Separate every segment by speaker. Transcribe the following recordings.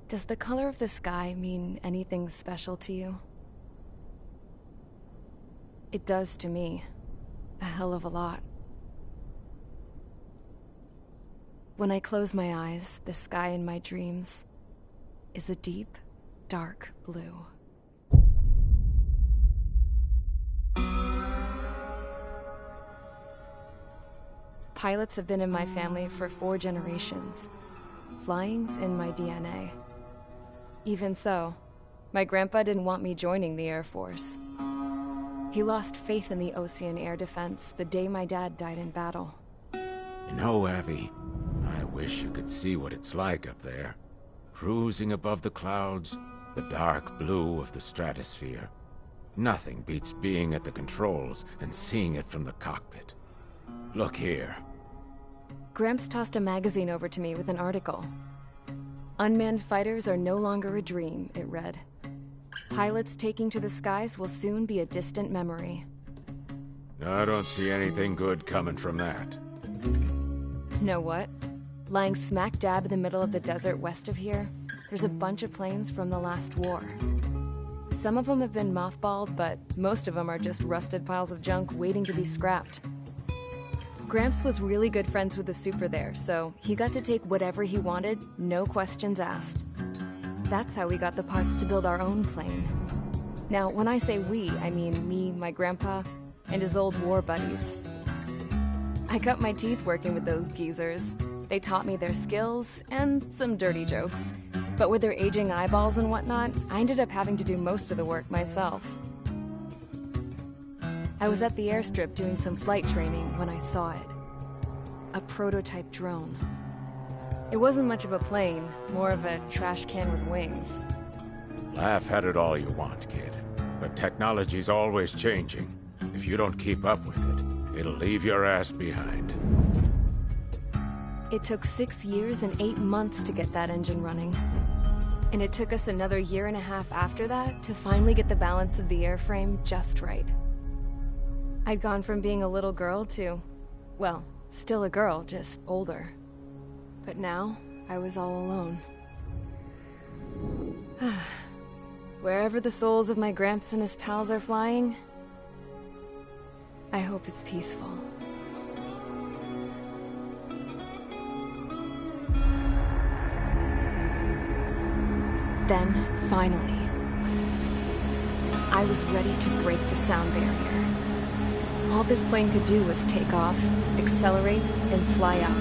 Speaker 1: Does the color of the sky mean anything special to you? It does to me. A hell of a lot. When I close my eyes, the sky in my dreams is a deep, dark blue. Pilots have been in my family for 4 generations. Flying's in my DNA. Even so, my grandpa didn't want me joining the Air Force. He lost faith in the Ocean Air Defense the day my dad died in battle.
Speaker 2: You know, Abby, I wish you could see what it's like up there. Cruising above the clouds, the dark blue of the stratosphere. Nothing beats being at the controls and seeing it from the cockpit. Look here.
Speaker 1: Gramps tossed a magazine over to me with an article. Unmanned fighters are no longer a dream, it read. Pilots taking to the skies will soon be a distant memory.
Speaker 2: I don't see anything good coming from that.
Speaker 1: Know what? Lying smack dab in the middle of the desert west of here, there's a bunch of planes from the last war. Some of them have been mothballed, but most of them are just rusted piles of junk waiting to be scrapped. Gramps was really good friends with the super there, so he got to take whatever he wanted, no questions asked. That's how we got the parts to build our own plane. Now, when I say we, I mean me, my grandpa, and his old war buddies. I cut my teeth working with those geezers. They taught me their skills, and some dirty jokes. But with their aging eyeballs and whatnot, I ended up having to do most of the work myself. I was at the airstrip doing some flight training when I saw it. A prototype drone. It wasn't much of a plane, more of a trash can with wings.
Speaker 2: Laugh at it all you want, kid. But technology's always changing. If you don't keep up with it, it'll leave your ass behind.
Speaker 1: It took 6 years and 8 months to get that engine running. And it took us another 1.5 years after that to finally get the balance of the airframe just right. I'd gone from being a little girl to Well, still a girl, just older. But now, I was all alone. Wherever the souls of my Gramps and his pals are flying, I hope it's peaceful. Then, finally, I was ready to break the sound barrier. All this plane could do was take off, accelerate, and fly up.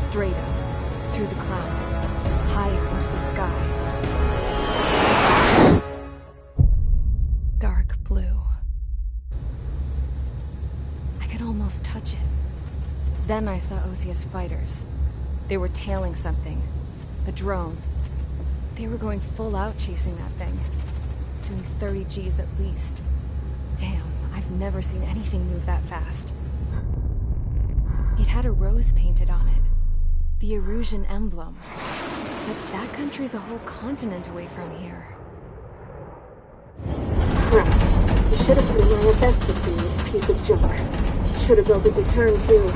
Speaker 1: Straight up, through the clouds, higher into the sky. Dark blue. I could almost touch it. Then I saw Osia's fighters. They were tailing something. A drone. They were going full out chasing that thing. Doing 30 Gs at least. Damn, I've never seen anything move that fast. It had a rose painted on it. The Erusian emblem. But that country's a whole continent away from here.
Speaker 3: Right. You should have been doing your best to see this piece of junk. Should have built a deterrent too.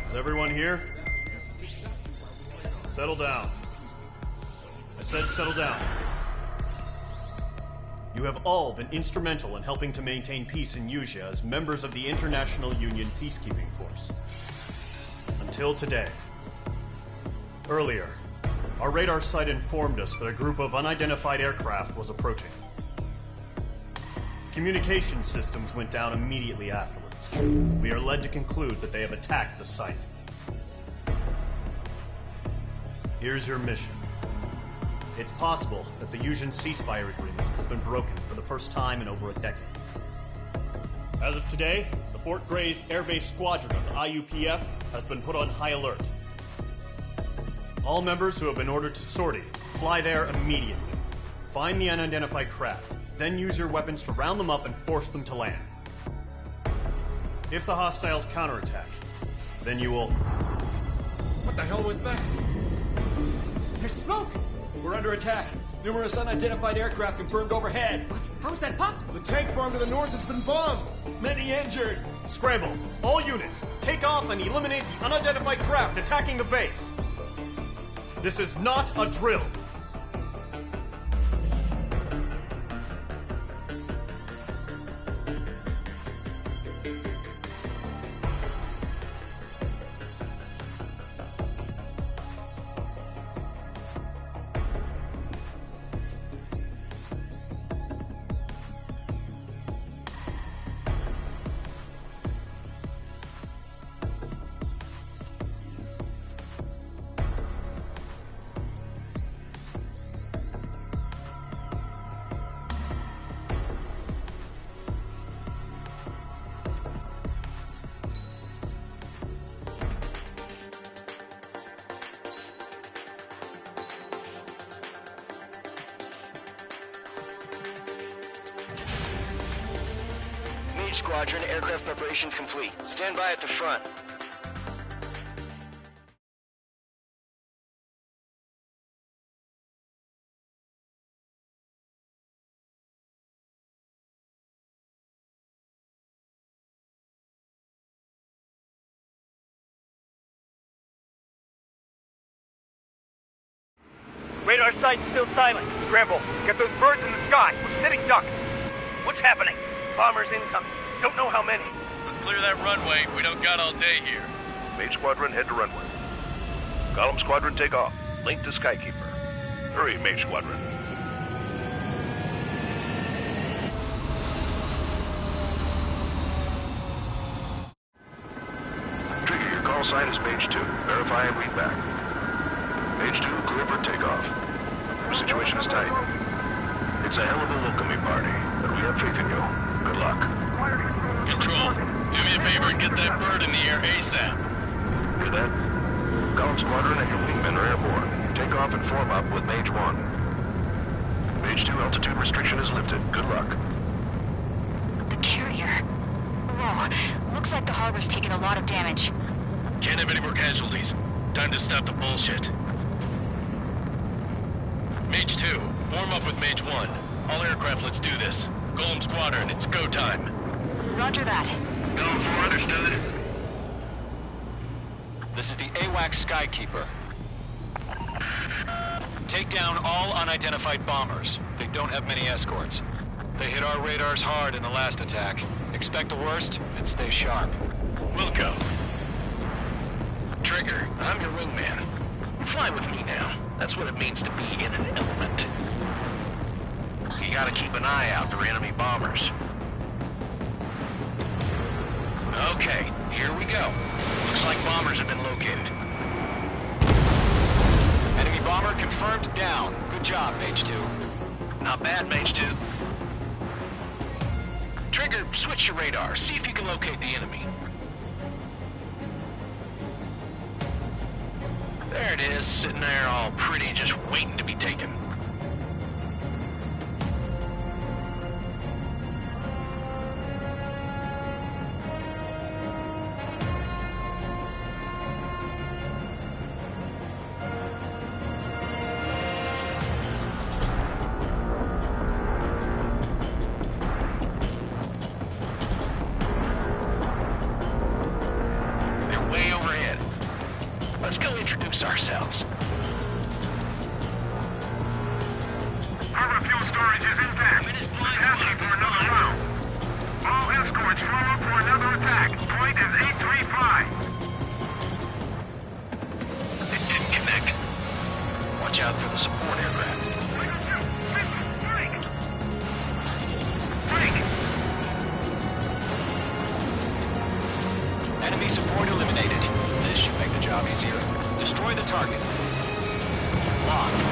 Speaker 4: Is everyone here? Settle down. I said settle down. You have all been instrumental in helping to maintain peace in Usea as members of the International Union Peacekeeping Force. Until today. Earlier, our radar site informed us that a group of unidentified aircraft was approaching. Communication systems went down immediately afterwards. We are led to conclude that they have attacked the site. Here's your mission. It's possible that the Usian ceasefire agreement has been broken for the first time in over a decade. As of today, the Fort Gray's Air Base Squadron of the IUPF has been put on high alert. All members who have been ordered to sortie, fly there immediately. Find the unidentified craft, then use your weapons to round them up and force them to land. If the hostiles counterattack, then you will...
Speaker 5: What the hell was that? There's smoke! We're under attack. Numerous unidentified aircraft confirmed overhead. What? How is that possible?
Speaker 6: The tank farm to the north has been bombed!
Speaker 5: Many injured!
Speaker 4: Scramble! All units, take off and eliminate the unidentified craft attacking the base! This is not a drill!
Speaker 7: Squadron, aircraft preparations complete. Stand by at the front.
Speaker 8: Radar site's still silent. Scramble. Get those birds in the sky. We're sitting ducks. What's happening? Bombers incoming. Don't know how many.
Speaker 9: clear that runway. We don't got all day here.
Speaker 10: Mage Squadron, head to runway. Column Squadron, take off. Link to Skykeeper. Hurry, Mage Squadron. Trigger, your call sign is Mage 2. Verify and read back. Mage 2, clear for takeoff. Your situation is tight. It's a hell of a welcoming party, but we have faith in you. Good luck.
Speaker 9: Control, do me a favor and get that bird in the air ASAP.
Speaker 10: Hear that? Column Squadron and your wingmen are airborne. Take off and form up with Mage 1. Mage 2, altitude restriction is lifted. Good luck.
Speaker 11: The carrier. Whoa, looks like the harbor's taken a lot of damage.
Speaker 9: Can't have any more casualties. Time to stop the bullshit. Mage 2, form up with Mage 1. All aircraft, let's do this. Golem Squadron, it's go time.
Speaker 11: Roger that.
Speaker 9: Going for understood.
Speaker 12: This is the AWACS Skykeeper. Take down all unidentified bombers. They don't have many escorts. They hit our radars hard in the last attack. Expect the worst and stay sharp.
Speaker 9: Wilco. Trigger, I'm your wingman. Fly with me now. That's what it means to be in an element. You gotta keep an eye out for enemy bombers. Okay, here we go. Looks like bombers have been located.
Speaker 12: Enemy bomber confirmed down. Good job, Mage 2.
Speaker 9: Not bad, Mage 2. Trigger, switch your radar. See if you can locate the enemy. There it is, sitting there all pretty, just waiting to be taken. Let's go introduce ourselves.
Speaker 13: Harbor fuel storage is intact. We're asking for another round. All escorts form up for another attack. Point is 835.
Speaker 9: It didn't connect. Watch out for the support aircraft.
Speaker 12: Enemy support eliminated. This should make the job easier. Destroy the target. Locked.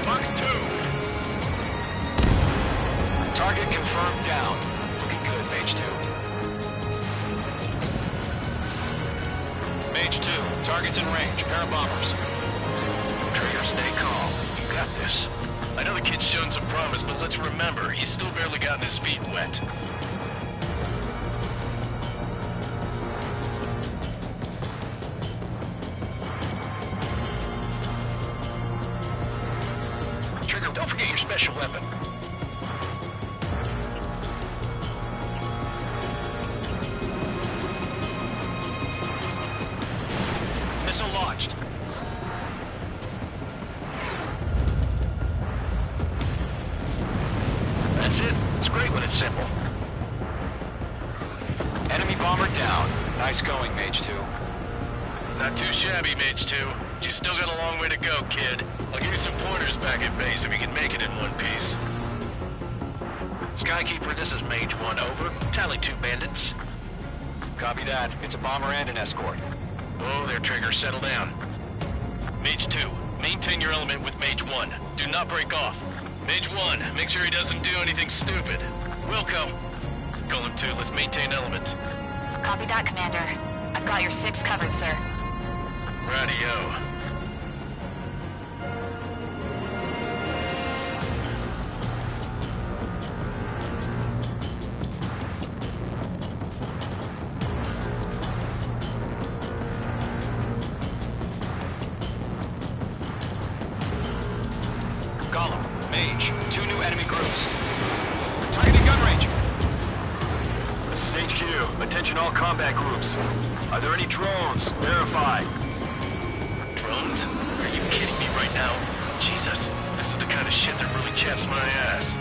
Speaker 9: Mark 2.
Speaker 12: Target confirmed down. Looking good, Mage 2. Mage 2, target's in range. Pair of bombers.
Speaker 9: Trigger, stay calm. You got this. I know the kid's shown some promise, but let's remember, he's still barely gotten his feet wet. Trigger, don't forget your special weapon.
Speaker 12: Missile launched.
Speaker 9: That's it. It's great when it's simple.
Speaker 12: Enemy bomber down. Nice going, Mage 2.
Speaker 9: Not too shabby, Mage 2. You still got a long way to go, kid. I'll give you some pointers back at base if you can make it in one piece. Skykeeper, this is Mage 1, over. Tally 2 bandits.
Speaker 12: Copy that. It's a bomber and an escort.
Speaker 9: Oh, there, Trigger. Settle down. Mage 2, maintain your element with Mage 1. Do not break off. Mage 1, make sure he doesn't do anything stupid. Wilco. Golem 2, let's maintain element.
Speaker 11: Copy that, Commander. I've got your 6 covered, sir.
Speaker 9: Radio.
Speaker 12: Golem, Mage, 2 new enemy groups. Targeting gun range.
Speaker 10: This is HQ. Attention all combat groups. Are there any drones? Verify.
Speaker 9: Drones? Are you kidding me right now? Jesus, this is the kind of shit that really chaps my ass.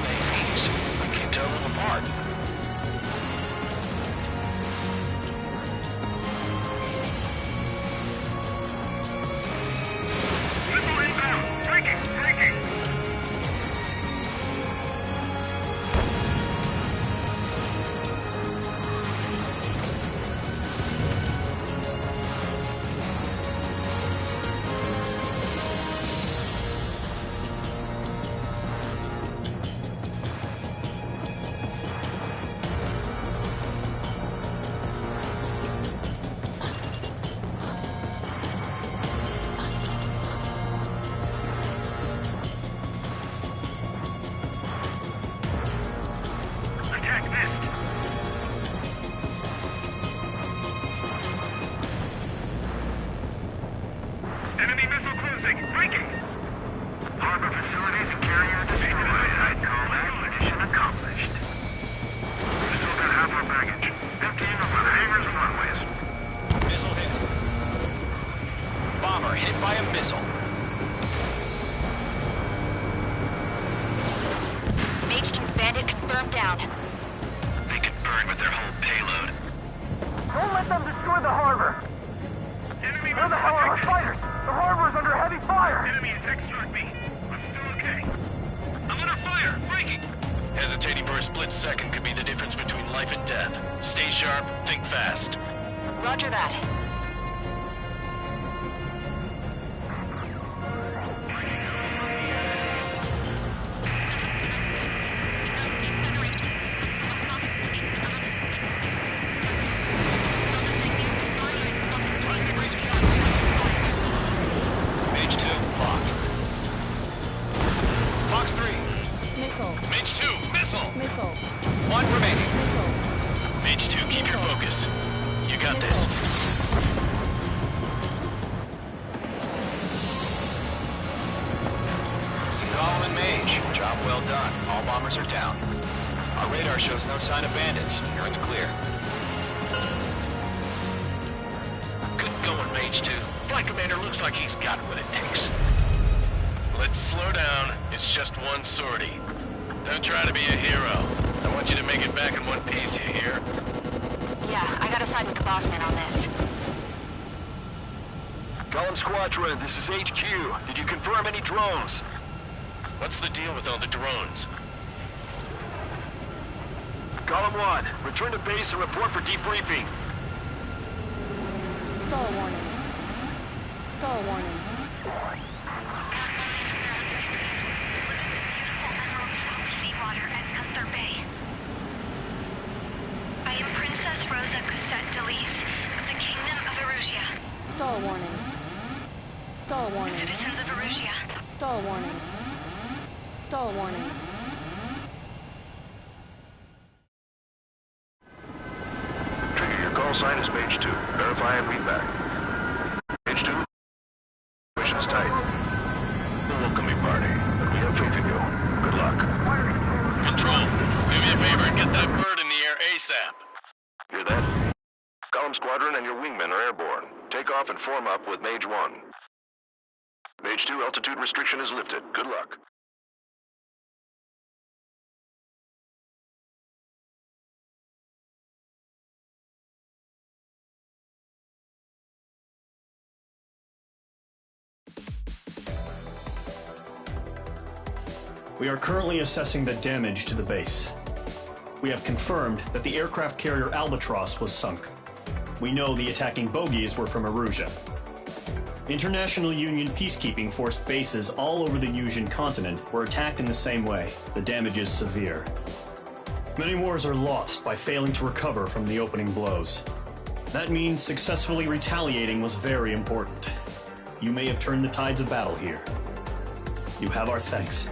Speaker 9: Navies. I can't tell them apart.
Speaker 12: hit by a missile.
Speaker 11: Mage 2's bandit confirmed down.
Speaker 9: They could burn with their whole payload.
Speaker 8: Don't let them destroy the harbor!
Speaker 13: Enemy
Speaker 8: Where the hell are our fighters? The harbor is under heavy fire!
Speaker 13: Enemy attack struck me. I'm still okay. I'm under fire! Breaking!
Speaker 9: Hesitating for a split second could be the difference between life and death. Stay sharp, think fast.
Speaker 11: Roger that.
Speaker 12: Mage 2, locked. Fox 3.
Speaker 1: Missile.
Speaker 9: Mage 2, missile!
Speaker 1: Missile.
Speaker 12: 1 remaining.
Speaker 9: Mage 2, keep your focus. You got this.
Speaker 12: To Column and Mage, job well done. All bombers are down. Our radar shows no sign of bandits. You're in the clear.
Speaker 9: Good going, Mage 2. Flight Commander looks like he's got what it takes. Let's slow down. It's just one sortie. Don't try to be a hero. I want you to make it back in one piece, you hear?
Speaker 11: Yeah, I gotta side with the boss man on this.
Speaker 10: Column Squadron, this is HQ. Did you confirm any drones?
Speaker 9: What's the deal with all the drones?
Speaker 10: Column 1, return to base and report for debriefing.
Speaker 3: Stall warning. Stall warning.
Speaker 14: I am Princess Rosa Cosette Delise of the Kingdom of Erusia.
Speaker 3: Stall warning. Stall warning.
Speaker 14: Citizens of Erusia.
Speaker 3: Stall warning. Stall warning.
Speaker 10: Trigger, your call sign is Mage 2. Verify and read back. Mage 2, situation's tight. We'll welcome you, party, but we have faith in you. Good luck.
Speaker 9: Control, do me a favor and get that bird in the air ASAP.
Speaker 10: Hear that? Column Squadron and your wingmen are airborne. Take off and form up with Mage 1. Mage 2, altitude restriction is lifted. Good luck.
Speaker 4: We are currently assessing the damage to the base. We have confirmed that the aircraft carrier Albatross was sunk. We know the attacking bogies were from Erusia. International Union peacekeeping force bases all over the Yusian continent were attacked in the same way. The damage is severe. Many wars are lost by failing to recover from the opening blows. That means successfully retaliating was very important. You may have turned the tides of battle here. You have our thanks.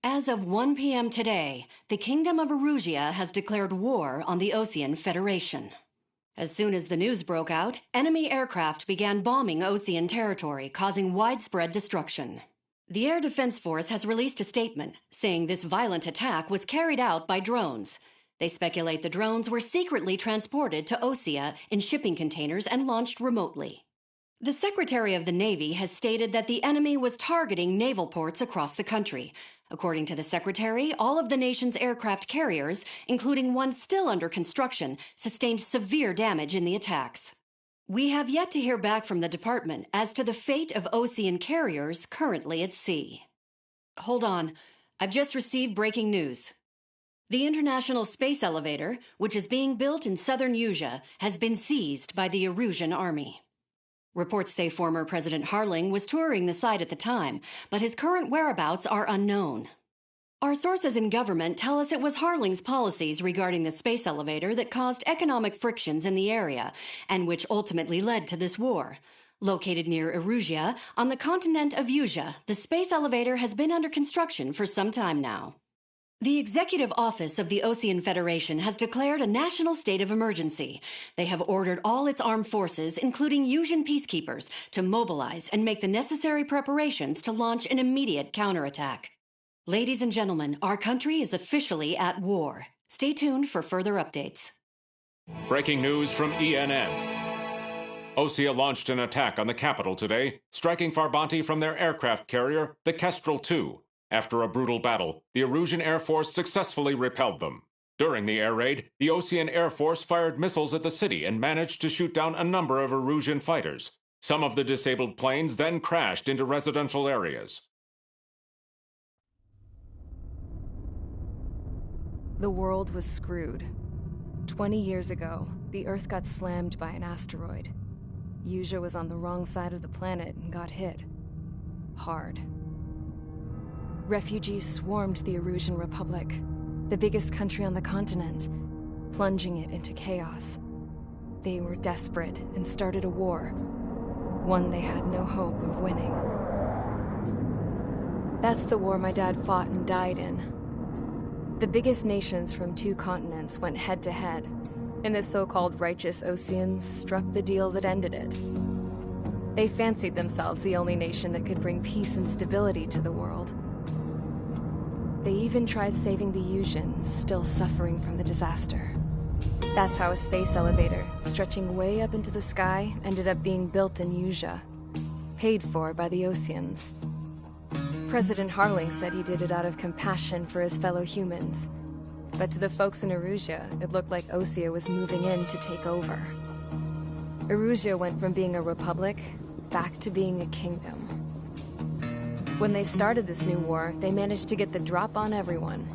Speaker 15: As of 1 p.m. today, the Kingdom of Erusia has declared war on the Osean Federation. As soon as the news broke out, enemy aircraft began bombing Osean territory, causing widespread destruction. The Air Defense Force has released a statement saying this violent attack was carried out by drones. They speculate the drones were secretly transported to Osea in shipping containers and launched remotely. The Secretary of the Navy has stated that the enemy was targeting naval ports across the country. According to the Secretary, all of the nation's aircraft carriers, including one still under construction, sustained severe damage in the attacks. We have yet to hear back from the department as to the fate of Osean carriers currently at sea. Hold on. I've just received breaking news. The International Space Elevator, which is being built in southern Yusia, has been seized by the Erusian army. Reports say former President Harling was touring the site at the time, but his current whereabouts are unknown. Our sources in government tell us it was Harling's policies regarding the space elevator that caused economic frictions in the area, and which ultimately led to this war. Located near Erusia, on the continent of Usia, the space elevator has been under construction for some time now. The Executive Office of the Ocean Federation has declared a national state of emergency. They have ordered all its armed forces, including Usian peacekeepers, to mobilize and make the necessary preparations to launch an immediate counterattack. Ladies and gentlemen, our country is officially at war. Stay tuned for further updates.
Speaker 2: Breaking news from ENN. Osea launched an attack on the capital today, striking Farbanti from their aircraft carrier, the Kestrel II. After a brutal battle, the Erusian Air Force successfully repelled them. During the air raid, the Ocean Air Force fired missiles at the city and managed to shoot down a number of Erusian fighters. Some of the disabled planes then crashed into residential areas.
Speaker 1: The world was screwed. 20 years ago, the Earth got slammed by an asteroid. Usia was on the wrong side of the planet and got hit. Hard. Refugees swarmed the Erusian Republic, the biggest country on the continent, plunging it into chaos. They were desperate and started a war, one they had no hope of winning. That's the war my dad fought and died in. The biggest nations from 2 continents went head-to-head, and the so-called righteous Oceans struck the deal that ended it. They fancied themselves the only nation that could bring peace and stability to the world. They even tried saving the Usians, still suffering from the disaster. That's how a space elevator, stretching way up into the sky, ended up being built in Usia, paid for by the Oceans. President Harling said he did it out of compassion for his fellow humans. But to the folks in Erusia, it looked like Osea was moving in to take over. Erusia went from being a republic back to being a kingdom. When they started this new war, they managed to get the drop on everyone.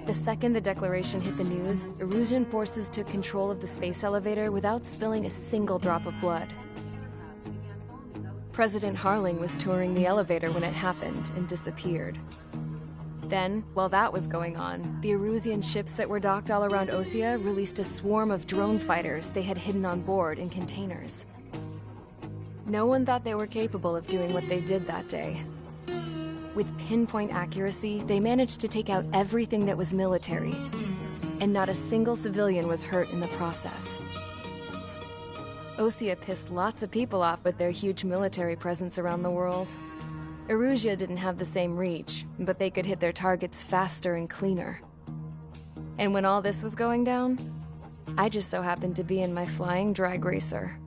Speaker 1: The second the declaration hit the news, Erusian forces took control of the space elevator without spilling a single drop of blood. President Harling was touring the elevator when it happened and disappeared. Then, while that was going on, the Erusian ships that were docked all around Osea released a swarm of drone fighters they had hidden on board in containers. No one thought they were capable of doing what they did that day. With pinpoint accuracy, they managed to take out everything that was military, and not a single civilian was hurt in the process. Osea pissed lots of people off with their huge military presence around the world. Erusia didn't have the same reach, but they could hit their targets faster and cleaner. And when all this was going down, I just so happened to be in my flying drag racer.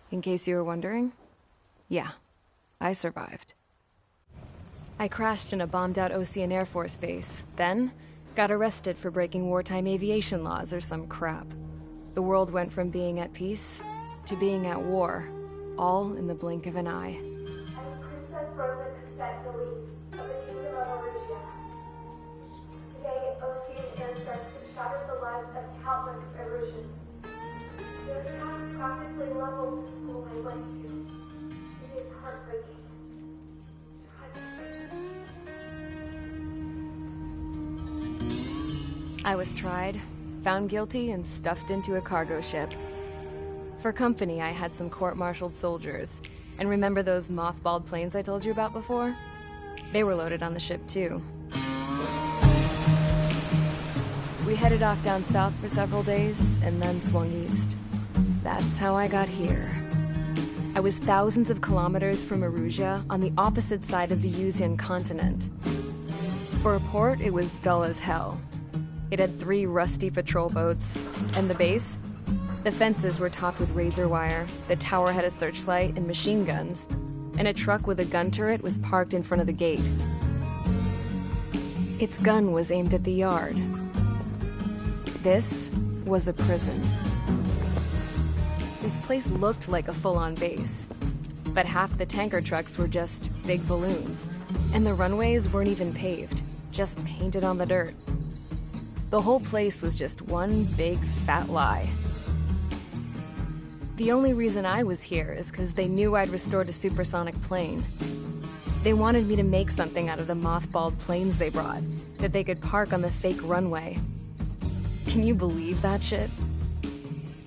Speaker 1: In case you were wondering, yeah, I survived. I crashed in a bombed-out Ocean Air Force base, then got arrested for breaking wartime aviation laws or some crap. The world went from being at peace to being at war, all in the blink of an eye.
Speaker 3: Princess Rosa Cassette-Delise of the Kingdom of Erusia. Today, Ocean airstrikes have shattered the lives of countless Erusians. Their attacks practically leveled the school I went to. It is heartbreaking.
Speaker 1: I was tried, found guilty, and stuffed into a cargo ship. For company, I had some court-martialed soldiers. And remember those mothballed planes I told you about before? They were loaded on the ship, too. We headed off down south for several days, and then swung east. That's how I got here. I was thousands of kilometers from Erusia, on the opposite side of the Usian continent. For a port, it was dull as hell. It had 3 rusty patrol boats, and the base? The fences were topped with razor wire, the tower had a searchlight and machine guns, and a truck with a gun turret was parked in front of the gate. Its gun was aimed at the yard. This was a prison. This place looked like a full-on base, but half the tanker trucks were just big balloons, and the runways weren't even paved. just painted on the dirt. The whole place was just one big fat lie. The only reason I was here is because they knew I'd restored a supersonic plane. They wanted me to make something out of the mothballed planes they brought, that they could park on the fake runway. Can you believe that shit?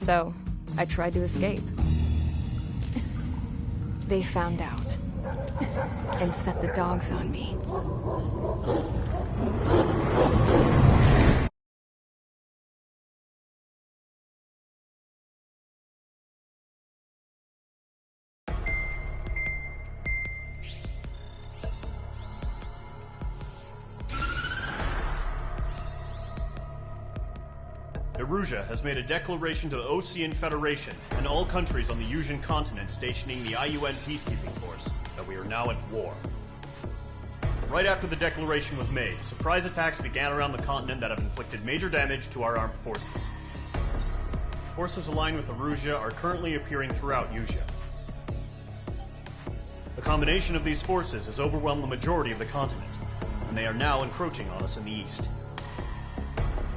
Speaker 1: So, I tried to escape. They found out, and set the dogs on me.
Speaker 4: Erusia has made a declaration to the Ocean Federation and all countries on the Yusian continent stationing the IUN peacekeeping force that we are now at war. Right after the declaration was made, surprise attacks began around the continent that have inflicted major damage to our armed forces. Forces aligned with Erusia are currently appearing throughout Yusia. The combination of these forces has overwhelmed the majority of the continent, and they are now encroaching on us in the east.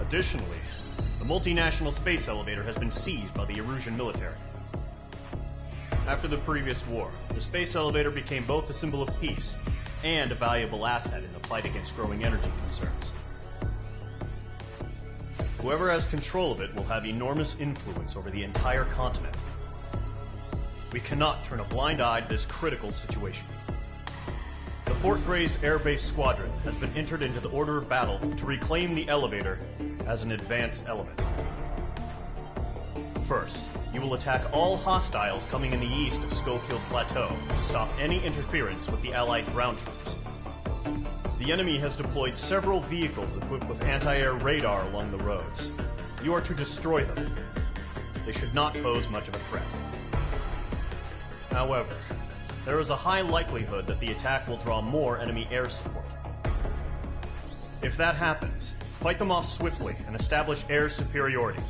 Speaker 4: Additionally, the multinational space elevator has been seized by the Erusian military. After the previous war, the space elevator became both a symbol of peace and a valuable asset in the fight against growing energy concerns. Whoever has control of it will have enormous influence over the entire continent. We cannot turn a blind eye to this critical situation. The Fort Gray's Air Base Squadron has been entered into the order of battle to reclaim the elevator as an advance element. First, you will attack all hostiles coming in the east of Schofield Plateau to stop any interference with the Allied ground troops. The enemy has deployed several vehicles equipped with anti-air radar along the roads. You are to destroy them. They should not pose much of a threat. However, there is a high likelihood that the attack will draw more enemy air support. If that happens, fight them off swiftly and establish air superiority.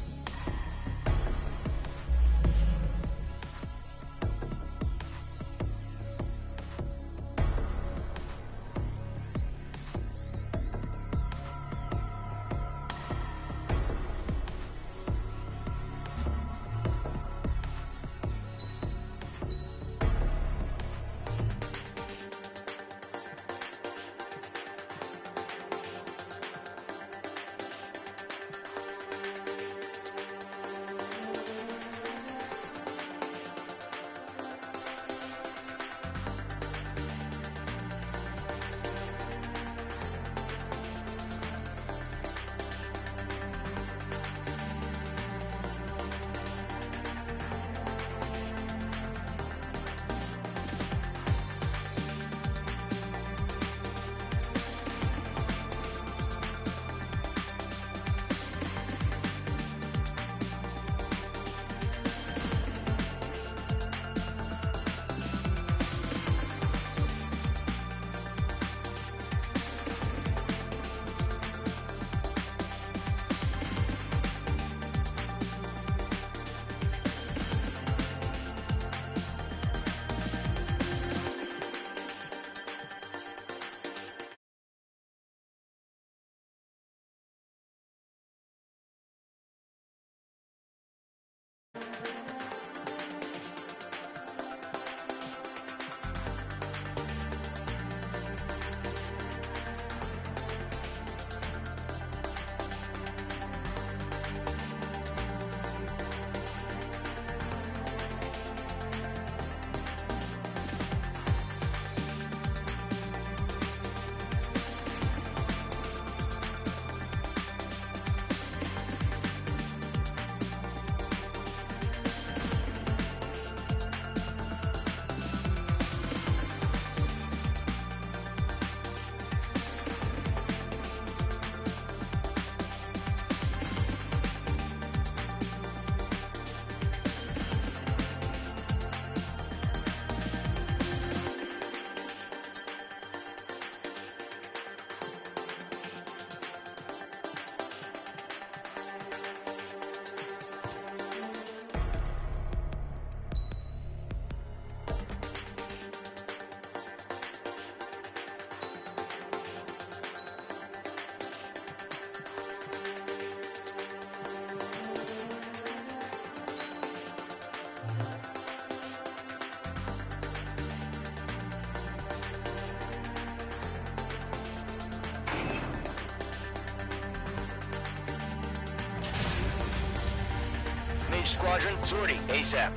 Speaker 7: Mage Squadron, sortie, ASAP.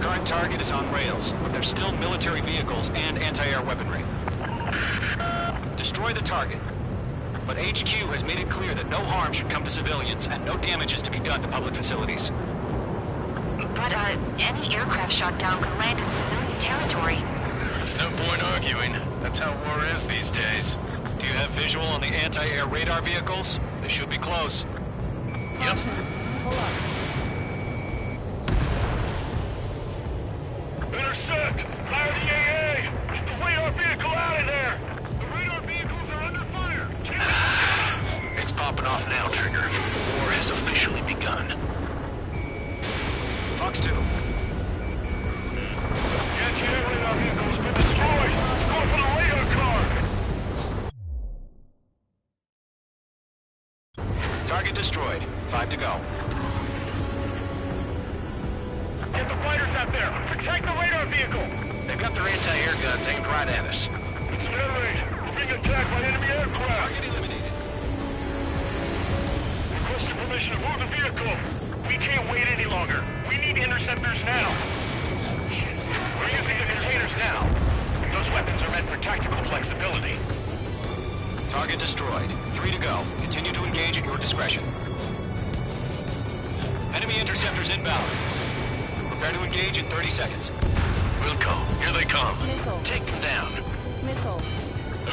Speaker 12: Current target is on rails, but there's still military vehicles and anti-air weaponry. Destroy the target. But HQ has made it clear that no harm should come to civilians and no damage is to be done to public facilities.
Speaker 11: But, any aircraft shot down could land in civilian territory.
Speaker 9: No point arguing. That's how war is these days.
Speaker 12: Do you have visual on the anti-air radar vehicles? They should be close.
Speaker 9: Yep.
Speaker 13: Intercept! Fire the AA! Get the radar vehicle out of there! The radar vehicles are under fire!
Speaker 9: It's popping off now, Trigger. War has officially begun.
Speaker 12: Fox 2.
Speaker 13: Anti-air radar vehicle has been destroyed! Go for the radar car!
Speaker 12: Target destroyed. 5 to go.
Speaker 13: Get the fighters out there! Protect the radar vehicle!
Speaker 9: They've got their anti-air guns aimed right at us.
Speaker 13: It's Federate! We're being attacked by enemy aircraft!
Speaker 12: Target eliminated.
Speaker 13: Requesting permission to move the vehicle! We can't wait any longer! We need interceptors now! We're using the containers now! Those weapons are meant for tactical flexibility.
Speaker 12: Target destroyed. 3 to go. Continue to engage at your discretion. Enemy interceptors inbound. Prepare to engage in 30 seconds.
Speaker 9: Wilco, here they come.
Speaker 1: Nickel.
Speaker 9: Take them down.
Speaker 1: Nickel.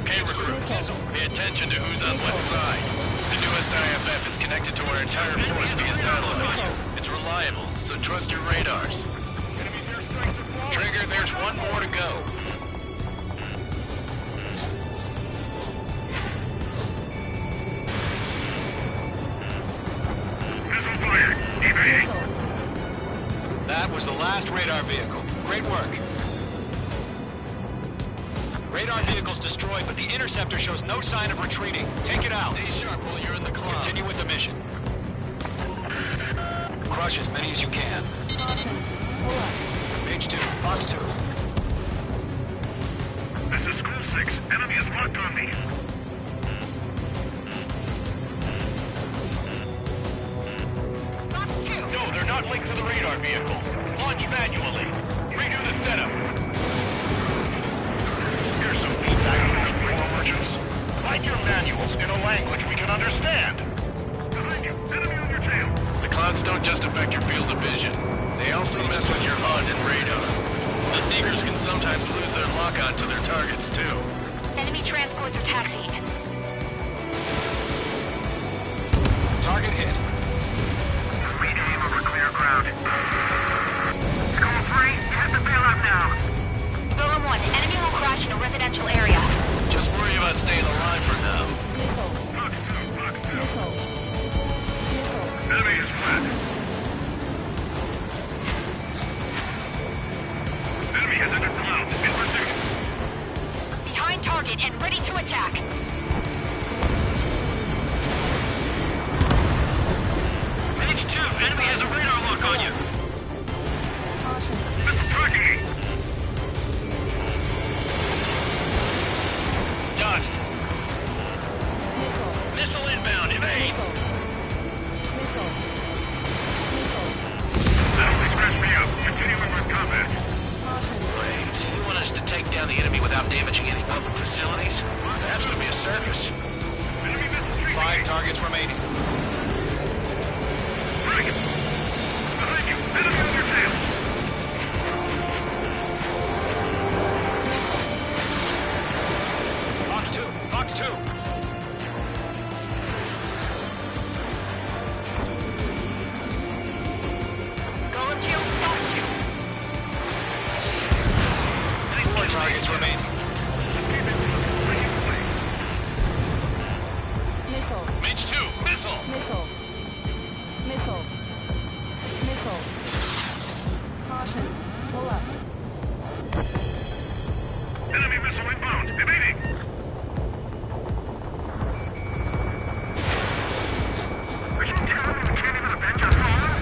Speaker 9: Okay, recruits. Pay attention to who's on what side. The newest IFF is connected to our entire force via satellite. It's reliable, so trust your radars. Trigger, there's one more to go.
Speaker 13: Missile fire! Evade!
Speaker 12: That was the last radar vehicle. Great work. Radar vehicle's destroyed, but the interceptor shows no sign of retreating. Take it out.
Speaker 9: Stay sharp while you're in the cloud.
Speaker 12: Continue with the mission. Crush as many as you can. Page 2, Box 2.
Speaker 13: This is School 6. Enemy is locked on me. No, they're not linked to the radar vehicles. Launch manually. Redo the setup. Here's some feedback on those brain merchants. Write your manuals in a language we can understand. Behind you. Enemy on your tail.
Speaker 9: The clouds don't just affect your field of vision. They also mess with your HUD and radar. The Seekers can sometimes lose their lock-on to their targets, too.
Speaker 11: Enemy transports are taxiing.
Speaker 12: Target hit.
Speaker 13: Aim over clear ground. School 3, hit the bailout now.
Speaker 11: Golem 1, enemy will crash in a residential area.
Speaker 9: Just worry about staying alive for now.
Speaker 13: Fox 2. Enemy is flat. Enemy has entered clouds. In pursuit.
Speaker 11: Behind target and ready to attack.
Speaker 13: Page 2, enemy has a radar lock on you. Missile tracking.
Speaker 9: Dodged. Missile inbound, evade.
Speaker 13: That'll scratch me up. Continuing with combat.
Speaker 9: Wait, so you want us to take down the enemy without damaging any public facilities? That's gonna be a circus.
Speaker 13: Enemy missile
Speaker 12: 5 targets remaining.
Speaker 13: Behind you. Enemy on your tail.
Speaker 12: Fox 2, Fox 2.
Speaker 11: Golem 2, Fox 2.
Speaker 12: 4 targets remaining.
Speaker 9: Mage 2, missile!
Speaker 16: Missile. Missile. Missile. Caution. Pull up.
Speaker 13: Enemy missile inbound. Evading. Are you telling me we can't even avenge our father?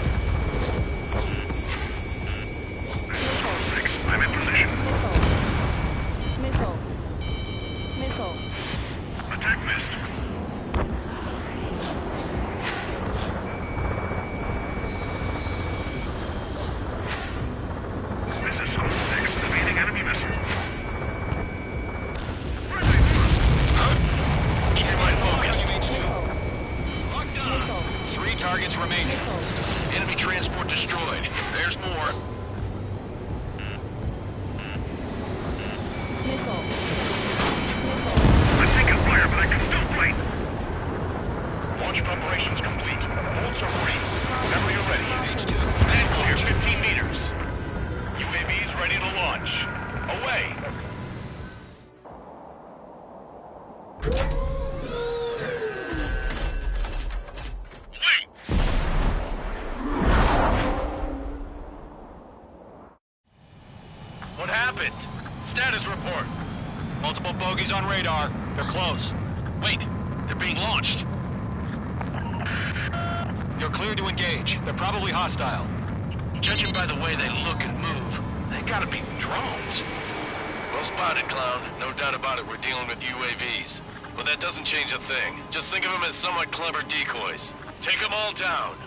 Speaker 13: This is Star 6. I'm in position.
Speaker 16: Missile. Missile.
Speaker 13: Attack missed. This is Star 6. Evading enemy missile.
Speaker 9: Keep your mind focused.
Speaker 12: Locked on. 3 targets remaining.
Speaker 9: Enemy transport destroyed. There's more.
Speaker 16: Missile.
Speaker 13: I'm taking fire, but I can still fight.
Speaker 9: Launch preparations complete. Bolts are free. Whenever you're ready.
Speaker 12: H2.
Speaker 9: Head clear 15 meters. UAVs ready to launch. Away. What happened? Status report.
Speaker 12: Multiple bogies on radar. They're close.
Speaker 9: Wait, they're being launched.
Speaker 12: You're cleared to engage. They're probably hostile.
Speaker 9: Judging by the way they look and move, they gotta be drones. Well spotted, Clown. No doubt about it, we're dealing with UAVs. But that doesn't change a thing. Just think of them as somewhat clever decoys. Take them all down.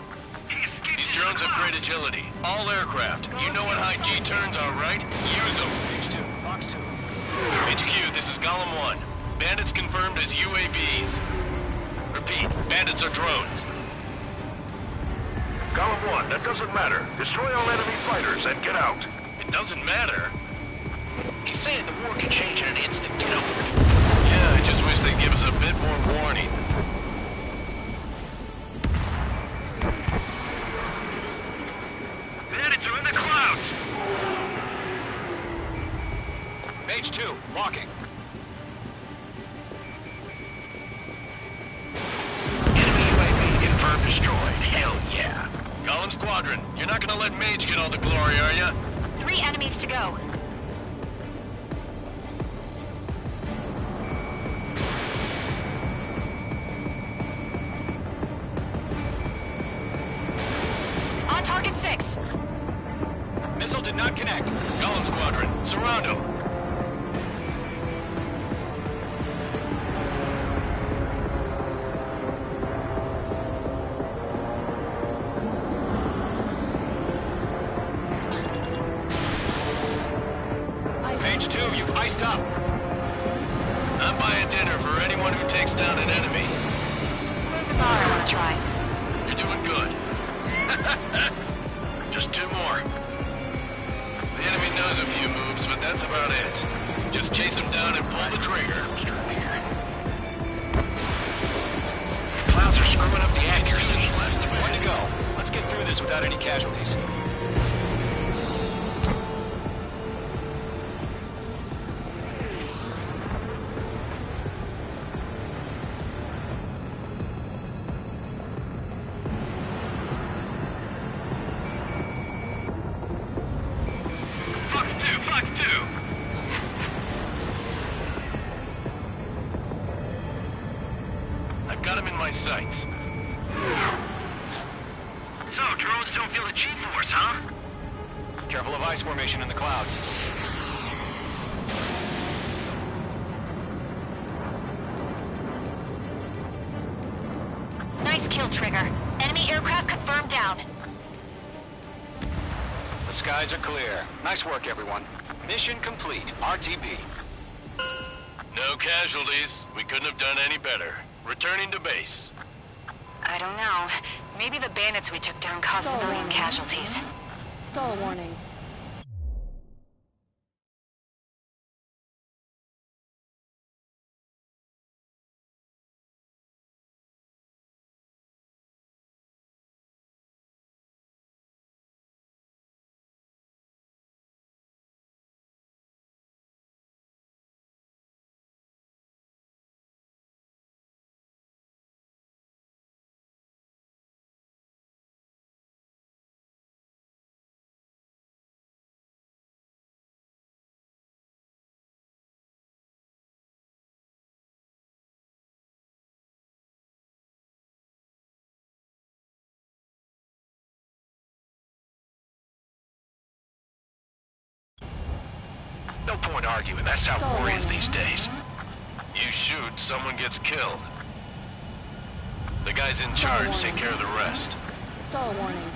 Speaker 9: These drones have great agility. All aircraft. You know what high G turns are, right? Use them.
Speaker 12: H2. Box 2.
Speaker 9: HQ, this is Golem 1. Bandits confirmed as UAVs. Repeat, bandits are drones.
Speaker 10: Golem 1, that doesn't matter. Destroy all enemy fighters and get out.
Speaker 9: It doesn't matter.
Speaker 13: He's saying the war can change in an instant, you know?
Speaker 9: Yeah, I just wish they'd give us a bit more warning.
Speaker 13: Bandits are in the clouds!
Speaker 12: H2. Walking.
Speaker 13: Enemy UAV confirmed destroyed. Hell yeah.
Speaker 9: Golem Squadron, you're not gonna let Mage get all the glory, are ya?
Speaker 11: 3 enemies to go. On target 6.
Speaker 12: Missile did not connect.
Speaker 9: Golem Squadron, surround them.
Speaker 12: H2, you've iced up.
Speaker 9: I'm buying dinner for anyone who takes down an enemy.
Speaker 11: Where's a bar I want to try?
Speaker 9: You're doing good. Just 2 more. The enemy knows a few moves, but that's about it. Just chase them down and pull the trigger.
Speaker 13: Clouds are screwing up the accuracy.
Speaker 12: 1 to go. Let's get through this without any casualties.
Speaker 13: Fox 2!
Speaker 9: I've got him in my sights.
Speaker 13: So, drones don't feel the G-force, huh?
Speaker 12: Careful of ice formation in the clouds.
Speaker 11: Nice kill, Trigger. Enemy aircraft confirmed down.
Speaker 12: The skies are clear. Nice work, everyone. Mission complete. RTB.
Speaker 9: No casualties. We couldn't have done any better. Returning to base.
Speaker 11: I don't know. Maybe the bandits we took down caused civilian casualties.
Speaker 16: Stall warning.
Speaker 9: No point arguing. That's how war is these days. You shoot, someone gets killed. The guys in charge take care of the rest.
Speaker 16: Stall warning.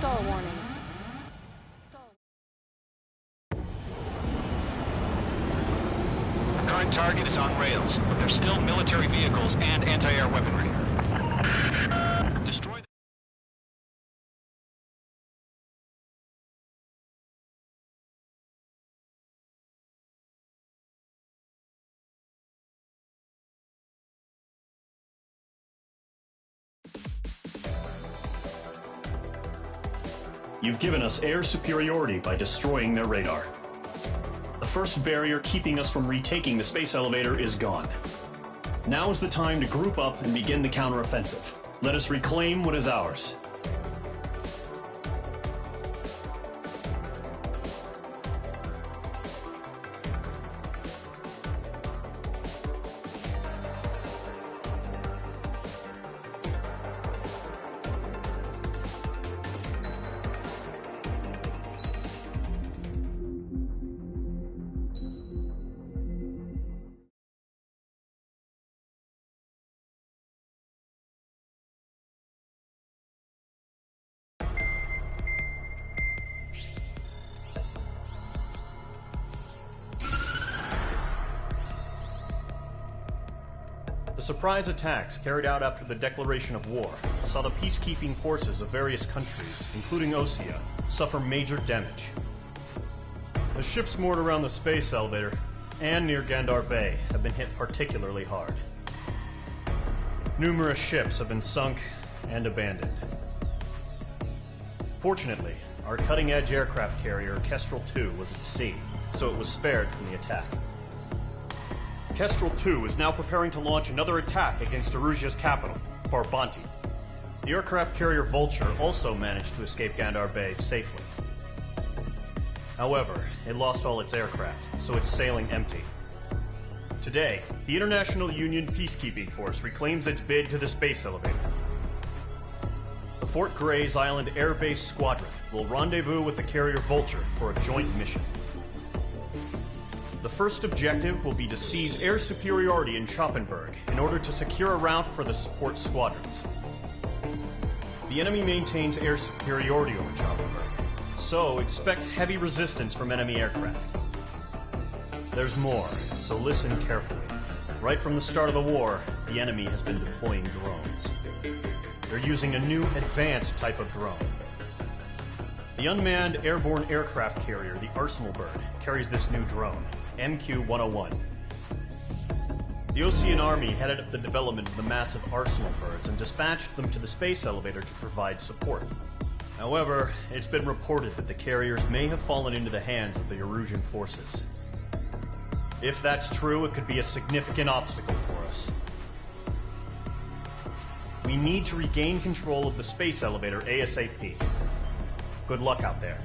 Speaker 16: Stall warning.
Speaker 12: Current target is on rails, but there's still military vehicles and anti-air weaponry. Destroy
Speaker 4: You've given us air superiority by destroying their radar. The first barrier keeping us from retaking the space elevator is gone. Now is the time to group up and begin the counteroffensive. Let us reclaim what is ours. The surprise attacks carried out after the declaration of war saw the peacekeeping forces of various countries, including Osea, suffer major damage. The ships moored around the space elevator and near Gandar Bay have been hit particularly hard. Numerous ships have been sunk and abandoned. Fortunately, our cutting-edge aircraft carrier Kestrel II was at sea, so it was spared from the attack. Kestrel II is now preparing to launch another attack against Erusia's capital, Farbanti. The aircraft carrier Vulture also managed to escape Gandar Bay safely. However, it lost all its aircraft, so it's sailing empty. Today, the International Union Peacekeeping Force reclaims its bid to the space elevator. The Fort Grays Island Air Base Squadron will rendezvous with the carrier Vulture for a joint mission. The first objective will be to seize air superiority in Schoppenberg in order to secure a route for the support squadrons. The enemy maintains air superiority over Schoppenberg, so expect heavy resistance from enemy aircraft. There's more, so listen carefully. Right from the start of the war, the enemy has been deploying drones. They're using a new advanced type of drone. The unmanned airborne aircraft carrier, the Arsenal Bird, carries this new drone, MQ-101. The Osean Army headed up the development of the massive Arsenal Birds and dispatched them to the space elevator to provide support. However, it's been reported that the carriers may have fallen into the hands of the Erusian forces. If that's true, it could be a significant obstacle for us. We need to regain control of the space elevator ASAP. Good luck out there.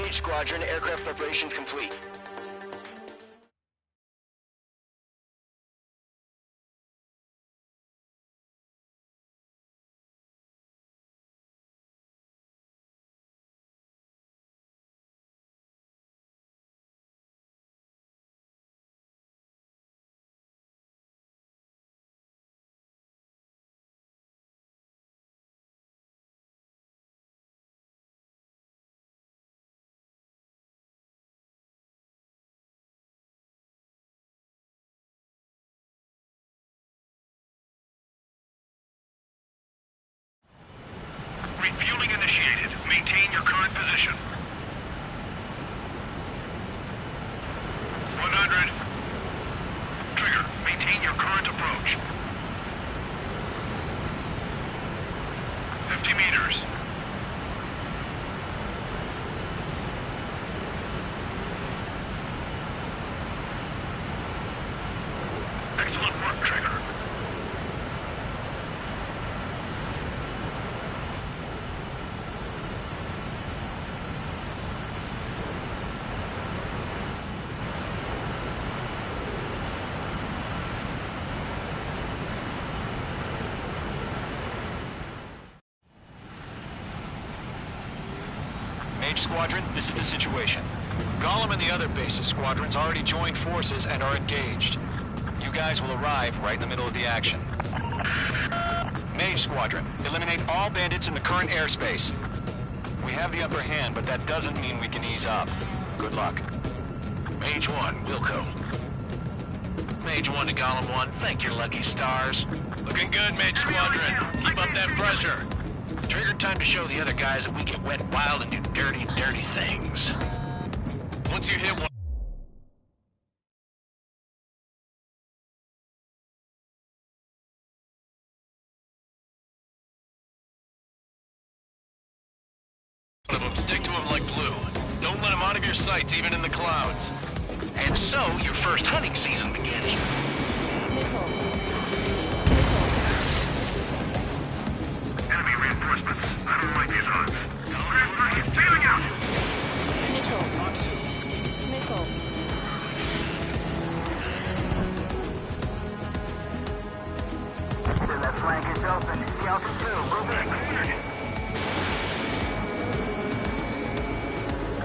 Speaker 7: Mage Squadron, aircraft preparations complete.
Speaker 13: Refueling initiated. Maintain your current position. 100. Trigger, maintain your current approach. 50 meters. Excellent work, Trigger.
Speaker 12: Mage Squadron, this is the situation. Gollum and the other bases squadrons already joined forces and are engaged. You guys will arrive right in the middle of the action. Mage Squadron, eliminate all bandits in the current airspace. We have the upper hand, but that doesn't mean we can ease up. Good luck.
Speaker 9: Mage 1, Wilco. Mage 1 to Gollum 1, thank your lucky stars. Looking good, Mage Squadron. Keep up that pressure. Trigger time to show the other guys that we get wet wild and do dirty, dirty things. Once you hit one of them, stick to them like glue. Don't let them out of your sights, even in the clouds. And so, your first hunting season begins.
Speaker 13: Enemy reinforcements. I don't like these odds. It's sailing out!
Speaker 17: The left flank is open. Delta 2, moving.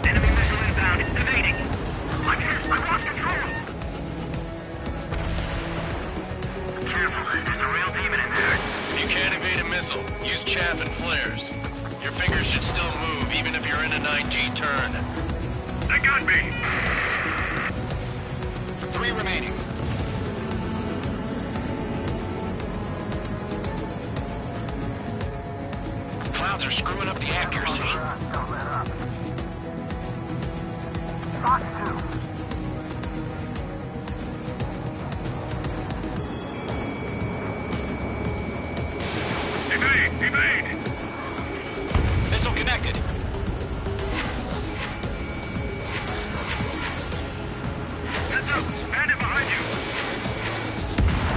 Speaker 13: Enemy missile inbound. It's evading. I'm hit. I lost control. Careful. There's a real demon in there.
Speaker 9: If you can't evade a missile, use chaff and flares. Your fingers should still move, even if you're in a 9G turn.
Speaker 13: They got me.
Speaker 12: 3 remaining.
Speaker 9: Clouds are screwing up the accuracy.
Speaker 17: Don't let up. Fox 2.
Speaker 13: Evade! Evade!
Speaker 12: Missile connected.
Speaker 13: Heads up! Bandit behind you!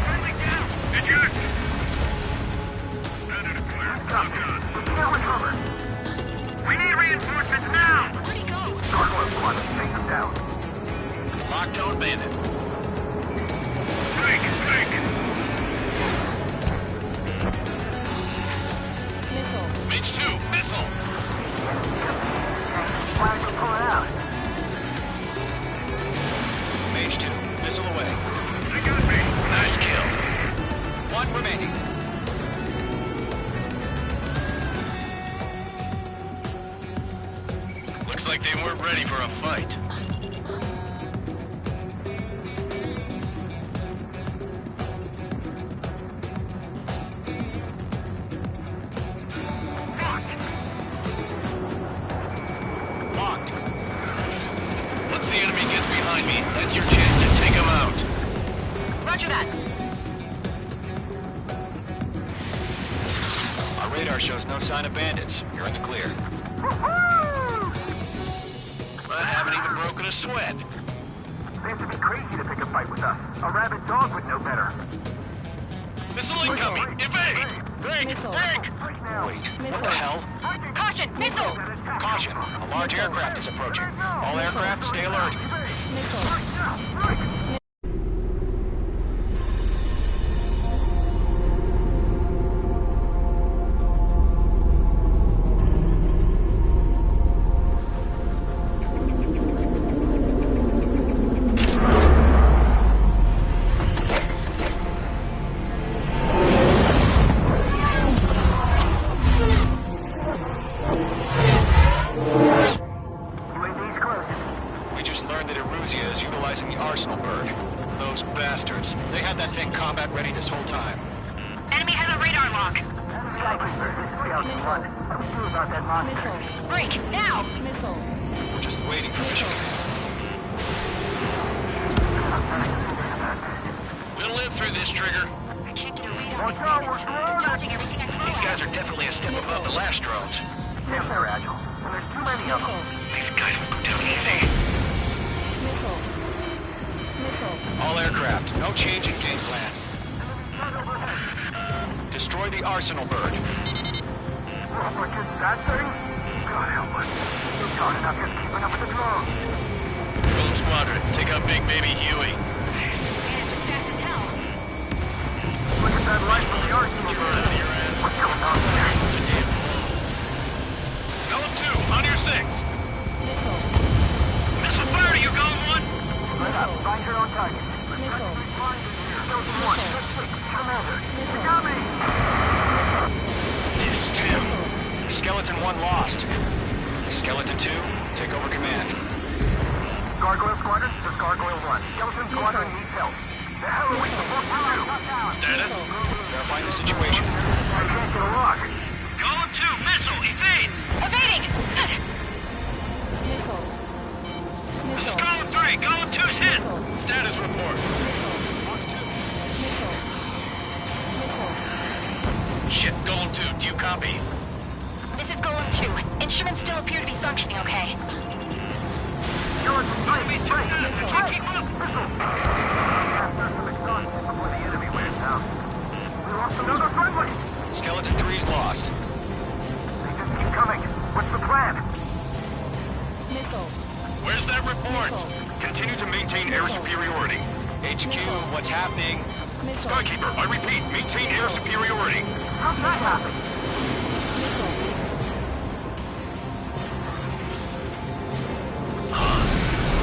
Speaker 13: Friendly down! Eject! Bandit clear. We need reinforcements now!
Speaker 11: Where'd he go?
Speaker 17: Northwest Squadron, take them down.
Speaker 9: Lockdown bandit.
Speaker 13: Flank! Flank!
Speaker 9: Mage 2, missile!
Speaker 17: Flags are pulling out.
Speaker 12: Mage 2, missile away.
Speaker 13: They got me!
Speaker 9: Nice kill.
Speaker 12: 1 remaining.
Speaker 9: Looks like they weren't ready for a fight.
Speaker 12: Locked.
Speaker 9: Once the enemy gets behind me, that's your chance to take them out.
Speaker 11: Roger that.
Speaker 12: Our radar shows no sign of bandits. You're in the clear.
Speaker 9: I haven't even broken a sweat.
Speaker 17: Seems to be crazy to pick a fight with us. A rabid dog would know better.
Speaker 9: Missile incoming! Evade! Break! Break!
Speaker 12: Wait, what the hell?
Speaker 11: Caution! Missile!
Speaker 12: Caution! A large aircraft is approaching. All aircraft, stay alert.
Speaker 11: Break! Now!
Speaker 12: We're just waiting for mission.
Speaker 9: We'll live through this, Trigger.
Speaker 11: I can't get a read on these bandits. They're dodging everything I throw.
Speaker 9: These guys are definitely a step above the last drones.
Speaker 17: Damn, they're agile. And there's too many of them.
Speaker 13: These guys will go down easy.
Speaker 12: All aircraft, no change in game plan. Destroy the arsenal bird.
Speaker 17: What is that thing? God help us. You're talking about just keeping up with the drones.
Speaker 9: Gold Squadron, take out Big Baby Huey.
Speaker 11: Bandits are fast as hell.
Speaker 17: Look at that light from the arsenal bird. What's going on there?
Speaker 9: Golem 2, on your 6. Missile fire to you, Golem 1.
Speaker 17: Let up. Find your own target. Missile. Golem 1, Commander. You got me.
Speaker 12: Damn. Skeleton 1 lost. Skeleton 2, take over command.
Speaker 17: Gargoyle Squadron, this is Gargoyle 1. Skeleton Squadron needs help. The hell are we supposed to do?
Speaker 9: Status?
Speaker 12: Verifying the situation.
Speaker 17: I can't get a lock.
Speaker 9: Golem 2, missile, evade!
Speaker 11: Evading!
Speaker 9: This is Golem 3, Golem 2's hit! Status report.
Speaker 12: Fox 2.
Speaker 9: Shit, Golem 2, do you copy?
Speaker 11: This is Golem 2. Instruments still appear to be functioning okay.
Speaker 17: Skeleton 3,
Speaker 9: Enemy's too fast, I can't keep up!
Speaker 17: After some exhaustion before the enemy wears out. We lost another friendly!
Speaker 12: Skeleton 3's lost.
Speaker 17: They just keep coming. What's the plan?
Speaker 9: Where's that report?
Speaker 13: Continue to maintain air superiority.
Speaker 12: HQ, what's happening?
Speaker 13: Skykeeper, I repeat, maintain air superiority.
Speaker 17: How's that happen?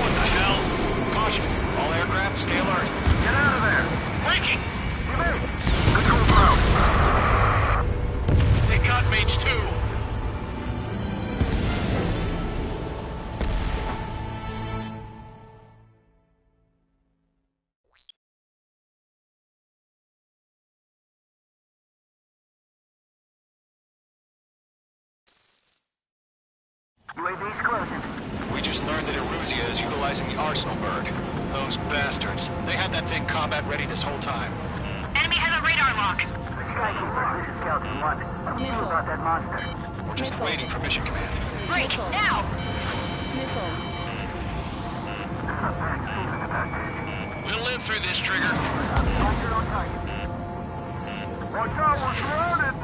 Speaker 12: What the hell? Caution. All aircraft, stay alert.
Speaker 17: Get out of there!
Speaker 9: Breaking!
Speaker 17: Evade! Control ground!
Speaker 9: They got Mage 2!
Speaker 17: UAV's closing.
Speaker 12: We just learned that Eruzia is utilizing the arsenal bird. Those bastards. They had that thing combat ready this whole time.
Speaker 11: Enemy has a radar lock.
Speaker 17: Skykeeper, this is Skeleton 1. What do you know about that monster?
Speaker 12: We're just waiting for mission command.
Speaker 11: Break! Now!
Speaker 9: We'll live through this, Trigger.
Speaker 17: Find your own target. Watch out, we're surrounded!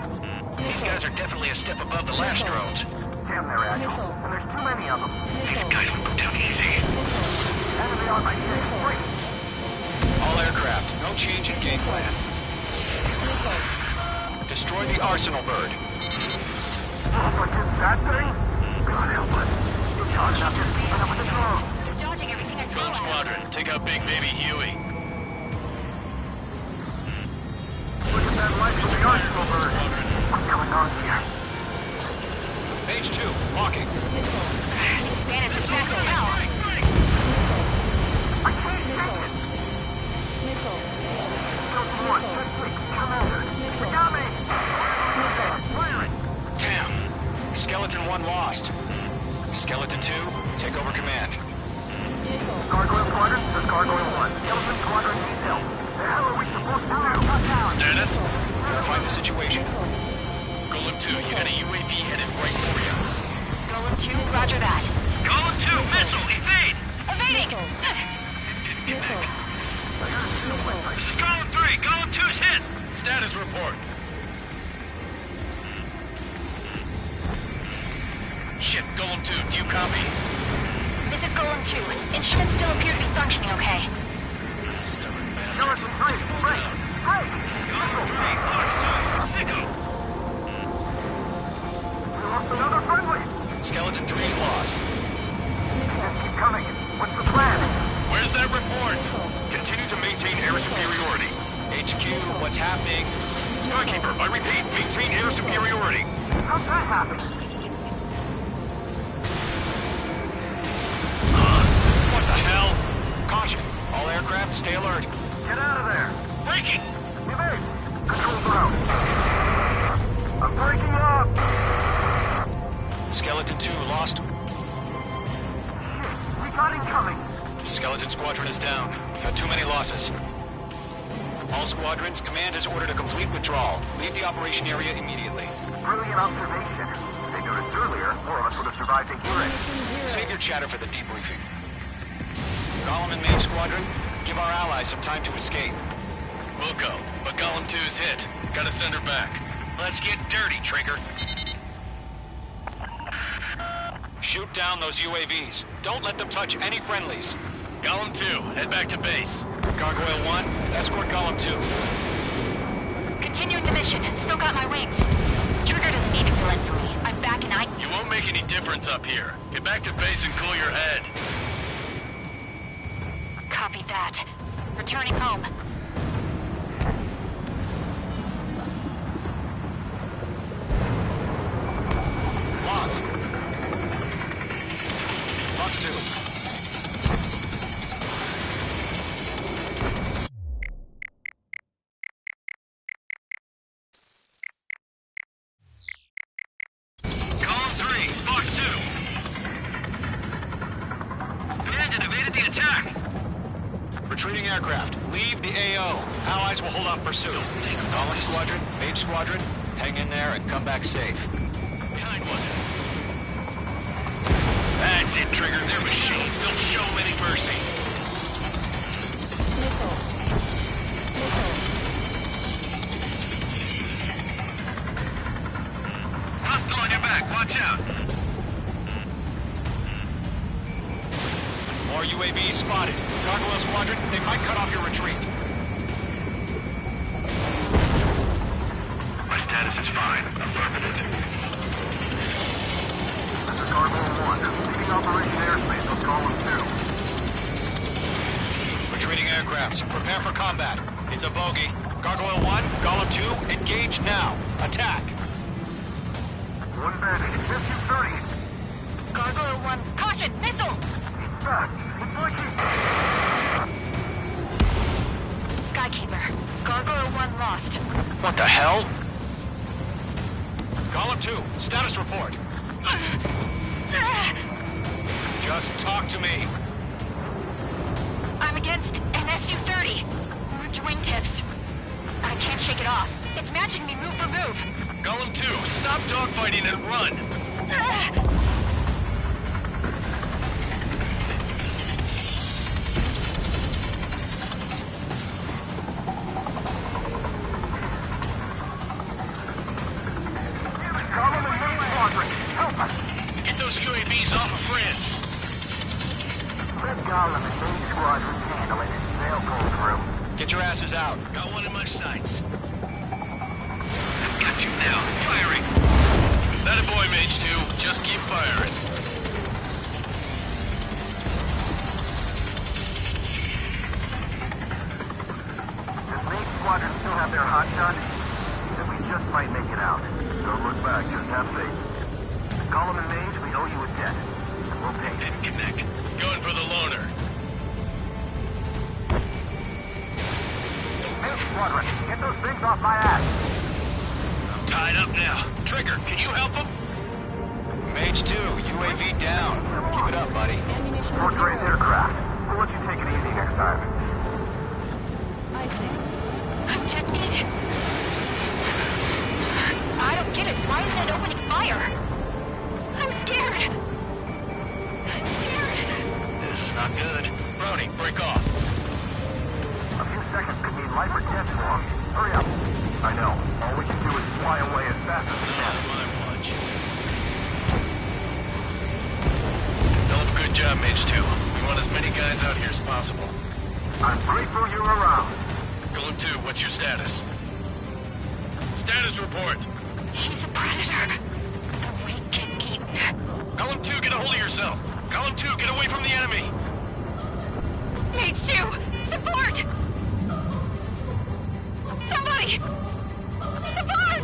Speaker 9: These guys are definitely a step above the last drones.
Speaker 17: Damn, they're agile. And there's too many of them.
Speaker 13: These guys will go down easy.
Speaker 17: Enemy on my 6. Wait!
Speaker 12: All aircraft, no change in game plan. Destroy the arsenal bird.
Speaker 17: What is that thing? God help us. You're talking about just keeping up with the drones.
Speaker 11: They're dodging everything I throw
Speaker 9: Gold
Speaker 11: at them.
Speaker 9: Squadron, take out Big Baby Huey.
Speaker 17: Look at that light from the arsenal bird. What's going on here?
Speaker 12: Mage 2, locking.
Speaker 11: These bandits are fast as hell.
Speaker 17: I can't take it! Skeleton 1, just quick. Commander. You got me! Firing!
Speaker 12: Damn. Skeleton 1 lost. Skeleton 2, take over command.
Speaker 17: Gargoyle Squadron, this is Gargoyle 1. Skeleton Squadron needs help. The hell are we supposed to do?
Speaker 9: Status?
Speaker 12: Verify the situation.
Speaker 9: Golem 2, you got a UAV headed right for you.
Speaker 11: Golem 2, roger that.
Speaker 9: Golem 2, missile, evade!
Speaker 11: Evading!
Speaker 9: This is Golem 3, Golem 2's hit! status report. Shit, Golem 2, do you copy?
Speaker 11: This is Golem 2. Instruments still appear to be functioning okay.
Speaker 17: Skeleton 3, break! Break! We lost another friendly!
Speaker 12: Skeleton 3's lost.
Speaker 17: Keep coming. What's the plan?
Speaker 9: Where's that report?
Speaker 10: Continue to maintain air superiority.
Speaker 12: HQ, what's happening?
Speaker 10: Skykeeper, I repeat, maintain air superiority.
Speaker 17: How's that happen?
Speaker 12: What the hell? Caution. All aircraft, stay alert.
Speaker 17: Get out of there!
Speaker 9: Breaking!
Speaker 17: Evade! Controls are out. I'm breaking up!
Speaker 12: Skeleton 2 lost.
Speaker 17: Shit, we got incoming!
Speaker 12: Skeleton Squadron is down. We've had too many losses. All squadrons, command has ordered a complete withdrawal. Leave the operation area immediately.
Speaker 17: Brilliant observation. If they noticed earlier, more of us would have survived to hear it.
Speaker 12: Save your chatter for the debriefing. Golem and Mage Squadron, give our allies some time to escape.
Speaker 9: We'll go, but Golem 2's hit. Gotta send her back. Let's get dirty, Trigger.
Speaker 12: Shoot down those UAVs. Don't let them touch any friendlies.
Speaker 9: Golem 2, head back to base.
Speaker 12: Gargoyle 1, escort Golem 2.
Speaker 11: Continuing the mission. Still got my wings. Trigger doesn't need to fill in for me. I'm back and
Speaker 9: You won't make any difference up here. Get back to base and cool your head.
Speaker 11: Copy that. Returning home.
Speaker 12: Locked. Fox 2.
Speaker 9: Golem 3, Fox 2. Command had evaded the attack.
Speaker 12: Retreating aircraft. Leave the AO. Allies will hold off pursuit. Golem Squadron, Mage Squadron, hang in there and come back safe.
Speaker 9: Behind one. That's it, Trigger. They're machines. Don't show any mercy. Hostile on your back. Watch out.
Speaker 12: More UAVs spotted. Gargoyle Squadron, they might cut off your retreat.
Speaker 10: My status is fine. Affirmative.
Speaker 17: This is Gargoyle 1. Leading Operation Airspace with Golem 2.
Speaker 12: Retreating aircrafts, prepare for combat. It's a bogey. Gargoyle 1, Golem 2, engage now. Attack.
Speaker 17: One bandit. It's 30.
Speaker 11: Gargoyle 1. Caution! Missile!
Speaker 17: Back. It's breaking.
Speaker 11: Skykeeper. Gargoyle 1 lost.
Speaker 12: What the hell? Golem 2, status report. Just talk to me.
Speaker 11: I'm against an Su-30. Orange wingtips. I can't shake it off. It's matching me move for move.
Speaker 9: Golem 2, stop dogfighting and run.
Speaker 17: Golem and Mage Squadron, help us!
Speaker 9: Get those UAVs off of France.
Speaker 17: Let Golem and Mage Squadron handle it. They'll pull through.
Speaker 12: Get your asses out.
Speaker 9: Got one in my sights. I've got you now. Firing. That a boy, Mage 2. Just keep firing.
Speaker 17: Does Mage Squadron still have their hot shot? Then we just might make it out. Don't look back, just have faith. Golem and Mage, we owe you a debt. And we'll pay it.
Speaker 9: Disconnect. Going for the loner.
Speaker 17: Mage Squadron, get those things off my ass!
Speaker 9: I'm tied up now. Trigger, can you help him?
Speaker 12: Mage 2, UAV down. Keep it up, buddy.
Speaker 17: Fort Gray's aircraft. We'll let you take it easy next time.
Speaker 11: I'm 10 feet. I don't get it. Why isn't it opening fire? I'm scared. I'm scared.
Speaker 9: This is not good. Brownie, break off.
Speaker 17: A few seconds could mean life or death for him. Hurry up.
Speaker 9: guys out here as possible.
Speaker 17: I'm grateful you're around.
Speaker 9: Golem 2, what's your status? Status report!
Speaker 11: He's a predator. The weak get eaten.
Speaker 9: Golem 2, get a hold of yourself! Golem 2, get away from the enemy!
Speaker 11: Mage 2, support! Somebody! Support!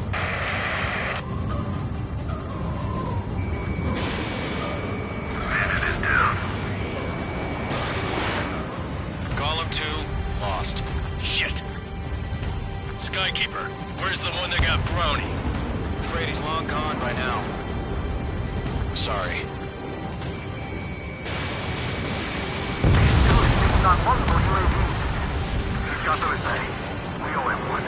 Speaker 10: Bandit is down.
Speaker 12: Golem 2, lost.
Speaker 9: Shit! Skykeeper, where's the one that got Brownie?
Speaker 12: Afraid he's long gone by now. Sorry.
Speaker 17: He's on multiple UAVs. He's got those things. We owe him one.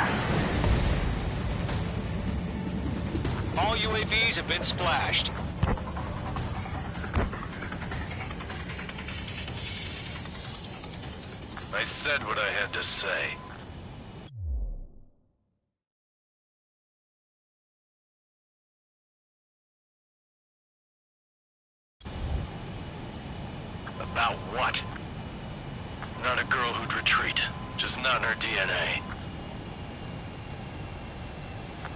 Speaker 12: All UAVs have been splashed.
Speaker 9: I said what I had to say. About what? Not a girl who'd retreat. Just not in her DNA.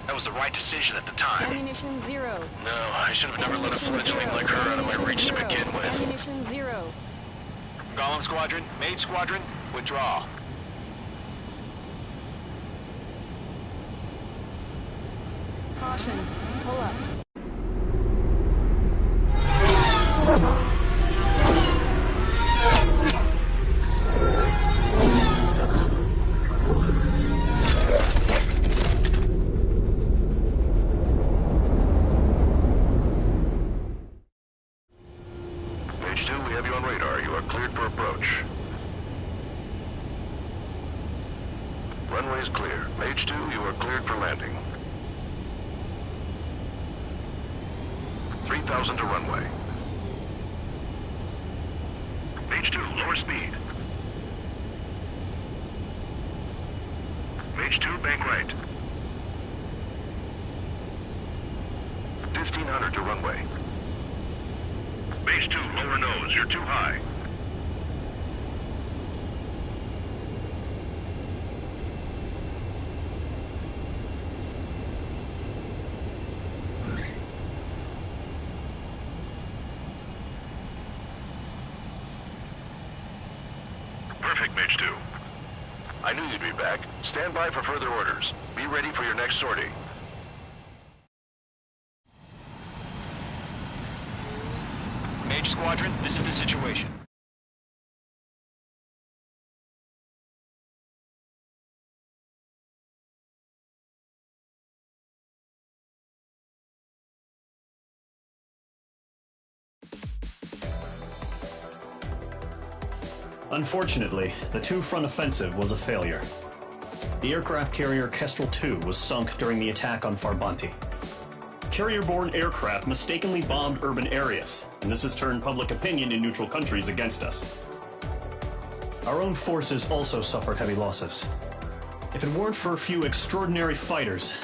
Speaker 9: That was the right decision at the time.
Speaker 16: Ammunition 0.
Speaker 9: No, I should have never let a fledgling like her out of my reach to begin with.
Speaker 16: Ammunition 0.
Speaker 12: Golem Squadron, Mage Squadron, withdraw.
Speaker 16: Caution. Pull up.
Speaker 10: Mage 2, we have you on radar. You are cleared for approach. Runway is clear. Mage 2, you are cleared for landing. 3,000 to runway. Mage 2, lower speed. Mage 2, bank right. 1,500 to runway. Mage 2, lower nose. You're too high. Perfect, Mage 2. I knew you'd be back. Stand by for further orders. Be ready for your next sortie.
Speaker 12: Mage Squadron, this is the situation.
Speaker 4: Unfortunately, the two-front offensive was a failure. The aircraft carrier Kestrel II was sunk during the attack on Farbanti. Carrier-borne aircraft mistakenly bombed urban areas, and this has turned public opinion in neutral countries against us. Our own forces also suffered heavy losses. If it weren't for a few extraordinary fighters,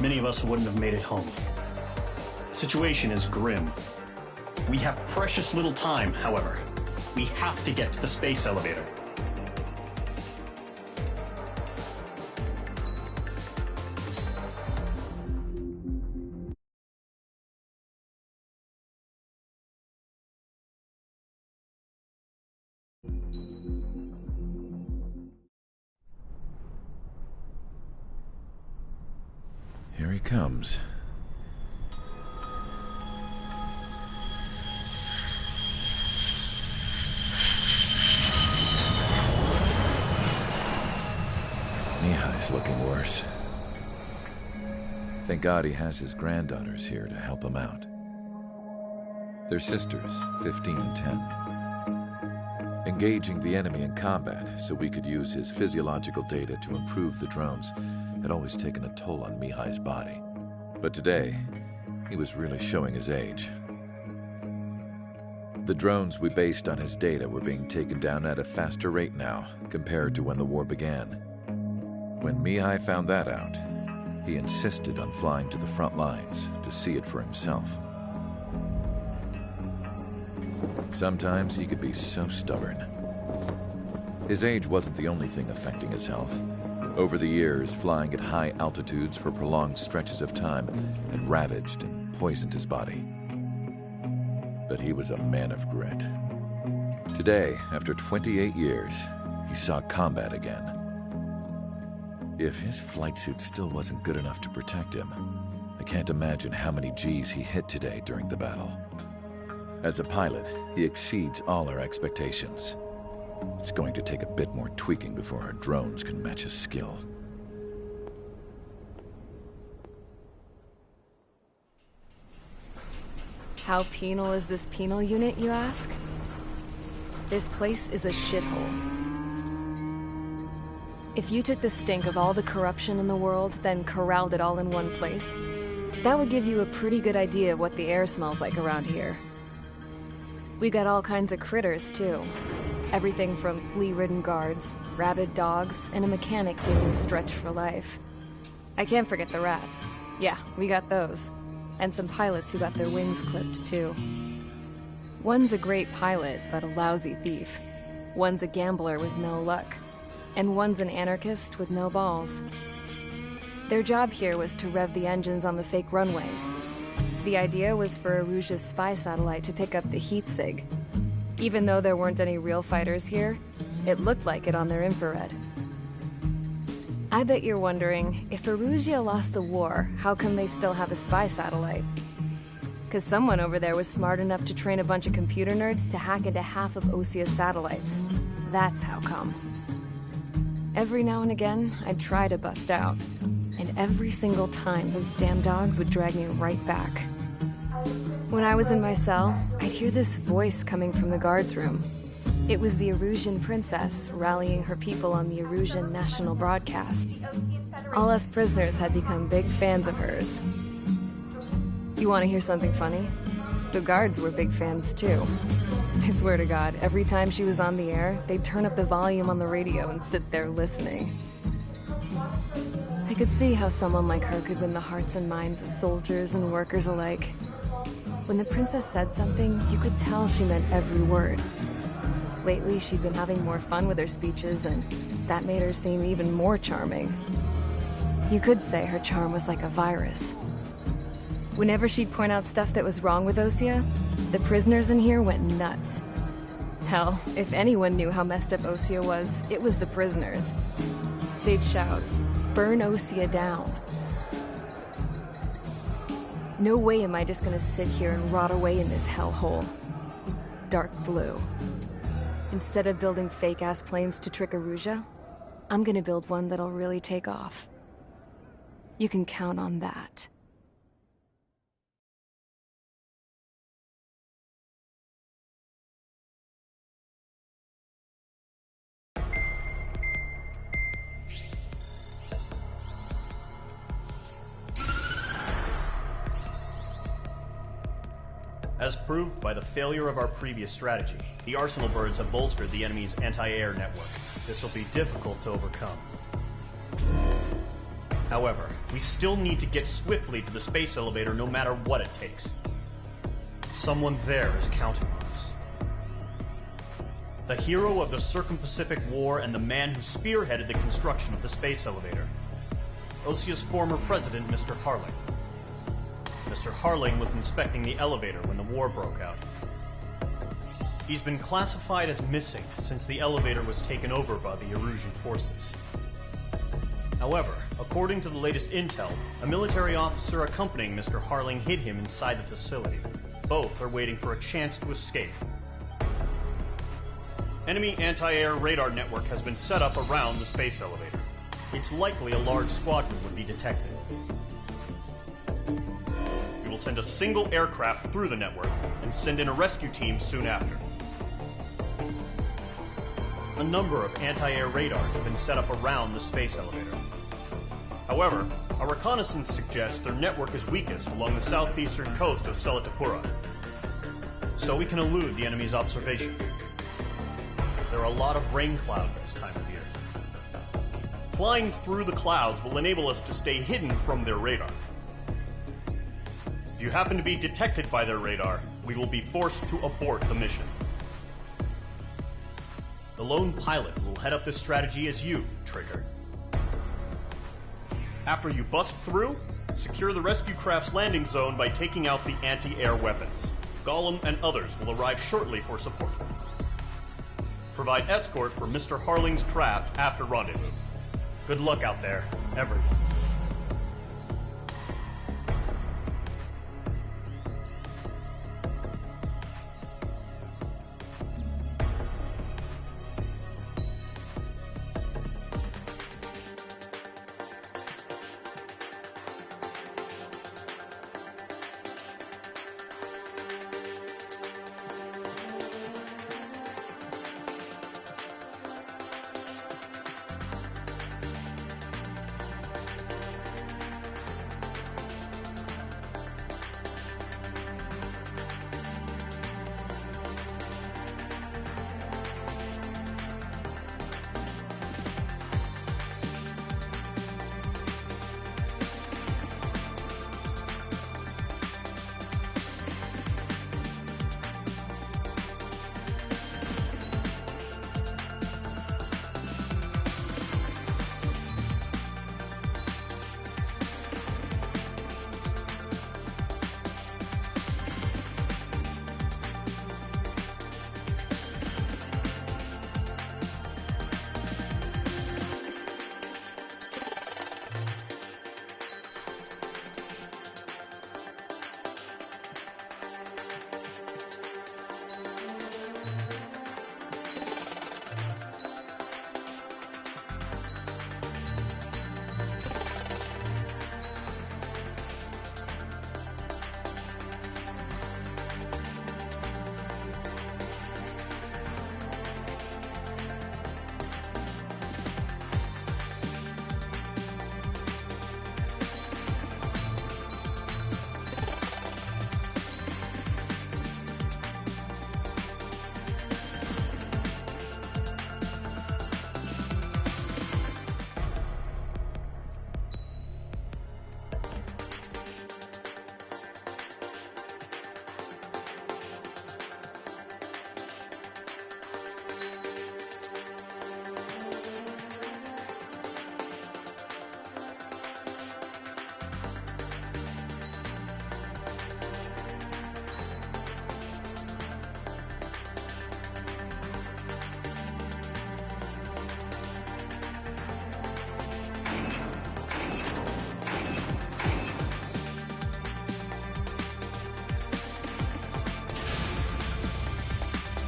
Speaker 4: many of us wouldn't have made it home. The situation is grim. We have precious little time, however. We have to get to the space elevator.
Speaker 2: Here he comes. Mihai's looking worse. Thank God he has his granddaughters here to help him out. They're sisters, 15 and 10. Engaging the enemy in combat so we could use his physiological data to improve the drones had always taken a toll on Mihai's body. But today, he was really showing his age. The drones we based on his data were being taken down at a faster rate now compared to when the war began. When Mihai found that out, he insisted on flying to the front lines to see it for himself. Sometimes he could be so stubborn.
Speaker 18: His age wasn't the only thing affecting his health. Over the years, flying at high altitudes for prolonged stretches of time had ravaged and poisoned his body. But he was a man of grit. Today, after 28 years, he saw combat again. If his flight suit still wasn't good enough to protect him, I can't imagine how many G's he hit today during the battle. As a pilot, he exceeds all our expectations. It's going to take a bit more tweaking before our drones can match his skill.
Speaker 1: How penal is this penal unit, you ask? This place is a shithole. If you took the stink of all the corruption in the world, then corralled it all in one place, that would give you a pretty good idea of what the air smells like around here. We got all kinds of critters, too. Everything from flea-ridden guards, rabid dogs, and a mechanic doing stretch for life. I can't forget the rats. Yeah, we got those. And some pilots who got their wings clipped, too. One's a great pilot, but a lousy thief. One's a gambler with no luck. And one's an anarchist with no balls. Their job here was to rev the engines on the fake runways. The idea was for Erusia's spy satellite to pick up the heat sig. Even though there weren't any real fighters here, it looked like it on their infrared. I bet you're wondering, if Erusia lost the war, how come they still have a spy satellite? Because someone over there was smart enough to train a bunch of computer nerds to hack into half of Osia's satellites. That's how come. Every now and again, I'd try to bust out. And every single time, those damn dogs would drag me right back. When I was in my cell, I'd hear this voice coming from the guards room. It was the Erusian princess rallying her people on the Erusian national broadcast. All us prisoners had become big fans of hers. You want to hear something funny? The guards were big fans too. I swear to God, every time she was on the air, they'd turn up the volume on the radio and sit there listening. I could see how someone like her could win the hearts and minds of soldiers and workers alike. When the princess said something, you could tell she meant every word. Lately, she'd been having more fun with her speeches, and that made her seem even more charming. You could say her charm was like a virus. Whenever she'd point out stuff that was wrong with Osia, the prisoners in here went nuts. Hell, if anyone knew how messed up Osia was, it was the prisoners. They'd shout, "Burn Osia down." No way am I just gonna sit here and rot away in this hellhole. Dark blue. Instead of building fake-ass planes to trick Erusia, I'm gonna build one that'll really take off. You can count on that.
Speaker 4: As proved by the failure of our previous strategy, the Arsenal birds have bolstered the enemy's anti-air network. This will be difficult to overcome. However, we still need to get swiftly to the space elevator no matter what it takes. Someone there is counting on us. The hero of the Circum-Pacific War and the man who spearheaded the construction of the space elevator. Osia's former president, Mr. Harling. Mr. Harling was inspecting the elevator when the war broke out. He's been classified as missing since the elevator was taken over by the Erusian forces. However, according to the latest intel, a military officer accompanying Mr. Harling hid him inside the facility. Both are waiting for a chance to escape. Enemy anti-air radar network has been set up around the space elevator. It's likely a large squadron would be detected. We will send a single aircraft through the network and send in a rescue team soon after. A number of anti-air radars have been set up around the space elevator. However, our reconnaissance suggests their network is weakest along the southeastern coast of Selatapura, so we can elude the enemy's observation. There are a lot of rain clouds this time of year. Flying through the clouds will enable us to stay hidden from their radar. If you happen to be detected by their radar, we will be forced to abort the mission. The The lone pilot who will head up this strategy is you, Trigger. After you bust through, secure the rescue craft's landing zone by taking out the anti-air weapons. Gollum and others will arrive shortly for support. Provide escort for Mr. Harling's craft after rendezvous. Good luck out there, everyone.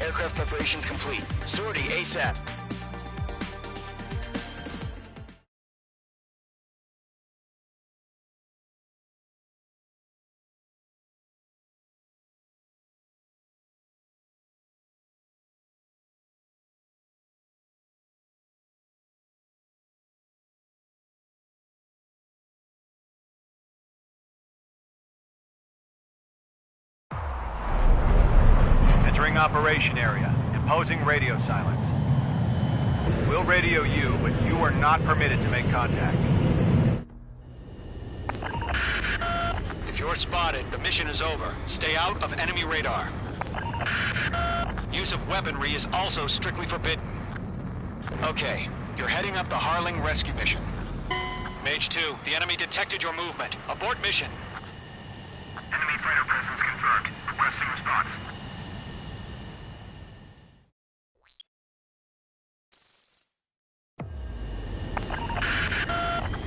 Speaker 7: Aircraft preparations complete. Sortie ASAP.
Speaker 8: Entering operation area. Imposing radio silence. We'll radio you, but you are not permitted to make contact.
Speaker 12: If you're spotted, the mission is over. Stay out of enemy radar. Use of weaponry is also strictly forbidden. Okay, you're heading up the Harling rescue mission. Mage 2, the enemy detected your movement. Abort mission.
Speaker 17: Enemy fighter presence confirmed. Requesting response.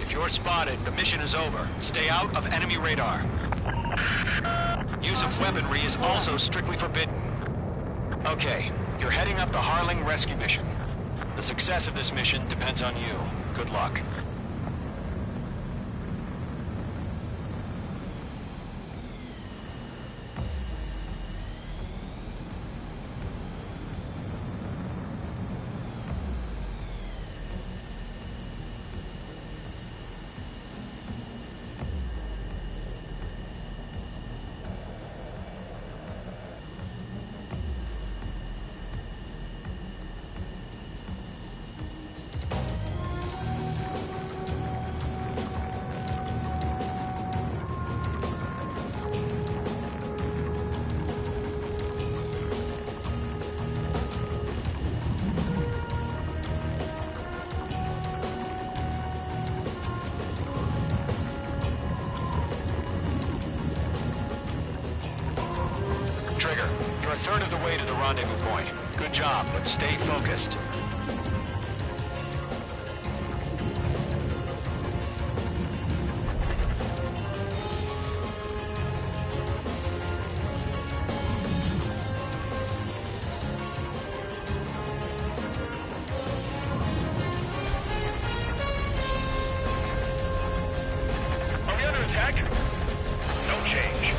Speaker 12: If you're spotted, the mission is over. Stay out of enemy radar. Use of weaponry is also strictly forbidden. Okay, you're heading up the Harling rescue mission. The success of this mission depends on you. Good luck. third of the way to the rendezvous point. Good job, but stay focused.
Speaker 13: Are we under attack? No change.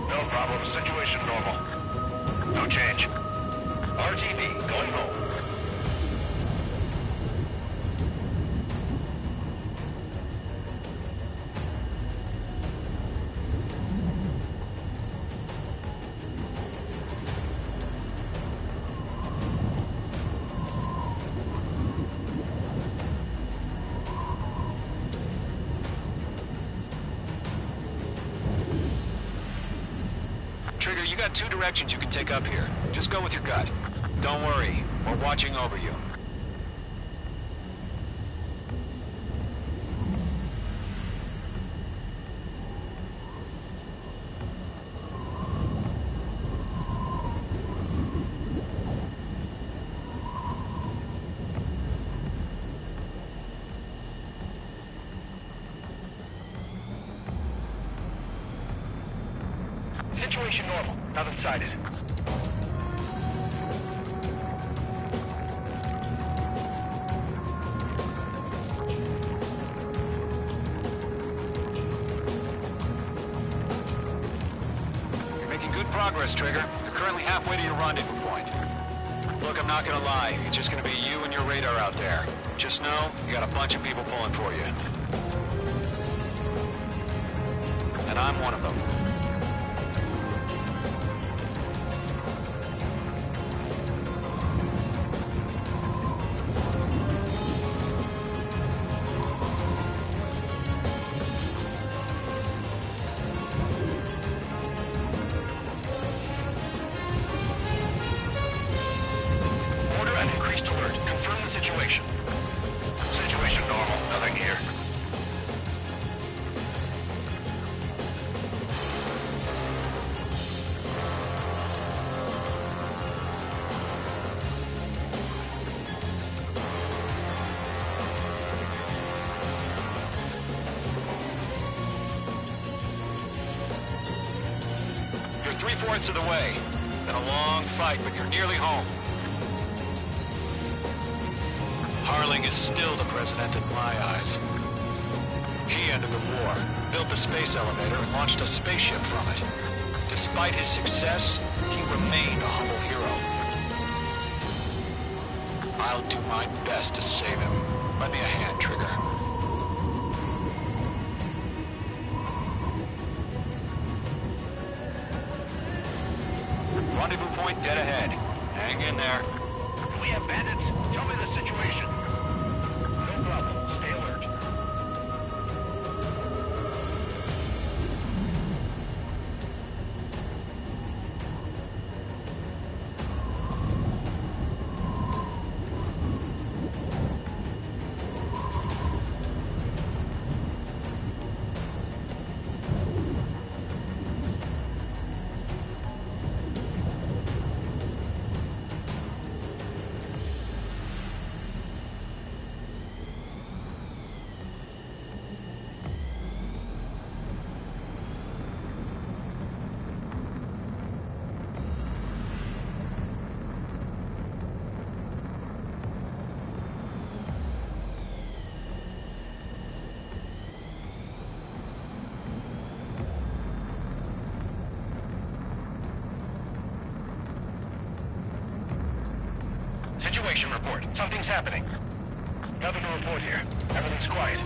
Speaker 13: No problem. Situation normal. No change. RTV, going home.
Speaker 12: Trigger, you got two directions you can take up here. Just go with your gut. Don't worry, we're watching over you.
Speaker 13: Situation normal. Nothing sighted.
Speaker 12: You're making good progress, Trigger. You're currently halfway to your rendezvous point. Look, I'm not gonna lie. It's just gonna be you and your radar out there. Just know, you got a bunch of people pulling for you. And I'm one of them.
Speaker 13: Order an increased alert. Confirm the situation. Situation normal. Nothing here.
Speaker 12: You're 3/4 of the way. Been a long fight, but you're nearly home. Harling is still the president in my eyes. He ended the war, built the space elevator, and launched a spaceship from it. Despite his success, he remained a humble hero. I'll do my best to save him. Lend me a hand, Trigger. Rendezvous point dead ahead. Hang in there.
Speaker 13: Do we have bandits? Tell me the situation. No problem. Stay alert. situation report. Something's happening. Nothing to report here. Everything's quiet.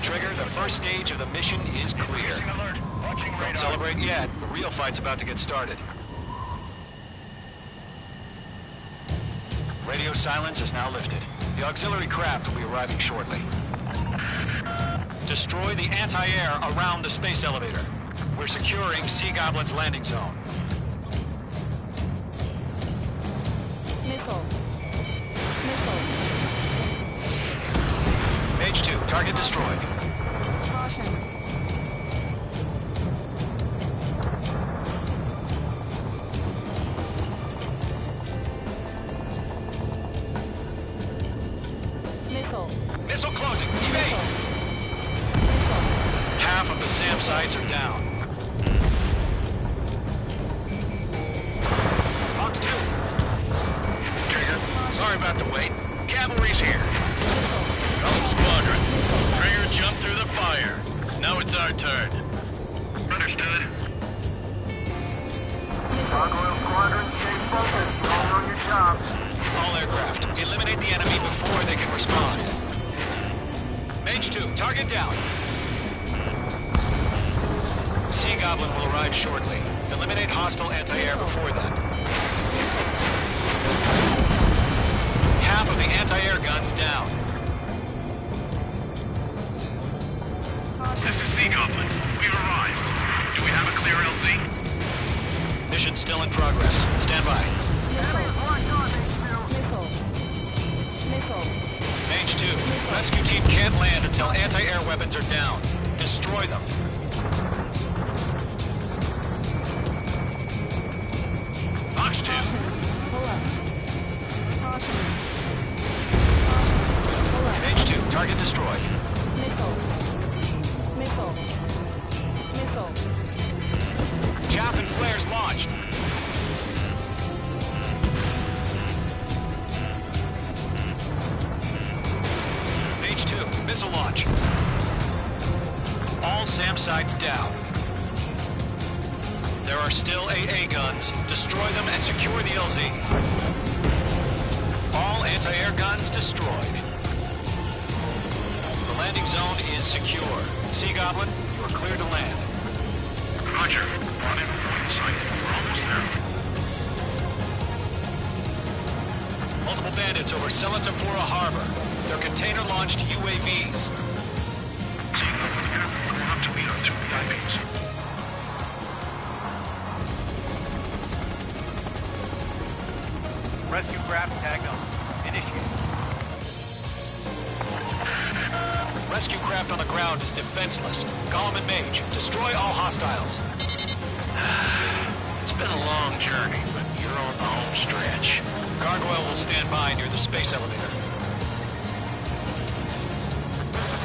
Speaker 12: Trigger, the first stage of the mission is clear. Don't celebrate yet. The real fight's about to get started. Radio silence is now lifted. The auxiliary craft will be arriving shortly. Destroy the anti-air around the space elevator. We're securing Sea Goblin's landing zone.
Speaker 16: Missile.
Speaker 12: Mage 2, target destroyed.
Speaker 16: Caution. Missile.
Speaker 12: Missile closing. Evade. Half of the SAM sites are down. Fox 2.
Speaker 13: Trigger, sorry about the wait. Cavalry's here. Double squadron. Trigger jumped through the fire. Now it's our turn. Understood.
Speaker 17: Gargoyle Squadron, stay focused. You all know your job.
Speaker 12: All aircraft, eliminate the enemy before they can respond. Mage 2, target down. Sea Goblin will arrive shortly. Eliminate hostile anti-air before then. Half of the anti-air guns down.
Speaker 13: This is Sea Goblin. We've arrived. Do we have a clear LZ?
Speaker 12: Mission still in progress. Stand by. Mage 2, rescue team can't land until anti-air weapons are down. Destroy them.
Speaker 13: Fox 2.
Speaker 12: Mage 2, target destroyed.
Speaker 16: Missile.
Speaker 12: Chaff and flares launched. Mage 2, missile launch. All SAM sites down. There are still AA guns. Destroy them and secure the LZ. All anti-air guns destroyed. The landing zone is secure. Sea Goblin, you are clear to land.
Speaker 13: Roger. Running point sight. We're almost there.
Speaker 12: Multiple bandits over Selatapura Harbor. They're container-launched UAVs.
Speaker 13: Sea Goblin here. Going up to meet our two VIPs.
Speaker 8: Rescue craft tagged on. Initiate.
Speaker 12: Rescue craft on the ground is defenseless. Gollum and Mage, destroy all hostiles.
Speaker 13: It's been a long journey, but you're on the home stretch.
Speaker 12: Gargoyle will stand by near the space elevator.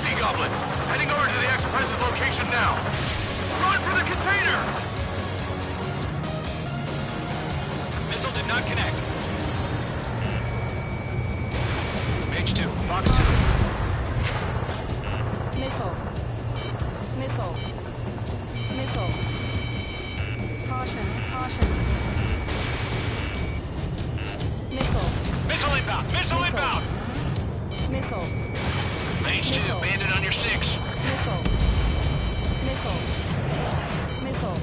Speaker 13: Sea Goblin, heading over to the Express's location now. Run for the container!
Speaker 12: Missile did not connect. Mage 2, Fox 2.
Speaker 16: Missile. Caution.
Speaker 12: Missile inbound! Missile inbound!
Speaker 16: Missile.
Speaker 13: Mage 2, bandit on your 6.
Speaker 16: Missile.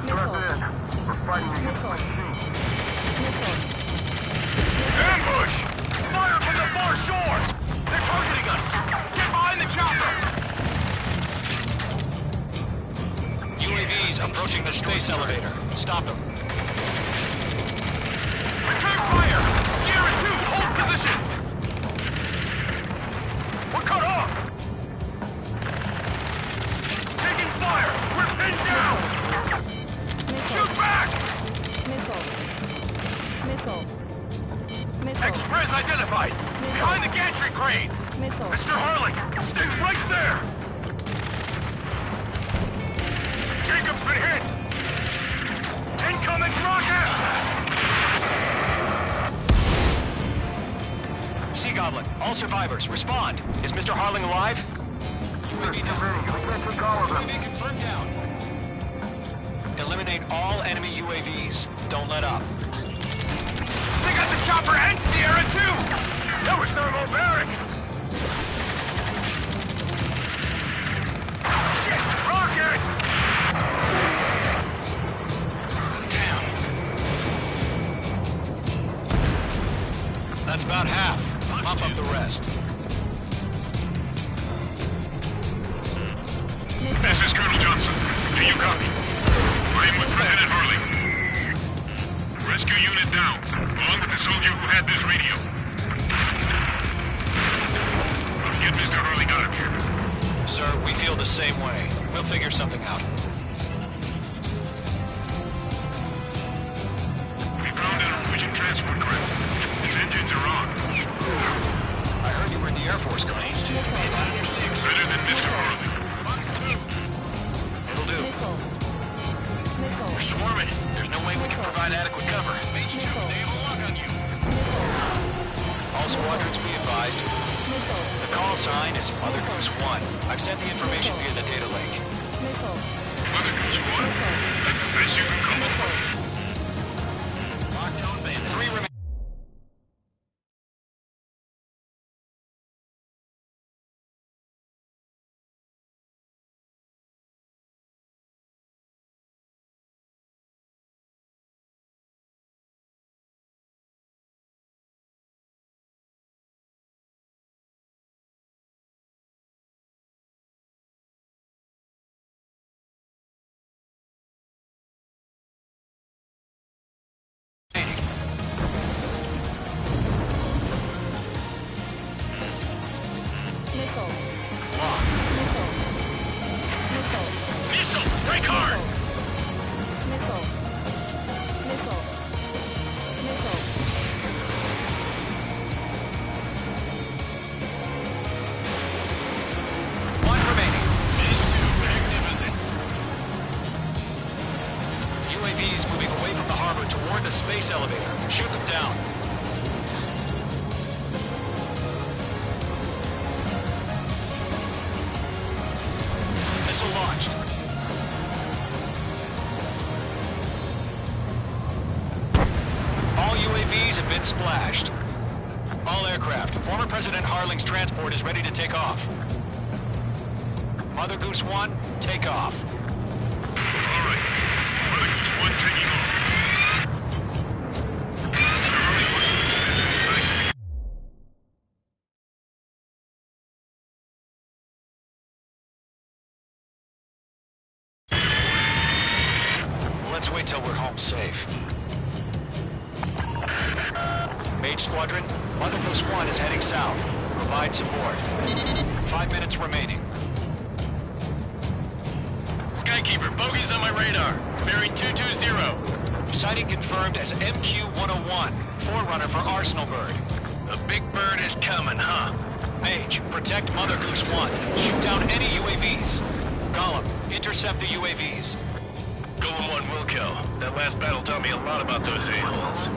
Speaker 17: Drop in. We're fighting against the machine.
Speaker 13: Ambush! Fire from the far shore! They're targeting us! Get behind the chopper!
Speaker 12: approaching the space elevator. Stop them.
Speaker 13: Return fire! Sierra 2, hold position! We're cut off! Taking fire! We're pinned down! Shoot back!
Speaker 16: Missile.
Speaker 13: Express identified! Behind the gantry crane! Mr. Harling, stay right there! Jacob's been hit! Incoming rocket!
Speaker 12: Sea Goblin, all survivors, respond. Is Mr. Harling alive? UAV down. UAV confirmed down. Eliminate all enemy UAVs. Don't let up.
Speaker 13: They got the chopper and Sierra 2! That was thermobaric! Shit! Rocket!
Speaker 12: That's about half. Pop up the rest.
Speaker 13: This is Colonel Johnson. Do you copy? I am with President Harling. Rescue unit down, along with the soldier who had this radio. Get Mr. Harling out of here.
Speaker 12: Sir, we feel the same way. We'll figure something out.
Speaker 13: We found an Norwegian transport craft. His engines are on.
Speaker 12: I heard you were in the Air Force, Colonel.
Speaker 13: Better than Mr. Harling.
Speaker 12: It'll do.
Speaker 13: We're swarming. There's no way we can provide adequate cover. They have a lock on you.
Speaker 12: All squadrons be advised. The call sign is Mother Goose 1. I've sent the information via the data link.
Speaker 13: Mother Goose 1? That's the best you can come up with.
Speaker 12: Lockdown band. 3 remain.
Speaker 13: Missile! Break hard!
Speaker 12: One remaining. UAVs moving away from the harbor toward the space elevator. Shoot them down. Missile launched. All UAVs have been splashed. All aircraft. Former President Harling's transport is ready to take off. Mother Goose 1, take off.
Speaker 13: All right. Mother Goose 1 taking off.
Speaker 12: Let's wait till we're home safe. Mage Squadron, Mother Goose 1 is heading south. Provide support. 5 minutes remaining.
Speaker 13: Skykeeper, bogeys on my radar. Bearing 220.
Speaker 12: Sighting confirmed as MQ-101, forerunner for Arsenal Bird.
Speaker 13: The big bird is coming, huh?
Speaker 12: Mage, protect Mother Goose 1. Shoot down any UAVs. Gollum, intercept the UAVs.
Speaker 13: Golem 1 will kill. That last battle taught me a lot about those a-holes.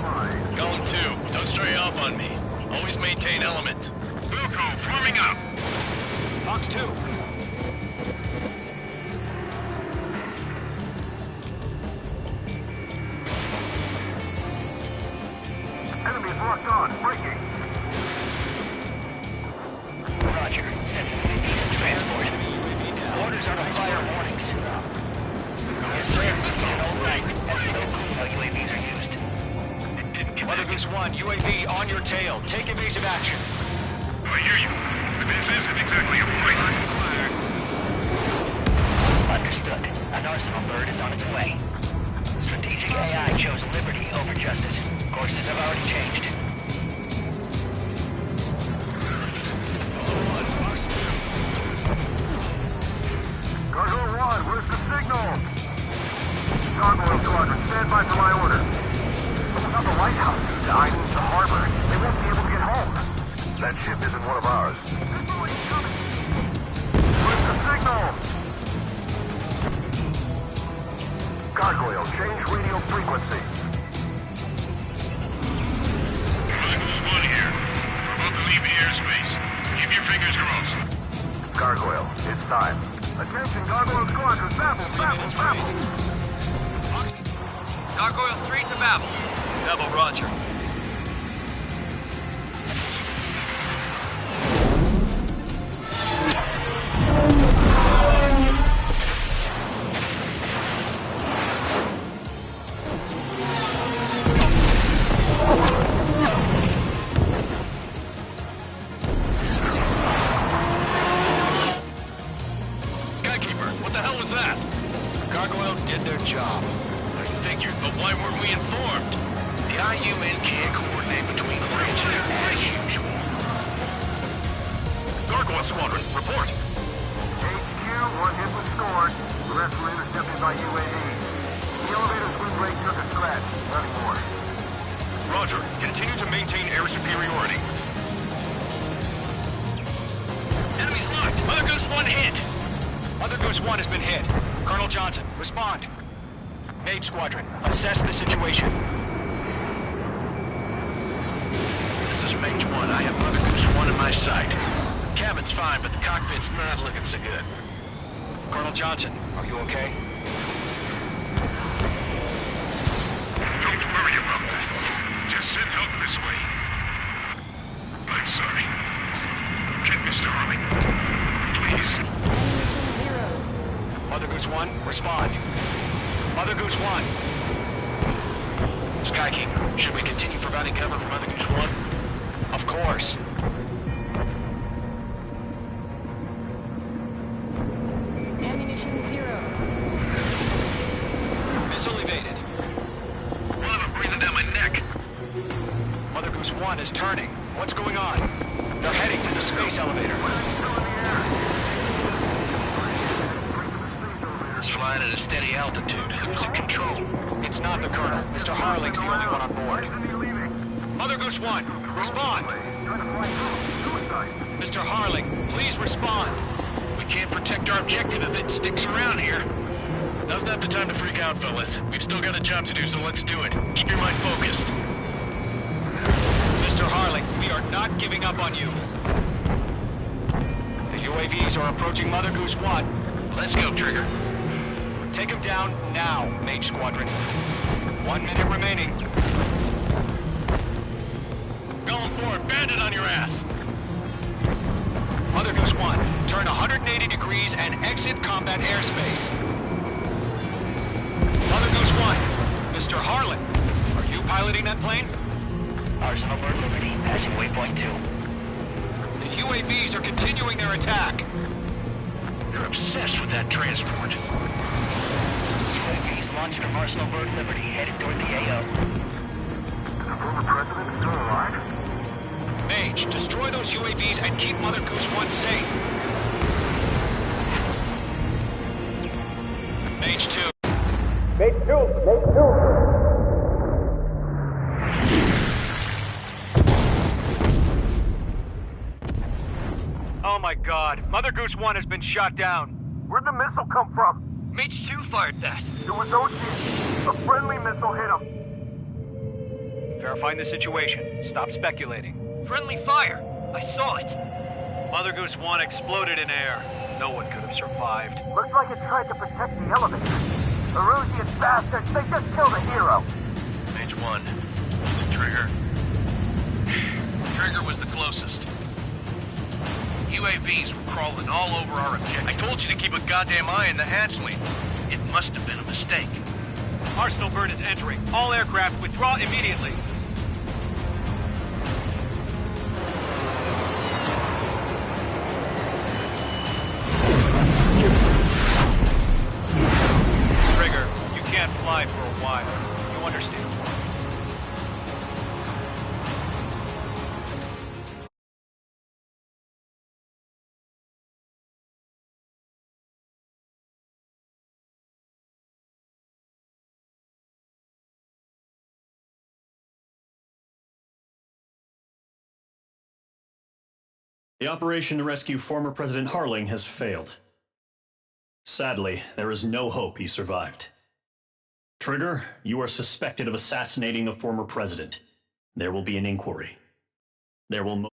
Speaker 13: Golem 2, don't stray off on me. Always maintain element. Wilco, forming up.
Speaker 12: Fox 2.
Speaker 17: Enemies locked on. Breaking.
Speaker 19: Roger. Sending UAV to transport. Orders on a fire warnings. Yes, sir. Hold tight. As we know how UAVs are used.
Speaker 12: Mother Goose 1, UAV on your tail. Take evasive action.
Speaker 13: I hear you, but this isn't exactly a fight.
Speaker 19: Understood. An Arsenal bird is on its way.
Speaker 17: Gargoyle, it's time. Attention, Gargoyle Squadron, Babel!
Speaker 8: Gargoyle 3 to Babel.
Speaker 5: Babel, roger.
Speaker 9: Skykeeper, what the hell was that?
Speaker 12: Gargoyle did their job.
Speaker 9: I figured, but why weren't we informed? The IU men can't coordinate between the branches as usual. Gargoyle Squadron, report.
Speaker 17: HQ, one hit was scored. The rest were intercepted by UAVs. The elevator's wind rate took a scratch. Nothing more.
Speaker 9: Roger, continue to maintain air superiority. Enemy's locked. Mother Goose 1 hit.
Speaker 12: Mother Goose 1 has been hit. Colonel Johnson, respond. Mage Squadron, assess the situation.
Speaker 9: This is Mage 1. I have Mother Goose 1 in my sight. Cabin's fine, but the cockpit's not looking so good.
Speaker 12: Colonel Johnson, are you okay?
Speaker 10: Don't worry about that. Just send help this way. I'm sorry. Get Mr. Harling. Please.
Speaker 12: Mother Goose 1, respond. Mother Goose 1.
Speaker 9: Skykeeper, should we continue providing cover for Mother Goose 1?
Speaker 12: Of course.
Speaker 16: Ammunition 0.
Speaker 12: Missile evaded.
Speaker 9: One of them breathing down my neck.
Speaker 12: Mother Goose 1 is turning. What's going on? They're heading to the space elevator.
Speaker 9: It's flying at a steady altitude. Who's in control?
Speaker 12: It's not the Colonel. Mr. Harling's the only one on board. Mother Goose 1, respond! Mr. Harling, please respond.
Speaker 9: We can't protect our objective if it sticks around here. Now's not the time to freak out, fellas. We've still got a job to do, so let's do it. Keep your mind focused.
Speaker 12: Mr. Harling, we are not giving up on you. The UAVs are approaching Mother Goose 1.
Speaker 9: Let's go, Trigger.
Speaker 12: Take him down now, Mage Squadron. 1 minute remaining.
Speaker 9: Going forward, bandit on your ass.
Speaker 12: Mother Goose 1, turn 180 degrees and exit combat airspace. Mother Goose 1, Mr. Harling, are you piloting that plane?
Speaker 19: Arsenal Bird Liberty, passing waypoint 2.
Speaker 12: The UAVs are continuing their attack.
Speaker 9: You're obsessed with that transport.
Speaker 19: UAVs launched from Arsenal Bird Liberty, headed toward the AO.
Speaker 17: The former president still alive?
Speaker 12: Mage, destroy those UAVs and keep Mother Goose 1 safe. Mage 2.
Speaker 17: Mage 2! Mage 2!
Speaker 8: Oh my god, Mother Goose 1 has been shot down.
Speaker 17: Where'd the missile come from?
Speaker 5: Mage 2 fired that.
Speaker 17: It was Ocean. A friendly missile hit him.
Speaker 8: Verifying the situation. Stop speculating.
Speaker 5: Friendly fire. I saw it.
Speaker 8: Mother Goose 1 exploded in air. No one could have survived.
Speaker 17: Looks like it tried to protect the elevator. Erusian bastards, they just killed a hero.
Speaker 9: Mage 1. Is it Trigger? Trigger was the closest. UAVs were crawling all over our objective. I told you to keep a goddamn eye on the hatchling. It must have been a mistake.
Speaker 8: Arsenal Bird is entering. All aircraft withdraw immediately. Trigger, you can't fly for a while. You understand?
Speaker 4: The operation to rescue former President Harling has failed. Sadly, there is no hope he survived. Trigger, you are suspected of assassinating the former president. There will be an inquiry. There will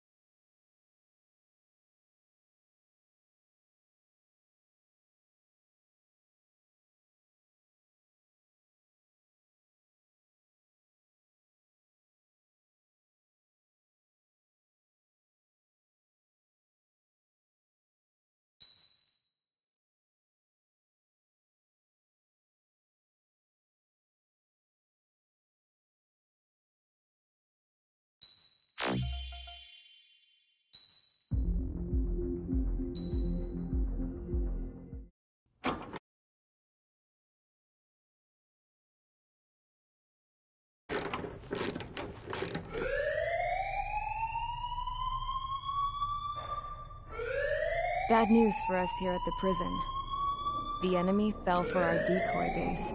Speaker 1: Bad news for us here at the prison. The enemy fell for our decoy base.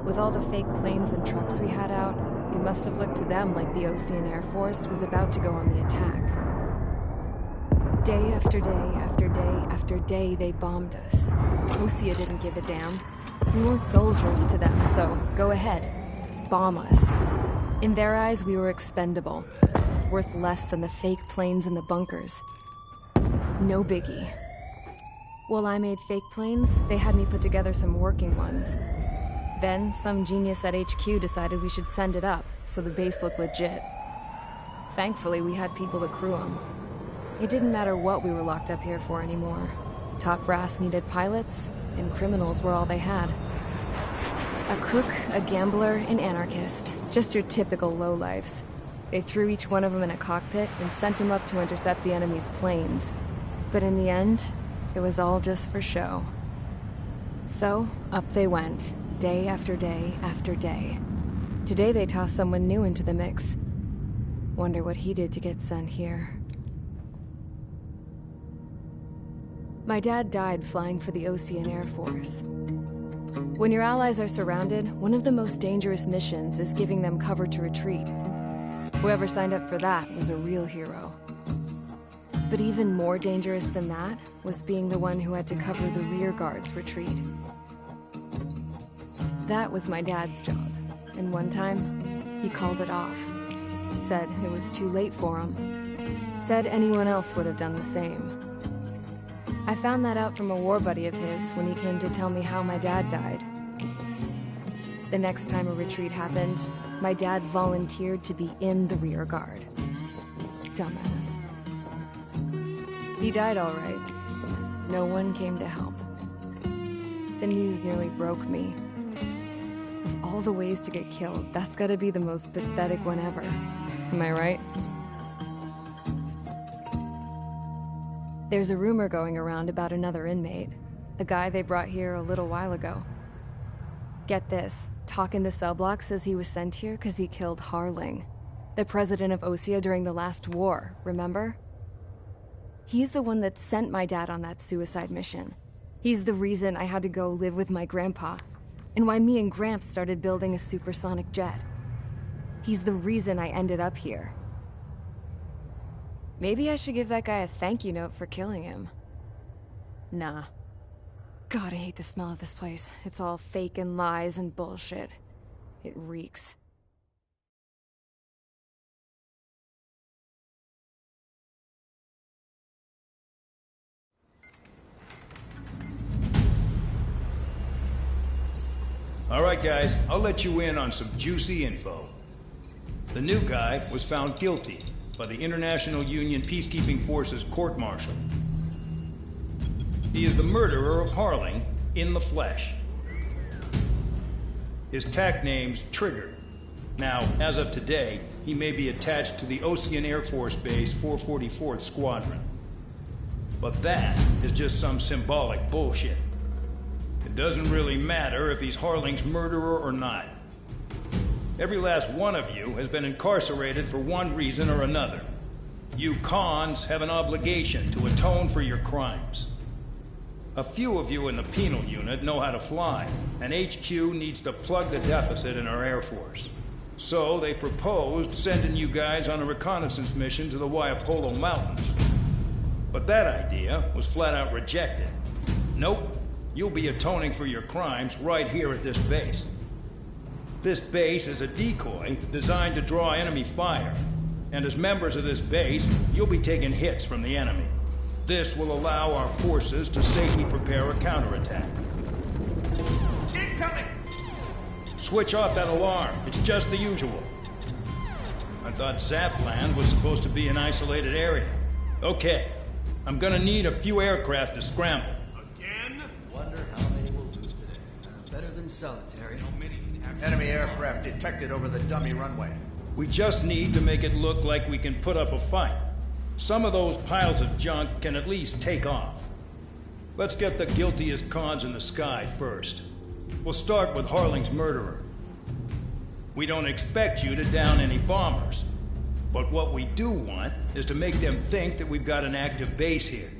Speaker 1: With all the fake planes and trucks we had out, it must have looked to them like the Ocean Air Force was about to go on the attack. Day after day after day after day, they bombed us. Osea didn't give a damn. We weren't soldiers to them, so go ahead. Bomb us. In their eyes, we were expendable. Worth less than the fake planes in the bunkers. No biggie. While I made fake planes, they had me put together some working ones. Then, some genius at HQ decided we should send it up, so the base looked legit. Thankfully, we had people to crew them. It didn't matter what we were locked up here for anymore. Top brass needed pilots, and criminals were all they had. A crook, a gambler, an anarchist. Just your typical lowlifes. They threw each one of them in a cockpit and sent them up to intercept the enemy's planes. But in the end, it was all just for show. So, up they went, day after day after day. Today they tossed someone new into the mix. Wonder what he did to get sent here. My dad died flying for the Ocean Air Force. When your allies are surrounded, one of the most dangerous missions is giving them cover to retreat. Whoever signed up for that was a real hero. But even more dangerous than that was being the one who had to cover the rear guard's retreat. That was my dad's job, and one time, he called it off. Said it was too late for him. Said anyone else would have done the same. I found that out from a war buddy of his when he came to tell me how my dad died. The next time a retreat happened, my dad volunteered to be in the rear guard. Dumbass. He died all right. No one came to help. The news nearly broke me. Of all the ways to get killed, that's gotta be the most pathetic one ever. Am I right? There's a rumor going around about another inmate. A guy they brought here a little while ago. Get this, talk in the cell block says he was sent here because he killed Harling, the president of Osea during the last war, remember? He's the one that sent my dad on that suicide mission. He's the reason I had to go live with my grandpa, and why me and Gramps started building a supersonic jet. He's the reason I ended up here. Maybe I should give that guy a thank you note for killing him. Nah. God, I hate the smell of this place. It's all fake and lies and bullshit. It reeks.
Speaker 20: All right, guys, I'll let you in on some juicy info. The new guy was found guilty by the International Union Peacekeeping Forces court-martial. He is the murderer of Harling in the flesh. His TAC name's Trigger. Now, as of today, he may be attached to the Ocean Air Force Base 444th Squadron. But that is just some symbolic bullshit. It doesn't really matter if he's Harling's murderer or not. Every last one of you has been incarcerated for one reason or another. You cons have an obligation to atone for your crimes. A few of you in the penal unit know how to fly, and HQ needs to plug the deficit in our Air Force. So they proposed sending you guys on a reconnaissance mission to the Waiapolo Mountains. But that idea was flat out rejected. Nope, you'll be atoning for your crimes right here at this base. This base is a decoy designed to draw enemy fire, and as members of this base, you'll be taking hits from the enemy. This will allow our forces to safely prepare a counterattack.
Speaker 13: Incoming!
Speaker 20: Switch off that alarm. It's just the usual. I thought Zapland was supposed to be an isolated area. Okay, I'm gonna need a few aircraft to scramble.
Speaker 13: Again?
Speaker 5: Wonder how many we'll lose today. Better than solitary.
Speaker 6: Enemy aircraft detected over the dummy runway.
Speaker 20: We just need to make it look like we can put up a fight. Some of those piles of junk can at least take off. Let's get the guiltiest cons in the sky first. We'll start with Harling's murderer. We don't expect you to down any bombers. But what we do want is to make them think that we've got an active base here.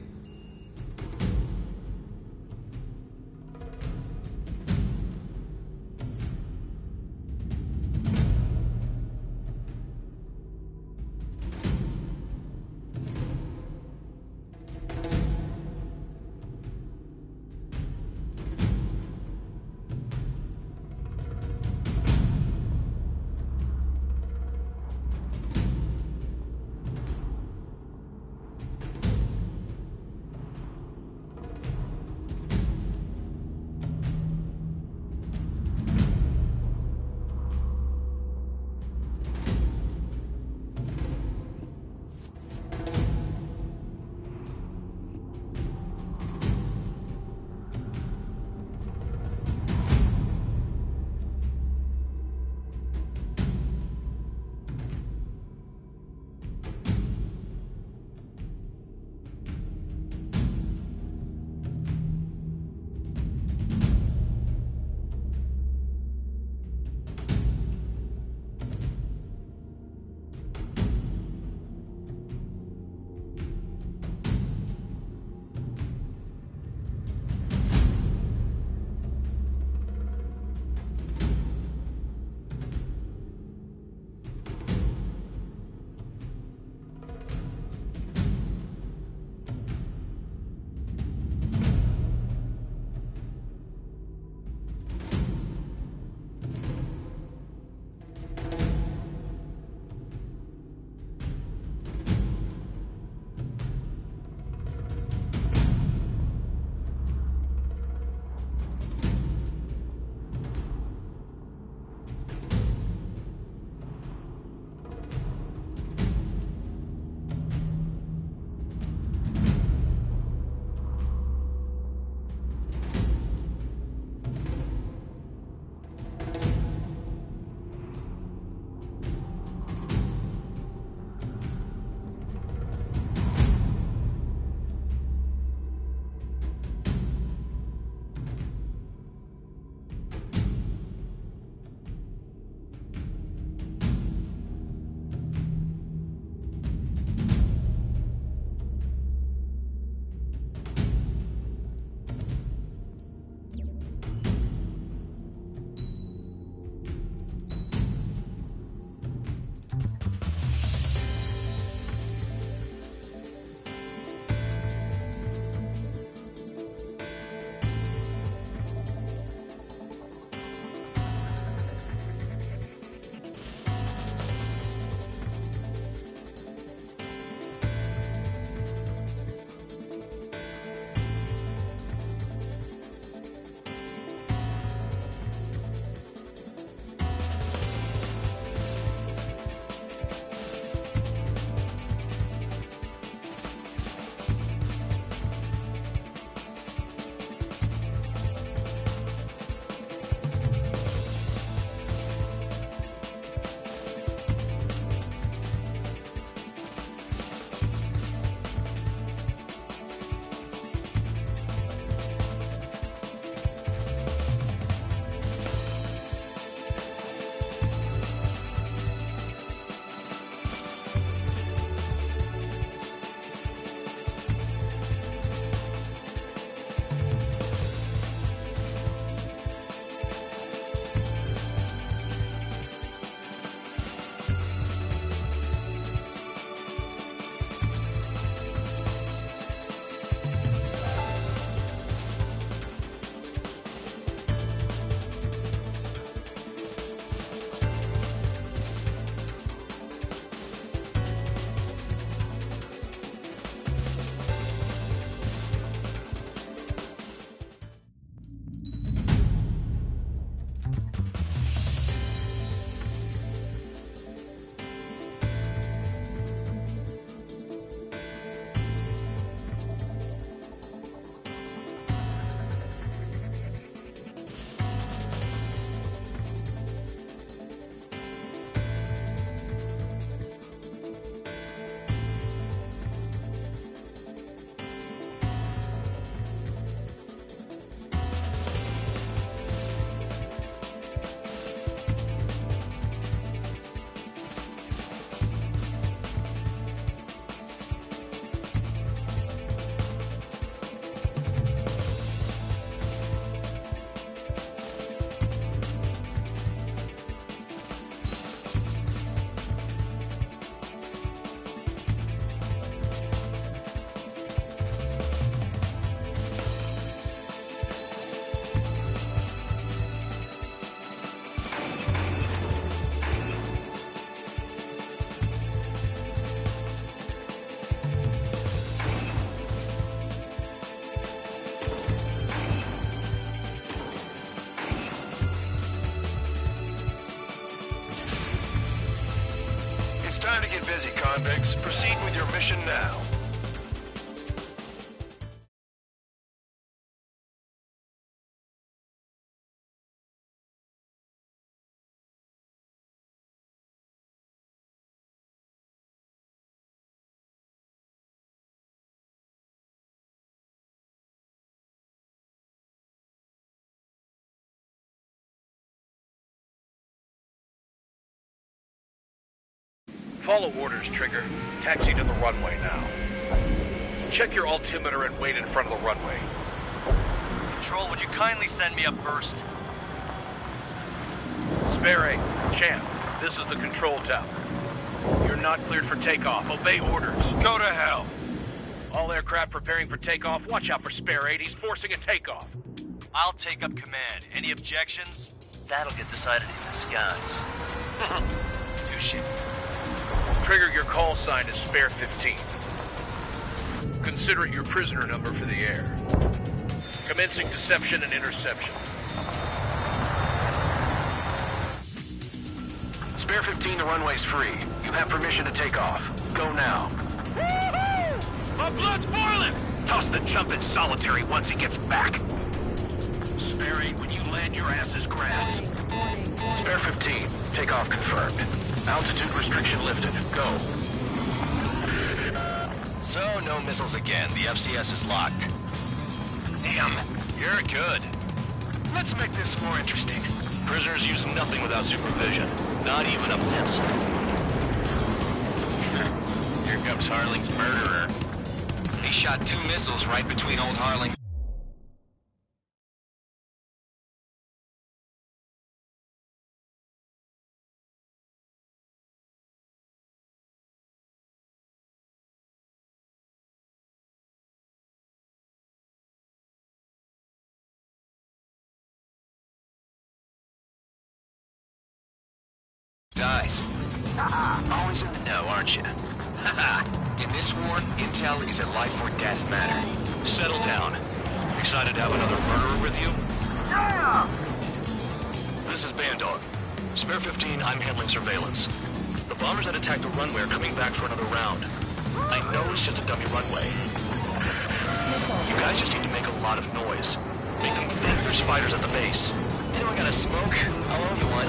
Speaker 10: busy, convicts. Proceed with your mission now.
Speaker 13: Follow orders, Trigger. Taxi to the runway now. Check your altimeter and wait in front of the runway.
Speaker 4: Control, would you kindly send me up first?
Speaker 13: Spare 8, Champ, this is the control tower. You're not cleared for takeoff. Obey orders.
Speaker 10: Go to hell.
Speaker 13: All aircraft preparing for takeoff. Watch out for Spare 8. He's forcing a takeoff.
Speaker 4: I'll take up command. Any objections? That'll get decided in the skies. Touche.
Speaker 13: Trigger, your call sign is Spare 15. Consider it your prisoner number for the air. Commencing deception and interception.
Speaker 10: Spare 15, the runway's free. You have permission to take off. Go now.
Speaker 13: Woohoo! My blood's boiling!
Speaker 10: Toss the chump in solitary once he gets back. Spare 8, when you land, your ass is grass. Spare 15, takeoff confirmed. Altitude restriction lifted. Go.
Speaker 7: So, no missiles again. The FCS is locked. Damn, you're good. Let's make this more interesting.
Speaker 9: Prisoners use nothing without supervision. Not even a miss.
Speaker 7: Here comes Harling's murderer. He shot 2 missiles right between old Harling's... eyes. Always in the know, aren't you? In this war, intel is a life or death matter.
Speaker 9: Settle down. Excited to have another murderer with you?
Speaker 17: Yeah!
Speaker 9: This is Bandog. Spare 15, I'm handling surveillance. The bombers that attacked the runway are coming back for another round. I know it's just a dummy runway. You guys just need to make a lot of noise. Make them think there's fighters at the base.
Speaker 7: Anyone got a smoke? I'll owe you one.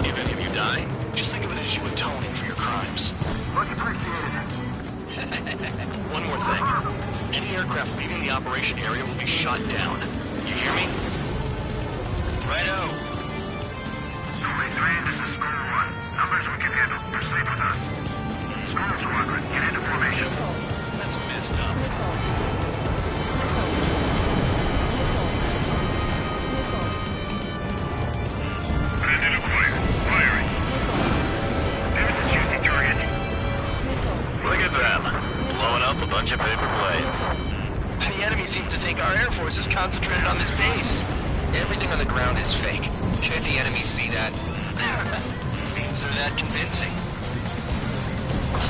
Speaker 9: If any of you die, just think of it as you atoning for your crimes.
Speaker 17: Much appreciated.
Speaker 9: One more thing. Any aircraft leaving the operation area will be shot down. You hear me?
Speaker 7: Righto.
Speaker 17: Only 3, this is Storm 1. Numbers we can handle. Proceed with us. Storm Squadron, get into formation.
Speaker 7: That's messed up.
Speaker 17: Bandit acquired. Firing. There's the shooting target.
Speaker 7: Look at them. Blowing up a bunch of paper planes. The enemy seems to think our Air Force is concentrated on this base. Everything on the ground is fake. Can't the enemy see that? Means they're that convincing.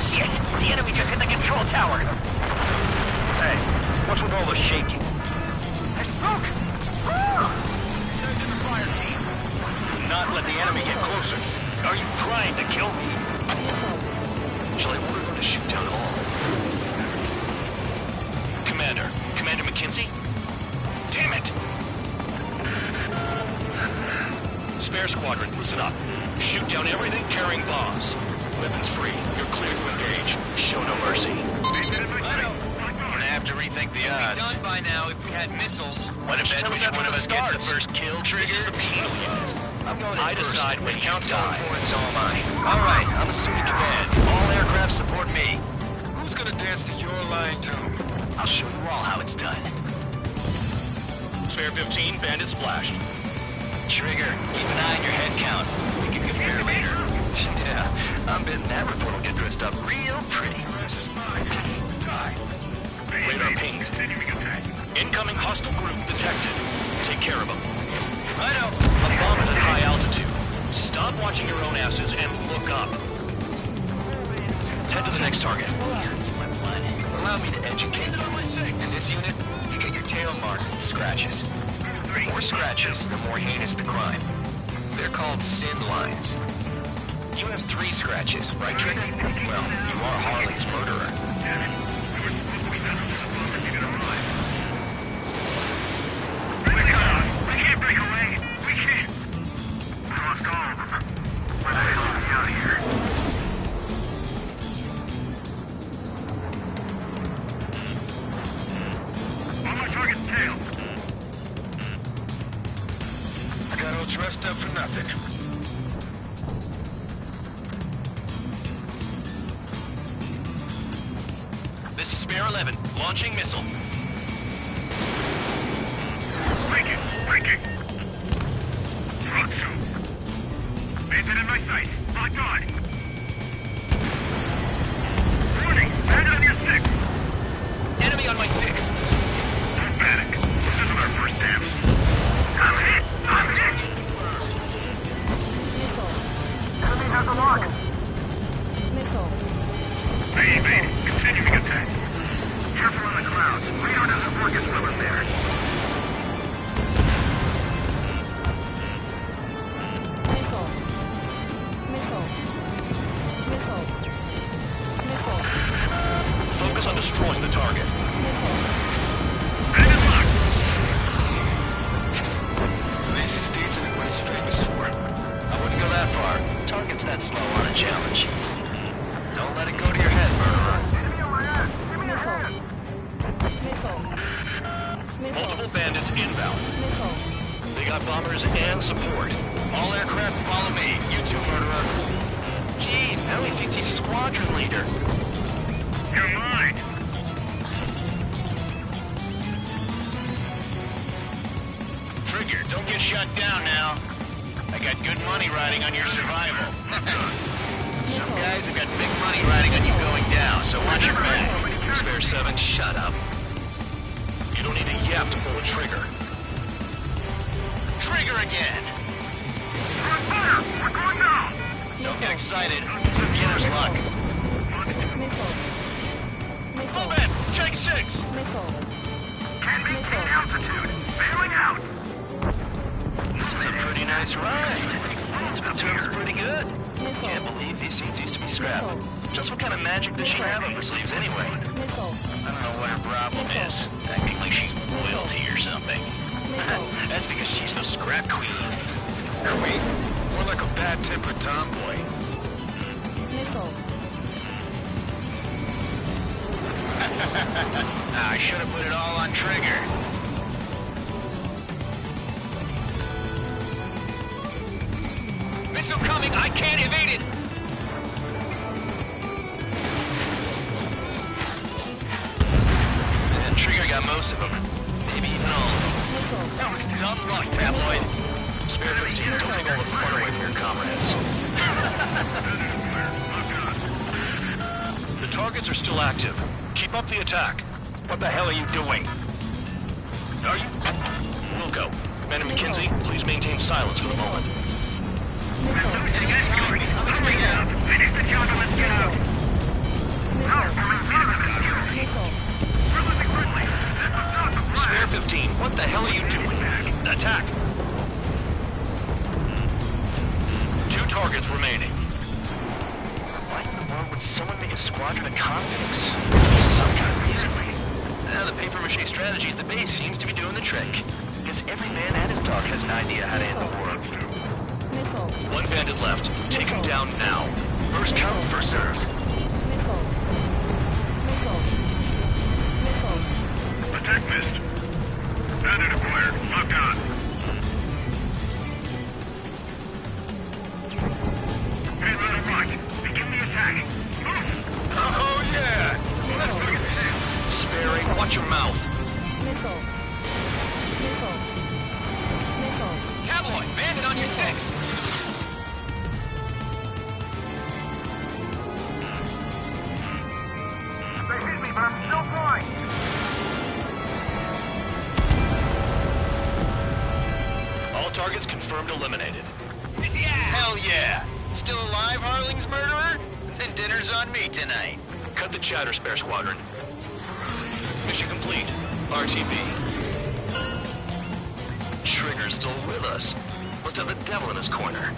Speaker 19: Shit! The enemy just hit the control tower!
Speaker 13: Hey, what's with all the shaking?
Speaker 19: There's smoke!
Speaker 13: Send in the fire team. Do not let the enemy get closer. Are you trying to kill me?
Speaker 9: Shall I order them to shoot down all? Commander McKenzie? Damn it! Spare Squadron, listen up. Shoot down everything carrying bombs. Weapons free. You're clear to engage. Show no mercy.
Speaker 7: Gonna have to rethink the odds.
Speaker 19: We'd be done by now if we had missiles.
Speaker 7: What if one of us gets the first kill, Trigger?
Speaker 9: This is the penal unit.
Speaker 7: I'm going
Speaker 9: I decide when you
Speaker 7: counts
Speaker 9: die.
Speaker 7: going forward, so am I. All right, I'm assuming command. All aircraft support me. Who's gonna dance to your line, too? I'll show you all how it's done.
Speaker 9: Spare 15, bandit splashed.
Speaker 7: Trigger, keep an eye on your head count. We can compare later. Yeah, I'm betting that report will get dressed up real pretty.
Speaker 9: Radar pinged. Incoming hostile group detected. Take care of them.
Speaker 7: I know.
Speaker 9: A bomb is at high altitude. Stop watching your own asses and look up. Head to the next target.
Speaker 7: Allow me to educate you. In this unit, you get your tail marked with scratches. The more scratches, the more heinous the crime. They're called sin lines. You have 3 scratches, right, Trigger? Well, you are Harley's murderer.
Speaker 13: We can't break away. We can't. We lost all of them. Why the hell are we out here? On my target's tail.
Speaker 9: I got all dressed up for nothing. This is Spare 11, launching missile.
Speaker 13: Breaking! Rock shoot. Bandit in my sight. Locked on. Warning! Bandit on your 6.
Speaker 9: Enemy on my 6.
Speaker 13: Don't panic. This isn't our first dance. I'm hit!
Speaker 17: Enemy has a lock.
Speaker 13: Missile. Continuing attack. Careful on the clouds. Radar doesn't work as well in there.
Speaker 12: Focus on destroying the target.
Speaker 7: This is decent at what he's famous for. I wouldn't go that far. Target's that slow on a challenge. Don't let it go to your head, murderer.
Speaker 17: Enemy on my ass. Give me a hand.
Speaker 12: Multiple bandits inbound. They got bombers and support.
Speaker 9: All aircraft follow me. You too, murderer.
Speaker 7: Jeez, now he thinks he's squadron leader.
Speaker 13: You're mine.
Speaker 9: Trigger, don't get shut down now. I got good money riding on your survival. Some guys have got big money riding on you going down, so watch your back.
Speaker 12: Spare 7, shut up. You don't need a yap to pull the trigger.
Speaker 9: Trigger again.
Speaker 13: We're on fire. We're going down.
Speaker 9: Don't get excited. It's beginner's luck. Full bed, check 6.
Speaker 13: Can't maintain altitude. Bailing out.
Speaker 7: This is a pretty nice ride. It's pretty good. Can't believe these seats used to be scrapped. Just what kind of magic does she have up her sleeves anyway?
Speaker 9: I don't know what her problem is. Acting like she's royalty or something. That's because she's the scrap queen.
Speaker 7: Queen? More like a bad-tempered tomboy.
Speaker 9: I should have put it all on Trigger. Missile coming! I can't evade it!
Speaker 7: And Trigger got most of them. Maybe even all of them.
Speaker 9: That was dumb luck, Tabloid.
Speaker 12: Spare 15, don't take all the fun away from your comrades. The targets are still active. Keep up the attack.
Speaker 9: What the hell are you doing? Are you...
Speaker 12: Wilco, Commander McKenzie, please maintain silence for the moment.
Speaker 13: Losing escort. Hurry up. Finish the job and let's get out. No, we're losing quickly. This was not the plan.
Speaker 12: Spare 15, what the hell are you doing? Attack! 2 targets remaining.
Speaker 7: Why in the world would someone make a squadron of convicts? Some kind of reason. Now the papier-mâché strategy at the base seems to be doing the trick. Guess every man and his dog has an idea how to end the war.
Speaker 12: 1 bandit left. Take him down now.
Speaker 7: First come, first served.
Speaker 13: Attack missed. Bandit acquired. Locked on. Payload unlocked. Begin the attack.
Speaker 9: Oh, yeah! Let's do this!
Speaker 12: Sparing, watch your mouth.
Speaker 9: Tabloid, bandit on your 6!
Speaker 17: They hit me, but I'm still flying.
Speaker 12: All targets confirmed eliminated.
Speaker 9: Yeah! Hell yeah! Still alive, Harling's murderer? Then dinner's on me tonight.
Speaker 12: Cut the chatter, Spare Squadron. Mission complete. RTB. Trigger's still with us. Must have the devil in his corner.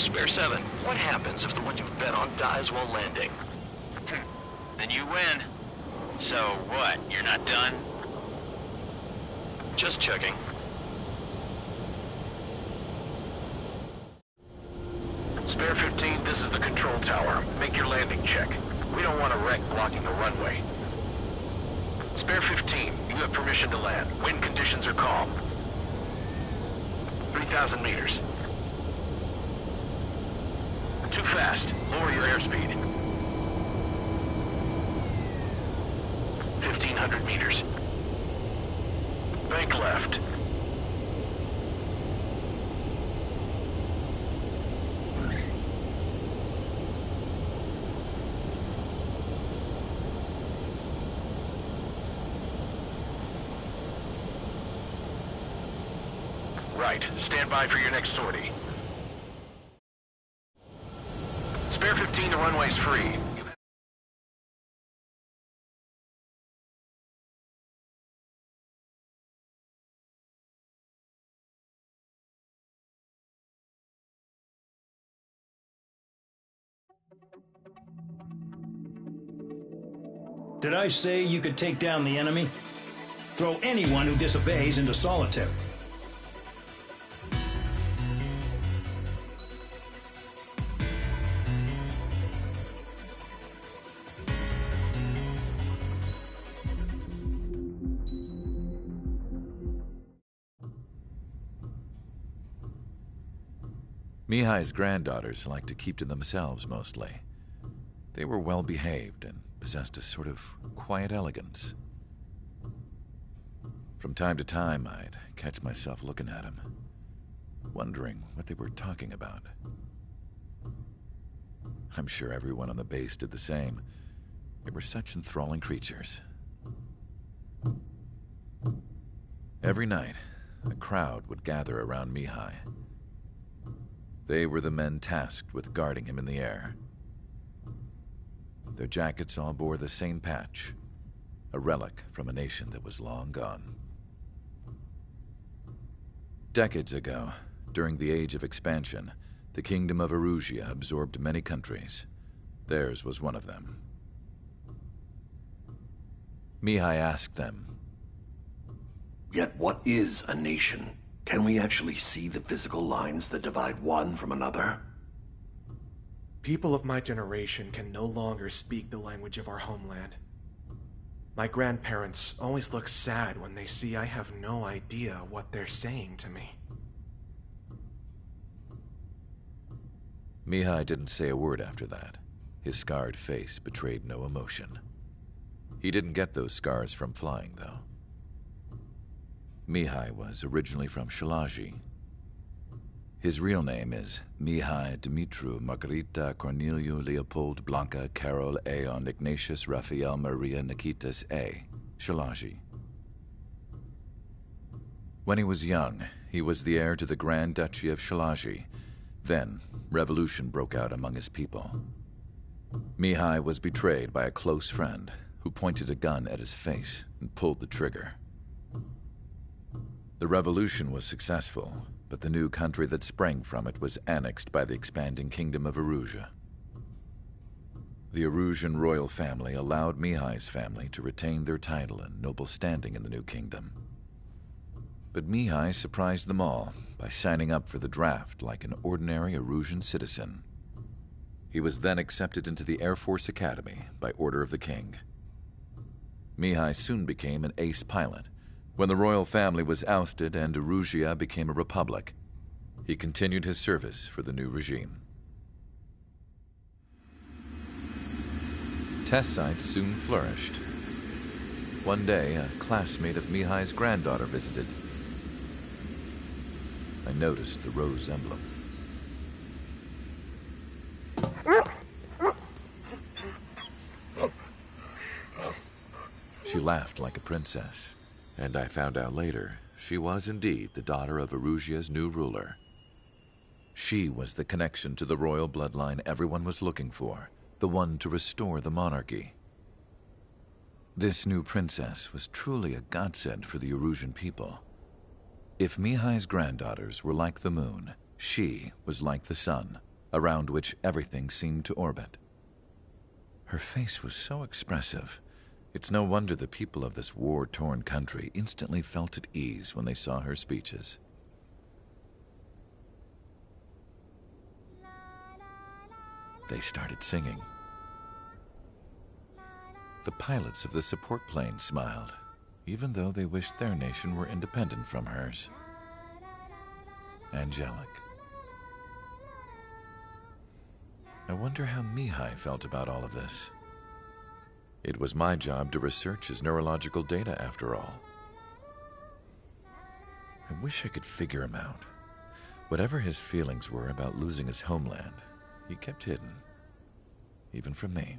Speaker 12: Spare 7, what happens if the one you've bet on dies while landing?
Speaker 9: Then you win. So what, you're not done?
Speaker 12: Just checking.
Speaker 10: Spare 15, this is the control tower. Make your landing check. We don't want a wreck blocking the runway. Spare 15, you have permission to land. Wind conditions are calm. 3,000 meters. Too fast. Lower your airspeed. 1,500 meters. Bank left. Right. Stand by for your next sortie. Spare 15, the runway's free.
Speaker 20: Did I say you could take down the enemy? Throw anyone who disobeys into solitary.
Speaker 18: Mihai's granddaughters liked to keep to themselves mostly. They were well behaved and possessed a sort of quiet elegance. From time to time, I'd catch myself looking at them, wondering what they were talking about. I'm sure everyone on the base did the same. They were such enthralling creatures. Every night, a crowd would gather around Mihai. They were the men tasked with guarding him in the air. Their jackets all bore the same patch, a relic from a nation that was long gone. Decades ago, during the Age of Expansion, the Kingdom of Erusia absorbed many countries. Theirs was one of them. Mihai asked them,
Speaker 21: "Yet what is a nation? Can we actually see the physical lines that divide one from another?"
Speaker 22: People of my generation can no longer speak the language of our homeland. My grandparents always look sad when they see I have no idea what they're saying to me.
Speaker 18: Mihai didn't say a word after that. His scarred face betrayed no emotion. He didn't get those scars from flying, though. Mihai was originally from Shalaji. His real name is Mihai Dumitru Margarita Corneliu Leopold Blanca Carol Aeon Ignatius Raphael Maria Nikitas A. Shalaji. When he was young, he was the heir to the Grand Duchy of Shalaji. Then, revolution broke out among his people. Mihai was betrayed by a close friend who pointed a gun at his face and pulled the trigger. The revolution was successful, but the new country that sprang from it was annexed by the expanding Kingdom of Erusia. The Erusian royal family allowed Mihai's family to retain their title and noble standing in the new kingdom. But Mihai surprised them all by signing up for the draft like an ordinary Erusian citizen. He was then accepted into the Air Force Academy by order of the king. Mihai soon became an ace pilot. When the royal family was ousted and Erusia became a republic, he continued his service for the new regime. Test sites soon flourished. One day, a classmate of Mihai's granddaughter visited. I noticed the rose emblem. She laughed like a princess. And I found out later, she was indeed the daughter of Erusia's new ruler. She was the connection to the royal bloodline everyone was looking for, the one to restore the monarchy. This new princess was truly a godsend for the Erusian people. If Mihai's granddaughters were like the moon, she was like the sun, around which everything seemed to orbit. Her face was so expressive, it's no wonder the people of this war-torn country instantly felt at ease when they saw her speeches. They started singing. The pilots of the support plane smiled, even though they wished their nation were independent from hers. Angelic. I wonder how Mihai felt about all of this. It was my job to research his neurological data, after all. I wish I could figure him out. Whatever his feelings were about losing his homeland, he kept hidden, even from me.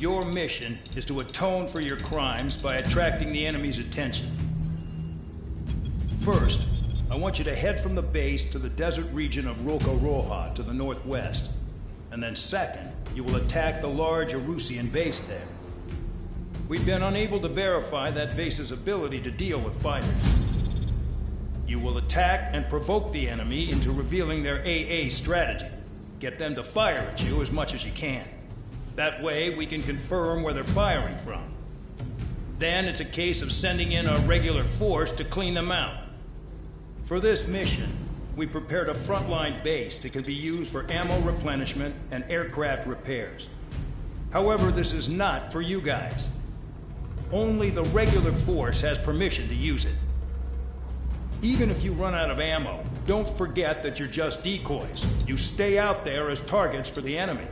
Speaker 20: Your mission is to atone for your crimes by attracting the enemy's attention. First, I want you to head from the base to the desert region of Roca-Roja to the northwest. And then second, you will attack the large Erusian base there. We've been unable to verify that base's ability to deal with fighters. You will attack and provoke the enemy into revealing their AA strategy. Get them to fire at you as much as you can. That way, we can confirm where they're firing from. Then it's a case of sending in a regular force to clean them out. For this mission, we prepared a frontline base that can be used for ammo replenishment and aircraft repairs. However, this is not for you guys. Only the regular force has permission to use it. Even if you run out of ammo, don't forget that you're just decoys. You stay out there as targets for the enemy.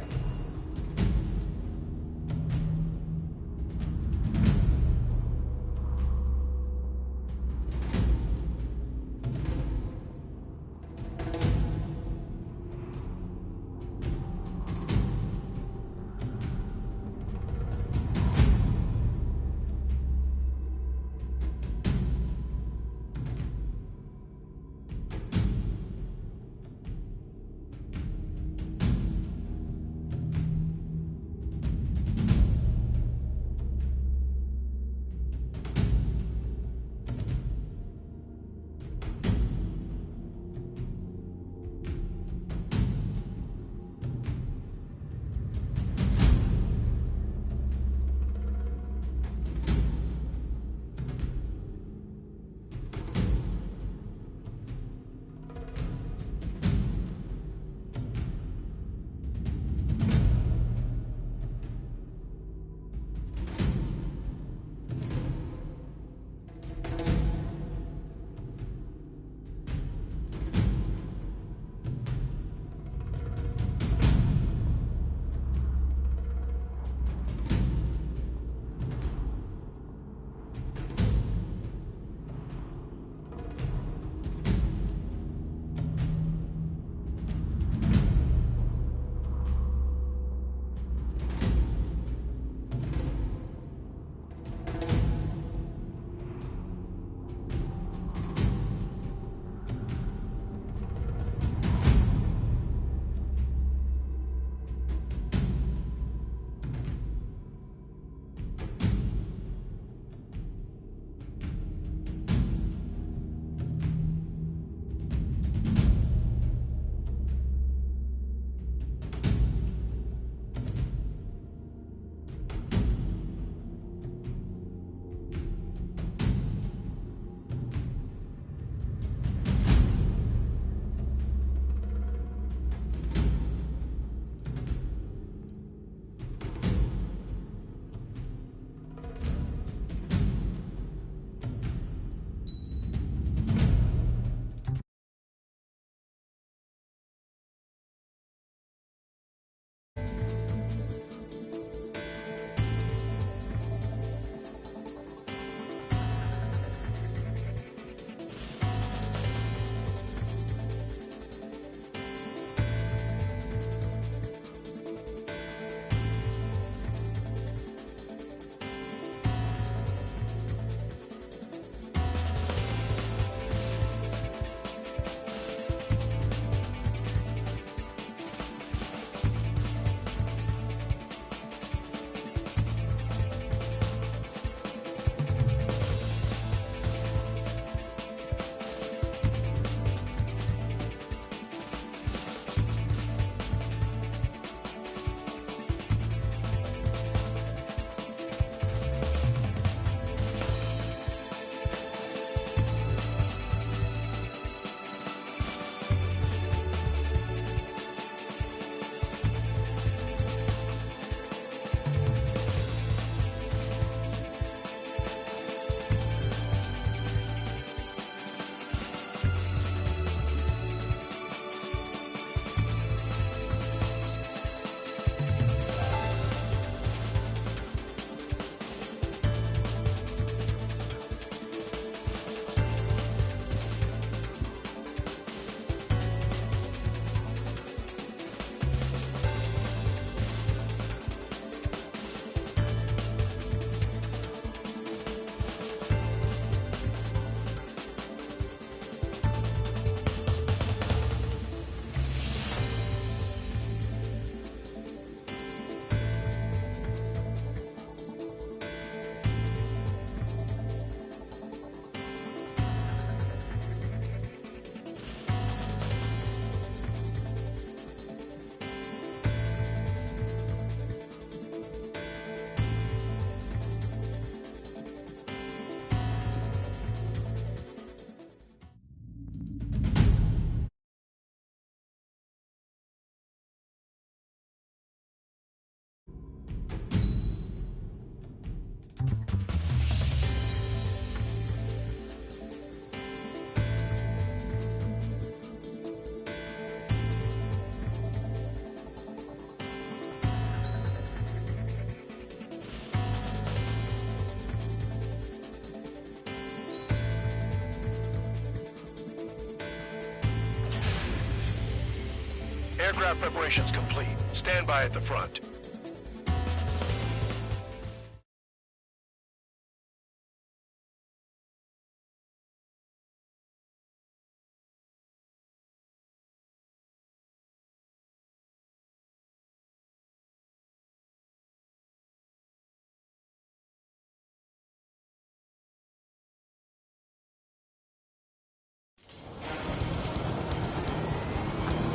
Speaker 21: Aircraft preparations complete. Stand by at the front.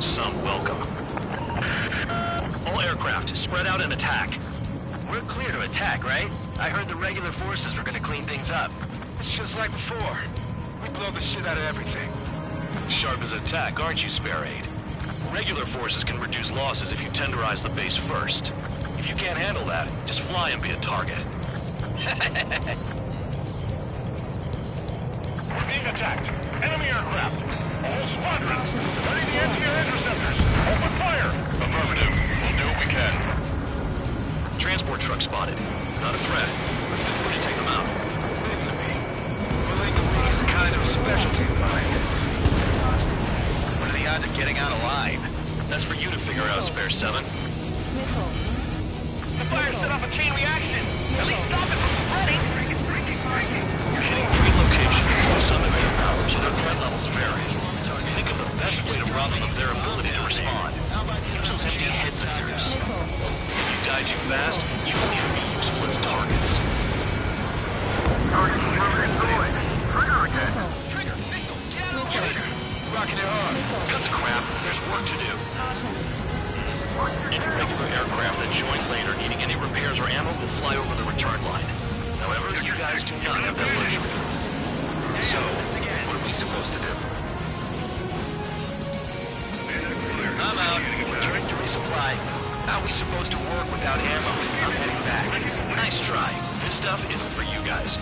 Speaker 7: Some welcome. All aircraft, spread out and attack.
Speaker 14: We're clear to attack, right? I heard the regular forces were gonna clean things up.
Speaker 21: It's just like before. We blow the shit out of everything.
Speaker 7: Sharp as attack, aren't you, Spare Aid? Regular forces can reduce losses if you tenderize the base first. If you can't handle that, just fly and be a target.
Speaker 13: We're being attacked. Enemy aircraft. All squadrons. Ready the anti-air interceptors. Open fire. Affirmative. We'll do what we can.
Speaker 7: Transport truck spotted. Not a threat, but feel free to take them out.
Speaker 14: Pulling the wing is a kind of specialty of mine. What are the odds of getting out alive?
Speaker 7: That's for you to figure out, Spare 7.
Speaker 13: The fire set off a chain reaction. At least stop it from spreading.
Speaker 7: You're hitting 3 locations. Some have air power, so their threat levels vary. Think of the best way to rob them of their ability to respond. Use those empty heads of yours. If you die too fast, you won't even be useful as targets.
Speaker 17: Target destroyed. Trigger again.
Speaker 14: Trigger, missile, get out of the way. Rocking it hard.
Speaker 7: Cut the crap. There's work to do. Any regular aircraft that join later needing any repairs or ammo will fly over the return line. However, you guys do not have that luxury.
Speaker 14: So, what are we supposed to do? I'm out. Returning to resupply. How are we supposed to work without ammo? I'm heading back.
Speaker 7: Nice try. This stuff isn't for you guys.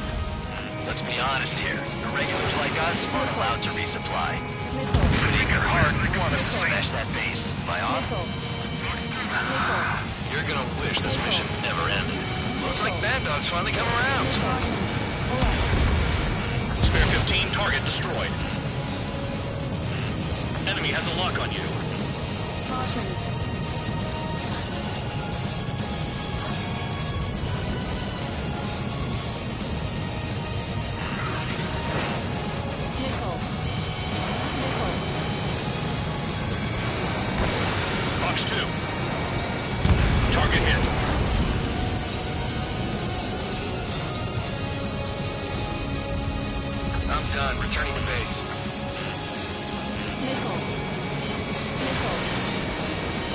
Speaker 14: Let's be honest here. The regulars like us aren't allowed to resupply. In your heart, you want us to smash that base. Am I off?
Speaker 7: You're gonna wish this mission never ended.
Speaker 14: Looks like Bad Dog's finally come around.
Speaker 7: Spare 15, target destroyed. Enemy has a lock on you. Fox 2. Target hit.
Speaker 14: I'm done. Returning to base.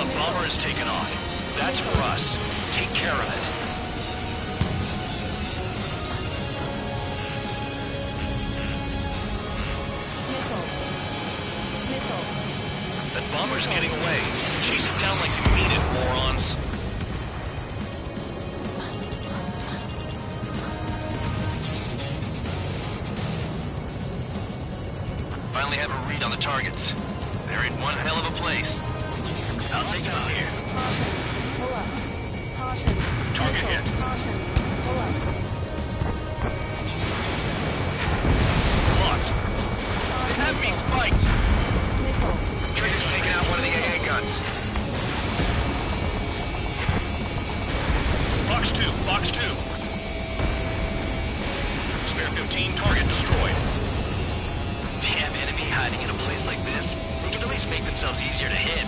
Speaker 7: A bomber is taken off. That's for us. Take care of it. That bomber's getting away. Chase it down like you mean it, morons.
Speaker 14: Finally have a read on the targets. They're in one hell of a place. I'll take it from here.
Speaker 7: Target hit. Locked.
Speaker 14: They have me spiked. Trigger's taking out one of the AA guns.
Speaker 7: Fox 2, Fox 2. Spare 15, target destroyed.
Speaker 14: Damn enemy hiding in a place like this. They can at least make themselves easier to hit.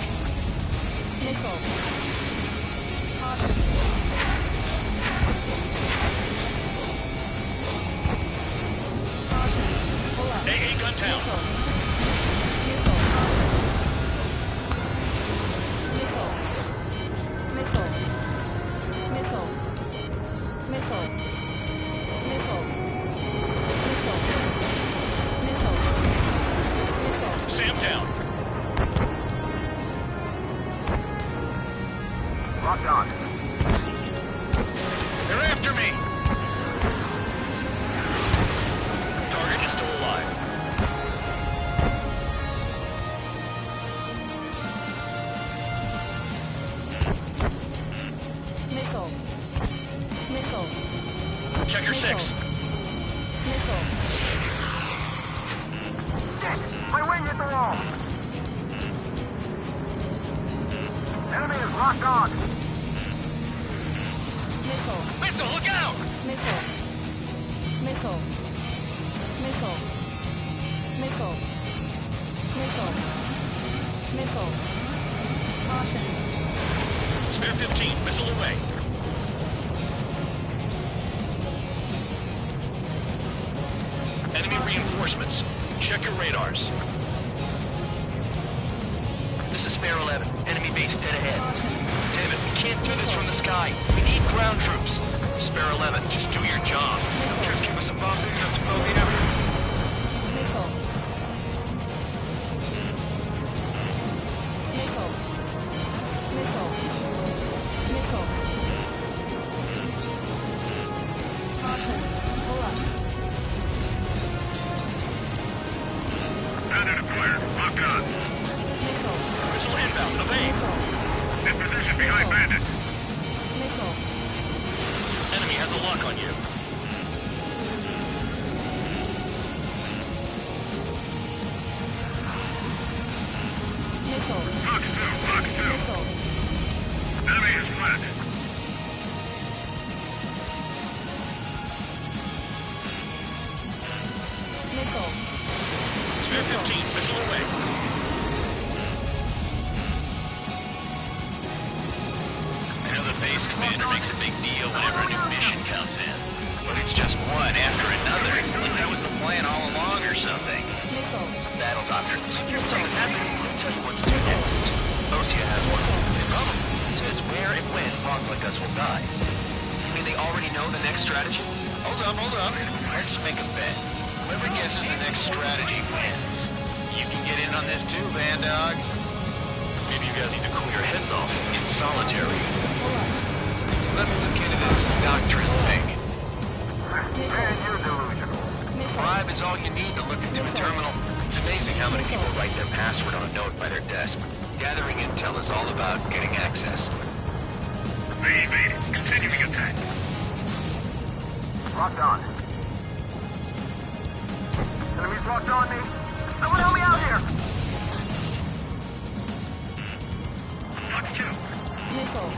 Speaker 7: AA gun down. Sam down.
Speaker 17: Locked on.
Speaker 14: They're after me.
Speaker 7: Target is still alive. Check your 6.
Speaker 17: My wing hit the wall. Enemy is locked on.
Speaker 16: Missile.
Speaker 9: Missile, look out!
Speaker 16: Missile. Missile. Missile. Missile. Missile. Missile. Caution.
Speaker 10: Spare 15, missile away. Enemy reinforcements. Check your radars.
Speaker 14: This is Spare 11. Enemy base dead ahead. Damn it, we can't do this from the sky. We need ground troops.
Speaker 10: Spare 11, just do your job.
Speaker 14: Just give us a bomb big enough to blow the effort.
Speaker 16: Missile. Missile. Missile. Missile. Caution. Pull up.
Speaker 13: Bandit acquired. Locked on.
Speaker 16: Missile.
Speaker 10: Missile inbound, evade.
Speaker 13: In position behind Bandit.
Speaker 16: Missile.
Speaker 10: Enemy has a lock on you.
Speaker 16: Missile.
Speaker 13: Box 2.
Speaker 16: Missile.
Speaker 13: Enemy is flat.
Speaker 16: Missile.
Speaker 10: Spare 15, missile away.
Speaker 9: I know the base commander makes a big deal whenever a new mission comes in. But it's just one after another. Like that was the plan all along or something.
Speaker 16: Missile.
Speaker 9: Battle doctrines. Something happens, they'll tell you what to do next. Osia has one. It says where and when pawns like us will die. You mean they already know the next strategy? Hold up. Let's make a bet. Whoever guesses the next strategy wins. You can get in on this too, Bandog.
Speaker 10: Maybe you guys need to cool your heads off in solitary.
Speaker 14: Let me look into this doctrine thing.
Speaker 17: Man, you're delusional.
Speaker 14: Bribe is all you need to look into a terminal. It's amazing how many people write their password on a note by their desk. Gathering intel is all about getting access.
Speaker 13: Evade. Continuing attack.
Speaker 17: Locked on. Enemies locked on me. Someone help me out here.
Speaker 13: Box 2.
Speaker 16: Missile.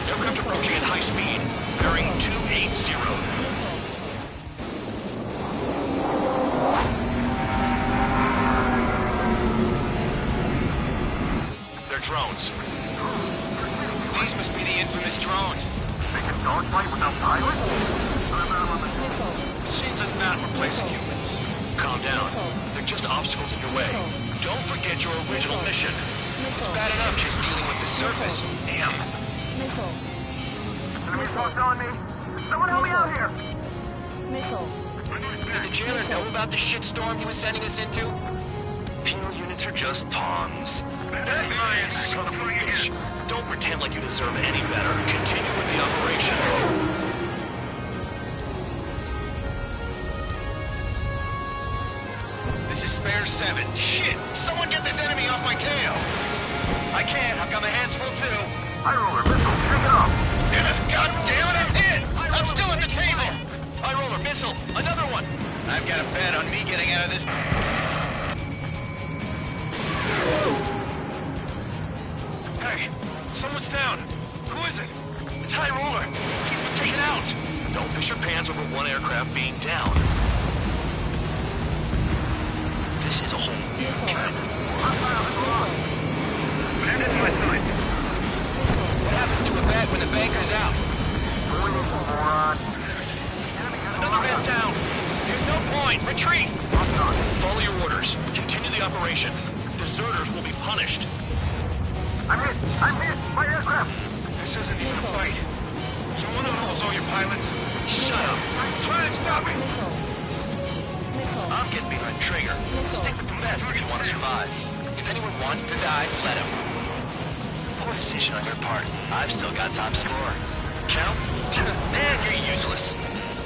Speaker 10: Aircraft approaching at high speed. Bearing 280. They're drones.
Speaker 14: These must be the infamous drones.
Speaker 17: They can dogfight without pilots?
Speaker 14: Machines are not replacing humans.
Speaker 10: Calm down. They're just obstacles in your way. Don't forget your original mission.
Speaker 14: It's bad enough just dealing with the surface. Damn.
Speaker 16: Missile.
Speaker 17: Enemies locked on me. Someone help me out here.
Speaker 16: Missile.
Speaker 14: Did the jailer know about the shitstorm he was sending us into? Penal units are just pawns.
Speaker 10: That lion son of a bitch. Don't pretend like you deserve any better. Continue with the operation.
Speaker 14: This is Spare 7. Shit! Someone get this enemy off my tail! I can't. I've got my hands full too.
Speaker 17: High roller missile. Take it off.
Speaker 14: God damn it, I'm hit! I'm still at the table! High roller missile. Another one. I've got a bet on me getting out of this. Hey, someone's down. Who is it? It's High Roller. He's been taken out.
Speaker 10: Don't piss your pants over one aircraft being down.
Speaker 14: This is a whole new kind of war. What happens to a bat when the banker's out? Another man down. There's no point. Retreat.
Speaker 10: Follow your orders. Continue the operation. Deserters will be punished.
Speaker 17: I'm hit. My aircraft.
Speaker 14: This isn't even a fight. You want to lose all your pilots?
Speaker 10: Shut up.
Speaker 14: Try and stop me. I'm getting behind Traeger. Stick with the best if you want to survive. If anyone wants to die, let him. Poor decision on your part. I've still got top score. Count? Man, you're useless.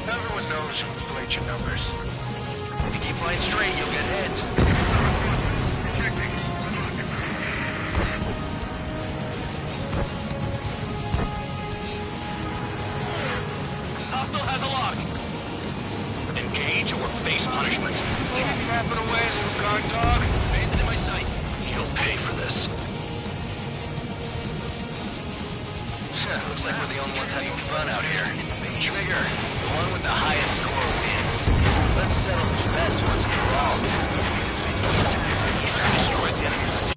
Speaker 14: Everyone knows who inflates your numbers. If you keep flying straight, you'll get hit. Hostile has a lock.
Speaker 10: Engage or face punishment.
Speaker 14: Keep yapping away, little guard dog. Bandit in my sights.
Speaker 10: You'll pay for this.
Speaker 7: Looks like we're the only ones having fun out here. Trigger, the one with the highest score wins. Let's settle this best once and for all. Trigger destroyed the enemy's.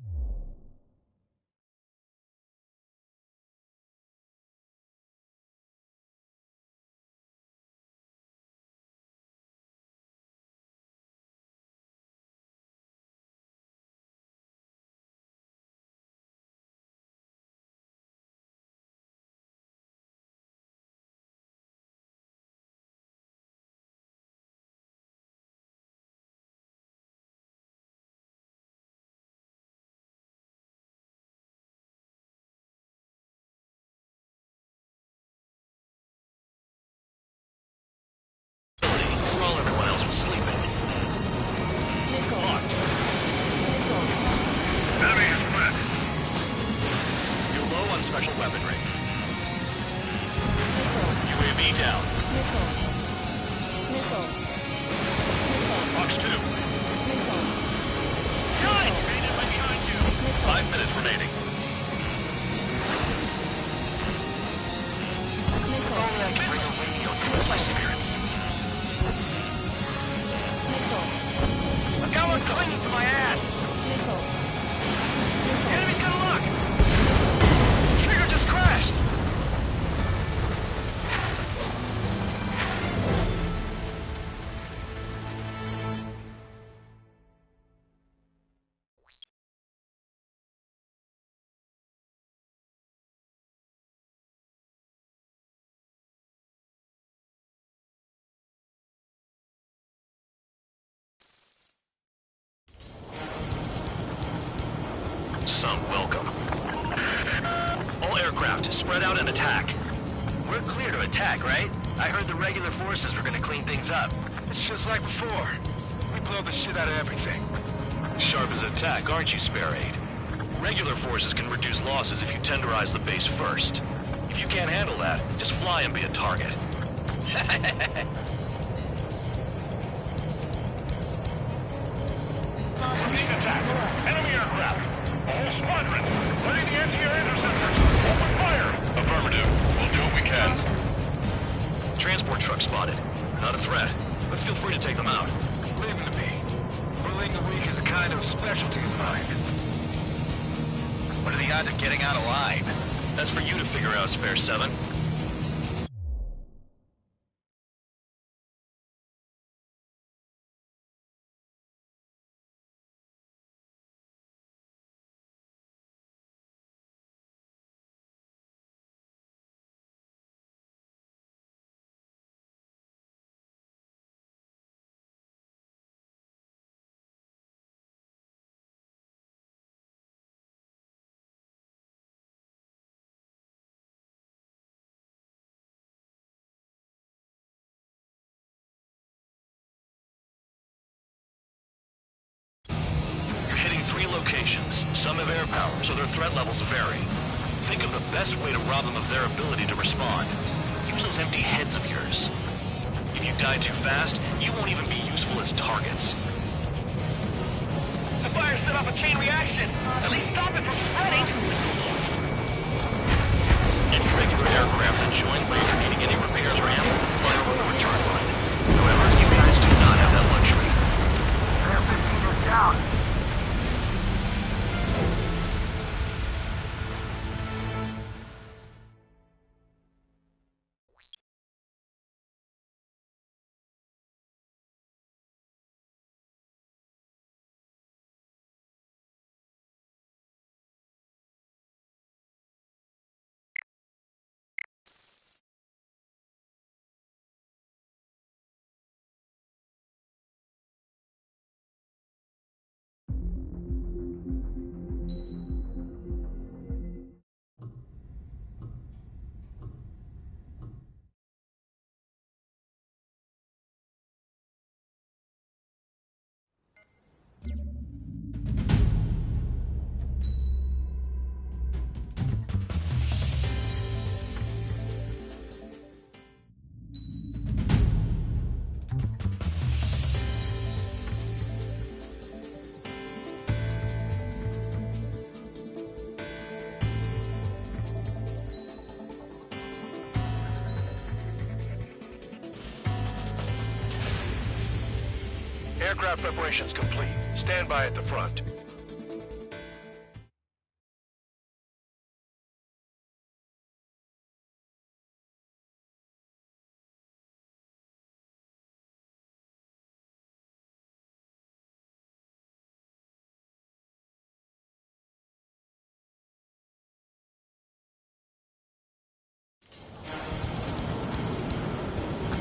Speaker 7: While everyone else was sleeping. Locked.
Speaker 13: Enemy is wet.
Speaker 7: You're low on special weaponry. UAV down. Fox 2.
Speaker 13: Gun! Right behind you.
Speaker 7: 5 minutes remaining. If only I could bring a radio to lift my spirits.
Speaker 13: I've got one clinging to my ass. The enemy's got a lock. Trigger just crashed.
Speaker 7: Some welcome. All aircraft, spread out and attack. We're clear to attack, right? I heard the regular forces were gonna clean things up.
Speaker 13: It's just like before. We blow the shit out of everything.
Speaker 7: Sharp as attack, aren't you, Spare Aid? Regular forces can reduce losses if you tenderize the base first. If you can't handle that, just fly and be a target.
Speaker 13: Being attacked. Enemy aircraft. Whole squadron. Ready the anti-air interceptors. Open fire. Affirmative. We'll do what we can.
Speaker 7: Transport truck spotted. Not a threat, but feel free to take them out.
Speaker 13: Leave them to me. Bullying the weak is a kind of specialty of mine.
Speaker 7: What are the odds of getting out alive? That's for you to figure out, Spare 7. You're hitting 3 locations. Some have air power, so their threat levels vary. Think of the best way to rob them of their ability to respond. Use those empty heads of yours. If you die too fast, you won't even be useful as targets.
Speaker 13: The fire set off a chain reaction. At least stop it from spreading.
Speaker 7: Any regular aircraft that join late or needing any repairs or ammo will fly over the return line. However, you guys do not have that luxury.
Speaker 17: Air 15 is down.
Speaker 10: Aircraft preparations complete. Stand by at the front.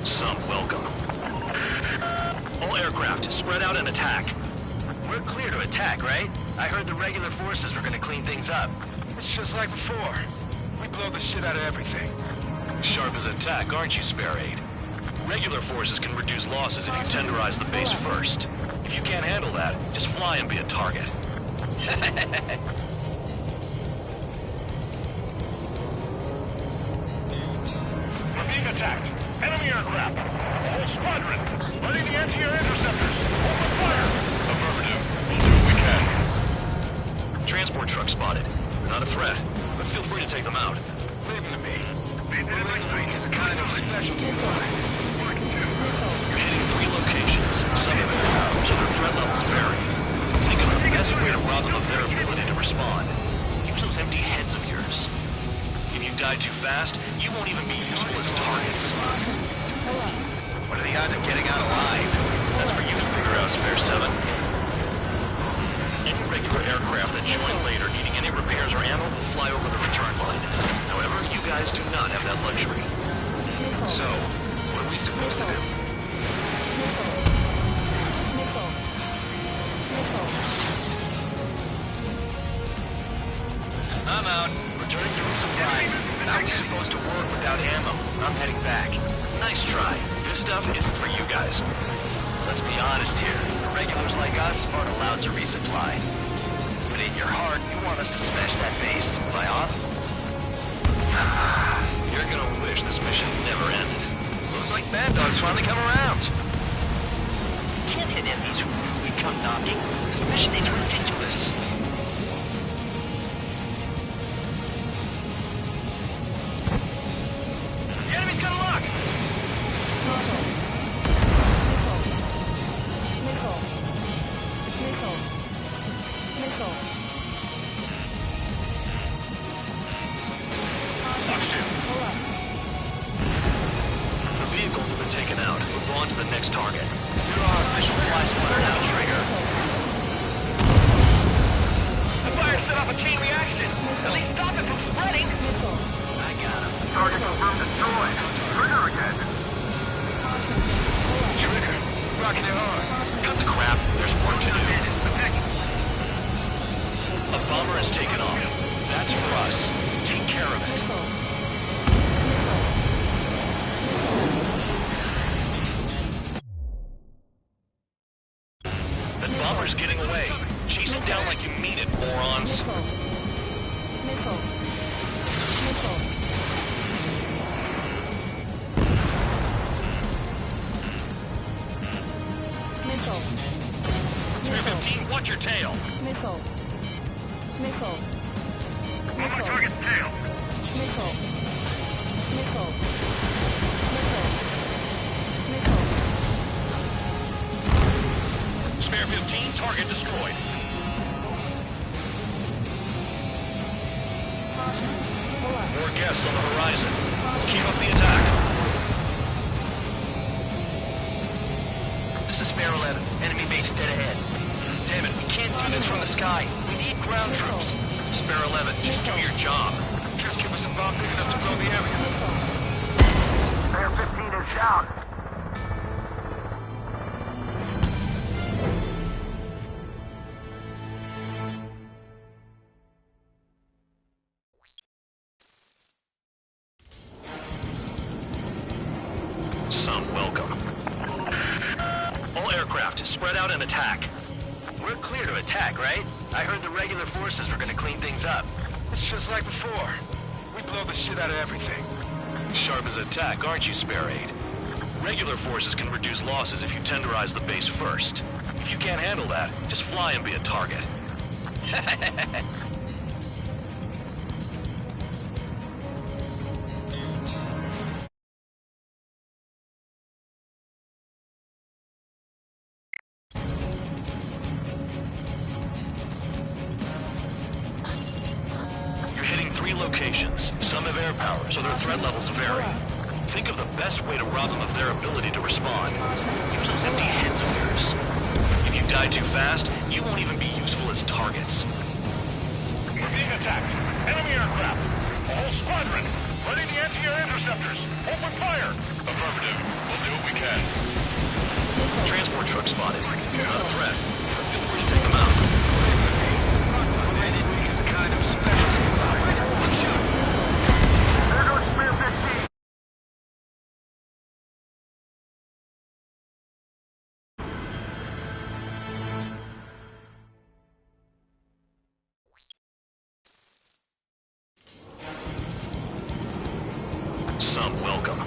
Speaker 7: Some welcome. All aircraft, spread out and attack.
Speaker 14: We're clear to attack, right? I heard the regular forces were gonna clean things up.
Speaker 10: It's just like before. We blow the shit out of everything.
Speaker 7: Sharp as a tack, aren't you, Spare 8? Regular forces can reduce losses if you tenderize the base first. If you can't handle that, just fly and be a target.
Speaker 13: We're being attacked. Enemy aircraft. Whole squadron. Letting the anti-air interceptors. Open fire. Affirmative. We'll do what we can.
Speaker 7: Transport truck spotted. They're not a threat, but feel free to take them out.
Speaker 10: Leave them to me. Maneuvering is a kind of specialty of mine.
Speaker 7: You're hitting 3 locations, some of it, so their threat levels vary. Think of the best way to rob them of their ability to respond. Use those empty heads of yours. If you die too fast, you won't even be useful as targets.
Speaker 14: What are the odds of getting out alive?
Speaker 7: That's for you to figure out, Spare 7. Any regular aircraft that join later needing any repairs or ammo will fly over the return line. However, you guys do not have that luxury.
Speaker 10: So, what are we supposed to do?
Speaker 14: I'm out. Returning to resupply. How are we supposed to work without ammo? I'm heading back.
Speaker 7: Nice try. This stuff isn't for you guys.
Speaker 14: Let's be honest here. Regulars like us aren't allowed to resupply. But in your heart, you want us to smash that base. Am I off?
Speaker 7: You're gonna wish this mission never ended.
Speaker 14: Looks like Bad Dog's finally come around. Can't hit enemies who really come knocking. This mission is ridiculous. The enemy's got a lock!
Speaker 7: Box 2. The vehicles have been taken out. Move on to the next target.
Speaker 14: You're our official fly spotter now, Trigger.
Speaker 13: The fire set off a chain reaction. At least stop it from spreading.
Speaker 14: I got him.
Speaker 17: Target confirmed destroyed. Trigger again.
Speaker 14: Trigger, rocking it hard.
Speaker 7: Cut the crap. There's work to do. A bomber has taken off. That's for us. Take care of it. That bomber's getting away. Chase it down like you mean it, morons. Spare 15, watch your tail.
Speaker 16: Missile. Missile.
Speaker 13: On my target's tail.
Speaker 16: Missile. Missile.
Speaker 7: Spare 15, target destroyed. More guests on the horizon. Keep up the attack.
Speaker 14: This is Spare 11. Enemy base dead ahead. Damn it, we can't do this from the sky. We need ground troops.
Speaker 7: Spare 11, just do your job.
Speaker 10: Just give us a bomb big enough to blow the area.
Speaker 17: Spare 15 is down.
Speaker 7: Some welcome. All aircraft, spread out and attack.
Speaker 14: We're clear to attack, right? I heard the regular forces were gonna clean things up.
Speaker 10: It's just like before. We blow the shit out of everything.
Speaker 7: Sharp as a tack, aren't you, Spare 8? Regular forces can reduce losses if you tenderize the base first. If you can't handle that, just fly and be a target.
Speaker 12: locations. Some have air power, so their threat levels vary. Think of the best way to rob them of their ability to respond. Use those empty heads of yours. If you die too fast, you won't even be useful as targets.
Speaker 13: We're being attacked. Enemy aircraft. A whole squadron. Ready the anti-air interceptors. Open fire.
Speaker 9: Affirmative. We'll do what we can.
Speaker 12: Transport truck spotted. Not a threat, but feel free to take them out.
Speaker 13: Rated weak is a kind of specialty.
Speaker 17: There goes Spear 15.
Speaker 12: Some welcome.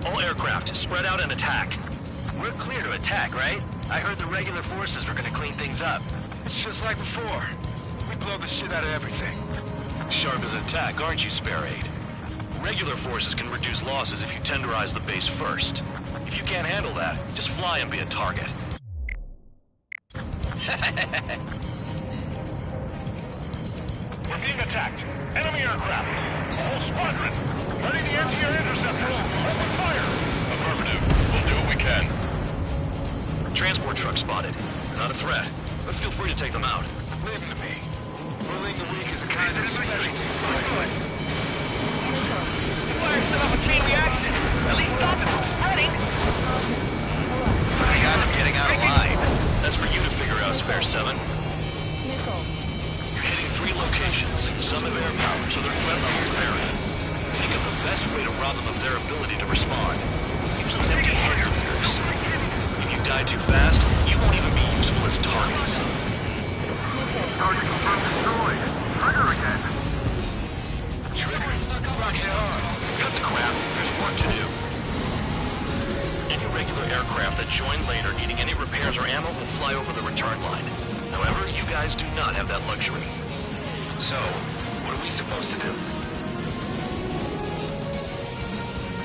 Speaker 12: All aircraft, spread out and attack.
Speaker 14: We're clear to attack, right? I heard the regular forces were gonna clean things up.
Speaker 13: It's just like before. We blow the shit out of everything.
Speaker 12: Sharp as attack, aren't you, Spare 8? Regular forces can reduce losses if you tenderize the base first. If you can't handle that, just fly and be a target.
Speaker 13: We're being attacked. Enemy aircraft. A whole squadron. Ready the anti-air interceptors. Open fire.
Speaker 9: Affirmative. We'll do what we can.
Speaker 12: Transport truck spotted. Not a threat, but feel free to take them out.
Speaker 13: Leave them to me. Bullying the weak is a kind of specialty.
Speaker 19: Fire set off a chain reaction. At least stop it from spreading.
Speaker 14: I got them getting out alive.
Speaker 12: That's for you to figure out, Spare 7.
Speaker 16: Nickel.
Speaker 12: You're hitting 3 locations. Some have air power, so their threat levels vary. Think of the best way to rob them of their ability to respond. Use those empty heads of yours. If you die too fast, you won't even be useful as targets.
Speaker 17: Target confirmed destroyed. Trigger again.
Speaker 13: Rocket on.
Speaker 12: Cut the crap. There's work to do. Any regular aircraft that join later needing any repairs or ammo will fly over the return line. However, you guys do not have that luxury.
Speaker 14: So, what are we supposed to do?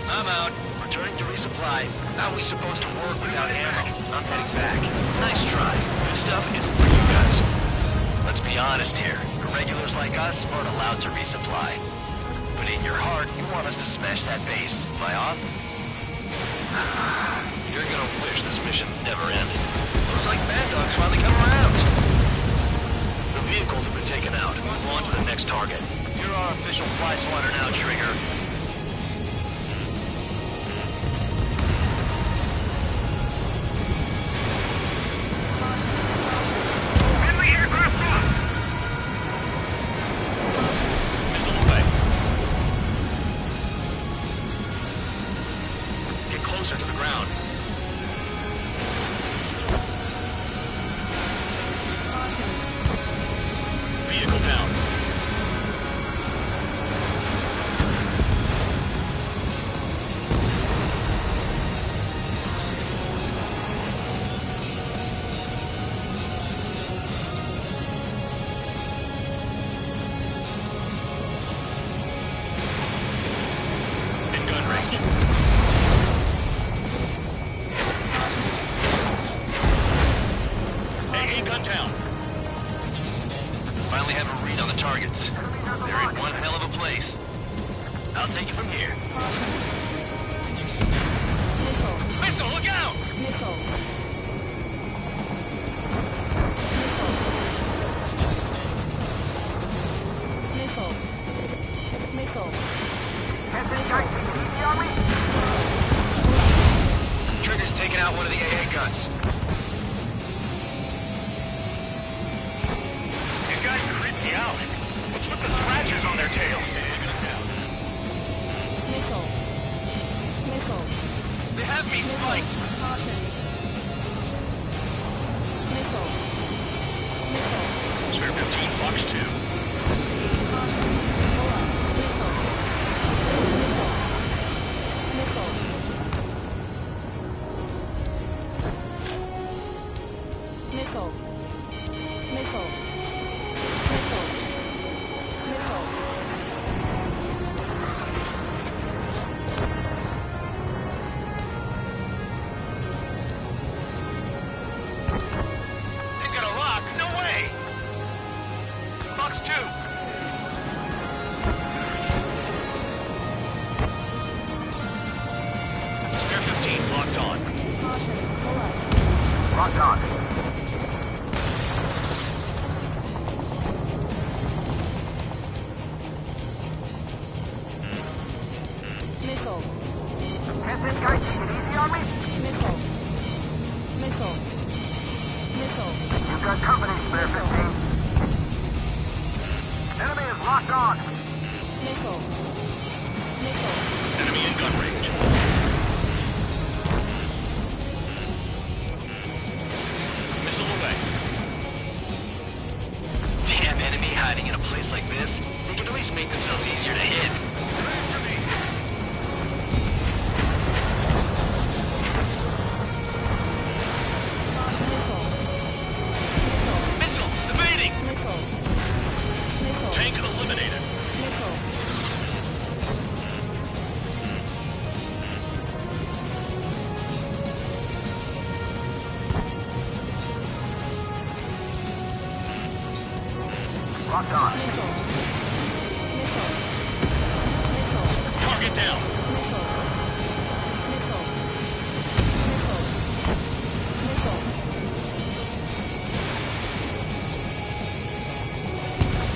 Speaker 14: I'm out. Returning to resupply. How are we supposed to work without ammo? I'm heading back.
Speaker 12: Nice try. This stuff isn't for you guys.
Speaker 14: Let's be honest here. Irregulars like us aren't allowed to resupply. But in your heart, you want us to smash that base. Am I off?
Speaker 12: You're gonna wish this mission never ended.
Speaker 14: Looks like Mad Dog's finally come around.
Speaker 12: The vehicles have been taken out. Move on to the next target.
Speaker 14: You're our official fly swatter now, Trigger.
Speaker 13: Enemy aircraft on.
Speaker 12: Missile away. Get closer to the ground. Vehicle down. In gun range. AA gun down.
Speaker 14: Finally have a read on the targets. They're in one hell of a place. I'll take it from here.
Speaker 16: Nickel.
Speaker 14: Missile, look out!
Speaker 16: Nickel. Nickel. Nickel.
Speaker 14: Trigger's taking out one of the AA guns.
Speaker 13: These guys creep me out. What's with the scratches on their tail?
Speaker 16: Nickel. Nickel.
Speaker 14: They have me spiked.
Speaker 16: Caution. Nickel. Nickel.
Speaker 12: Spare 15, Fox 2.
Speaker 16: Nickel. Nickel. Nickel. Nickel. Nickel.
Speaker 14: They've got a lock. No way. Fox
Speaker 13: 15 locked on.
Speaker 17: Locked on.
Speaker 16: Missile.
Speaker 17: Missing guy, take it easy on me.
Speaker 16: Missile. Missile. Missile.
Speaker 17: You've got company, Spare 15. Enemy is locked on.
Speaker 16: Missile. Missile.
Speaker 13: Enemy in gun range. Missile away.
Speaker 7: Damn enemy hiding in a place like this. They can at least make themselves easier to hit. Missile! Evading!
Speaker 13: Tank eliminated.
Speaker 17: Locked on.
Speaker 13: Target down.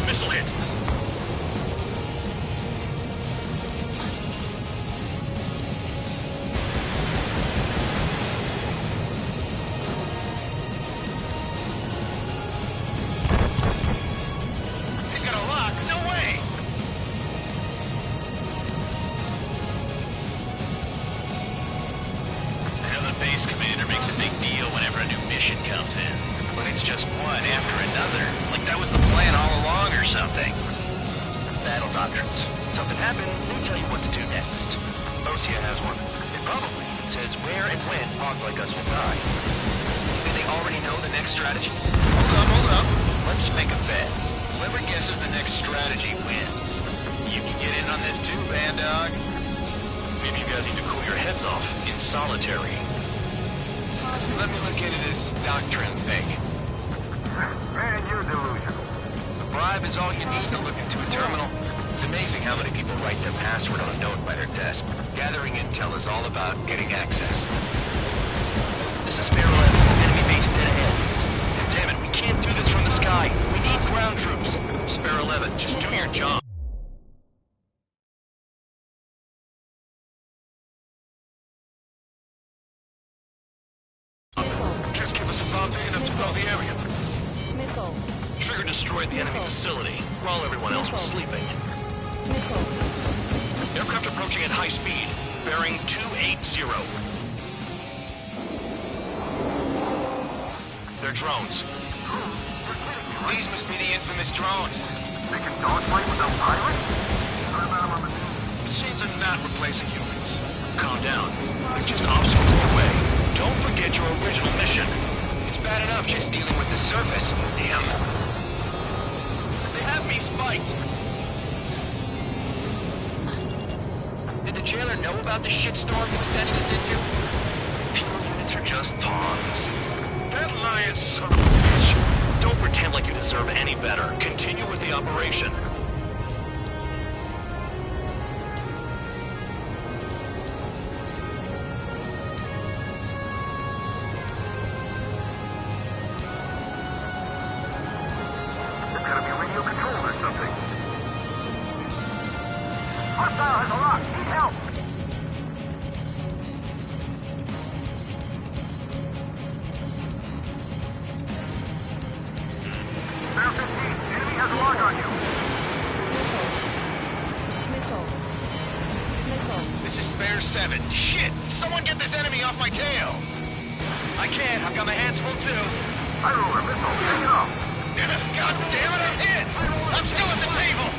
Speaker 13: Missile hit.
Speaker 7: You got a lock? No way! Another base commander makes a big deal whenever a new mission comes in. But it's just one after another. Like that was the plan all along or something. Battle doctrines. Something happens, they tell you what to do next. Osia has one. It probably says where and when pawns like us will die. Do they already know the next strategy? Hold up. Let's make a bet. Whoever guesses the next strategy wins. You can get in on this too, Band Dog.
Speaker 13: Maybe you guys need to cool your heads off in solitary.
Speaker 7: Let me look into this doctrine thing.
Speaker 17: Man, you're delusional.
Speaker 7: A bribe is all you need to look into a terminal. It's amazing how many people write their password on a note by their desk. Gathering intel is all about getting access. This is Spare 11. Enemy base dead ahead. Damn it, we can't do this from the sky. We need ground troops.
Speaker 13: Spare 11, just do your job.
Speaker 7: Just give us a bomb big enough to blow the area.
Speaker 16: Missile.
Speaker 13: Trigger destroyed the enemy facility while everyone else was sleeping.
Speaker 16: Missile.
Speaker 13: Aircraft approaching at high speed, bearing 280. They're drones.
Speaker 7: These must be the infamous drones.
Speaker 17: They can dogfight without pilots? What about them on the news?
Speaker 7: Machines are not replacing humans.
Speaker 13: Calm down. They're just obstacles in the way. Don't forget your original mission.
Speaker 7: It's bad enough just dealing with the surface. Damn. They have me spiked. Did the jailer know about the shitstorm he was sending us into? Pure units are just pawns. That lying son of a bitch.
Speaker 13: Don't pretend like you deserve any better. Continue with the operation.
Speaker 17: There's gotta be radio control or something. Hostile has a lock. Need help. Spare 15. Enemy has a lock on you.
Speaker 16: Missile. Missile.
Speaker 7: This is Spare 7. Shit! Someone get this enemy off my tail! I can't. I've got my hands full too.
Speaker 17: High roller missile. Take it off.
Speaker 7: God damn it, I'm hit! I'm still at the table!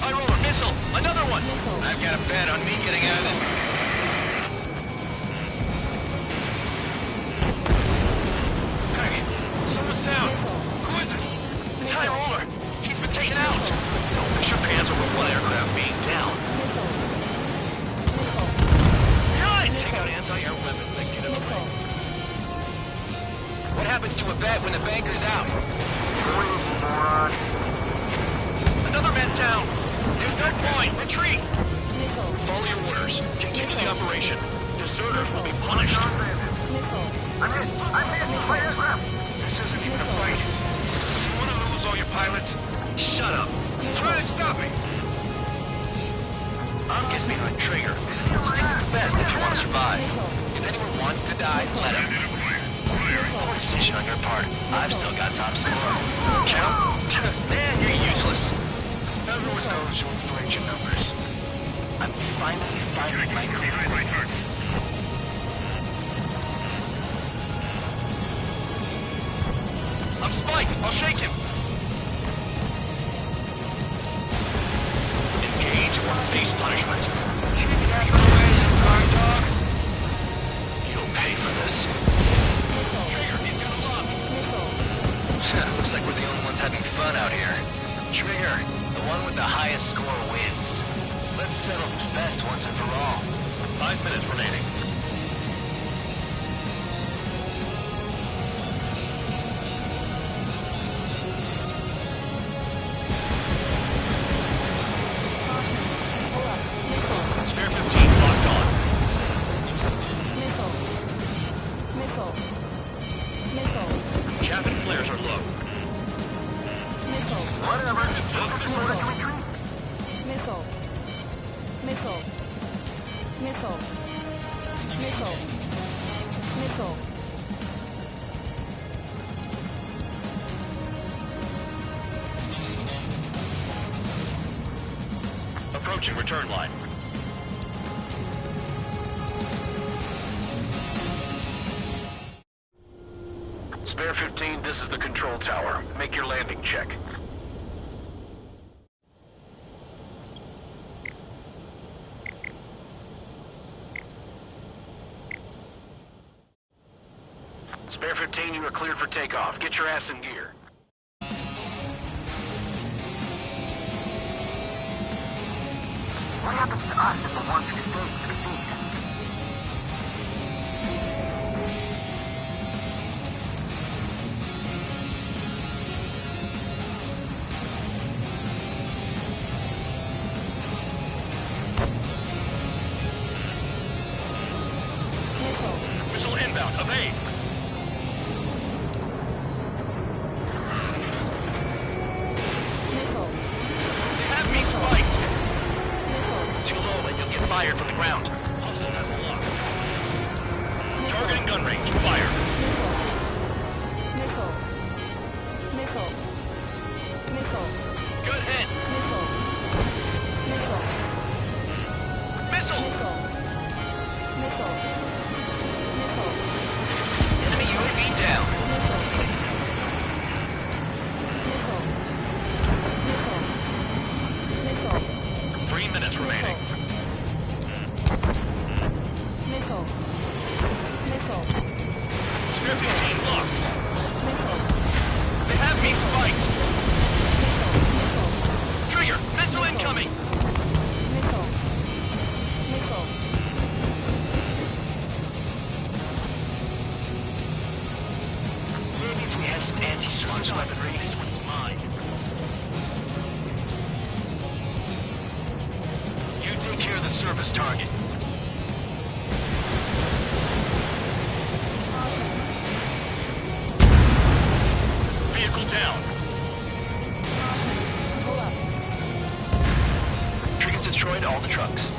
Speaker 7: High roller missile! Another one! I've got a bet on me getting out of this. Hey, someone's down. Who is it? It's High roller. He's been taken out.
Speaker 13: Don't miss your pants over one aircraft being down.
Speaker 7: Behind!
Speaker 13: Take out anti-air weapons and get in the way.
Speaker 7: What happens to a bet when the banker's out?
Speaker 17: Moron.
Speaker 7: Another man down. There's no point. Retreat.
Speaker 13: Follow your orders. Continue the operation.
Speaker 12: Deserters will be punished.
Speaker 17: I'm hit by aircraft.
Speaker 13: This isn't even a fight. You want to lose all your pilots?
Speaker 12: Shut up.
Speaker 13: Try and stop me.
Speaker 14: Get behind trigger. Stick with the best if you want to survive. If anyone wants to die, let him. Poor decision on your part. I've still got top score. Count? Man, you're useless. Everyone knows you'll inflate your numbers. I'm finally finding my groove. I'm spiked. I'll shake him.
Speaker 12: Engage or face punishment. You'll pay for this.
Speaker 14: Looks like we're the only ones having fun out here. Trigger, the one with the highest score wins. Let's settle who's best once and for all.
Speaker 12: 5 minutes remaining. Spare 15 locked on. Chaff and flares are low.
Speaker 17: Whatever.
Speaker 16: Missile.
Speaker 12: Approaching return line.
Speaker 10: Spare 15, this is the control tower. Make your landing check. Spare 15, you are cleared for takeoff. Get your ass in gear.
Speaker 17: What happens to us if the ones who stay succeed?
Speaker 12: Missile inbound. Evade.
Speaker 14: They have me spiked. Too low and you'll get fired from the ground.
Speaker 12: Hostile has a lock. Targeting gun range. Fire.
Speaker 14: Good hit. Missile. Enemy UAV down.
Speaker 12: 3 minutes remaining. Spare 15 locked.
Speaker 14: They have me spiked. Trigger, missile incoming. Maybe if we had some anti-swarm weaponry, this one's mine. You take care of the surface target.
Speaker 12: Vehicle down.
Speaker 14: Trigger's destroyed all the trucks.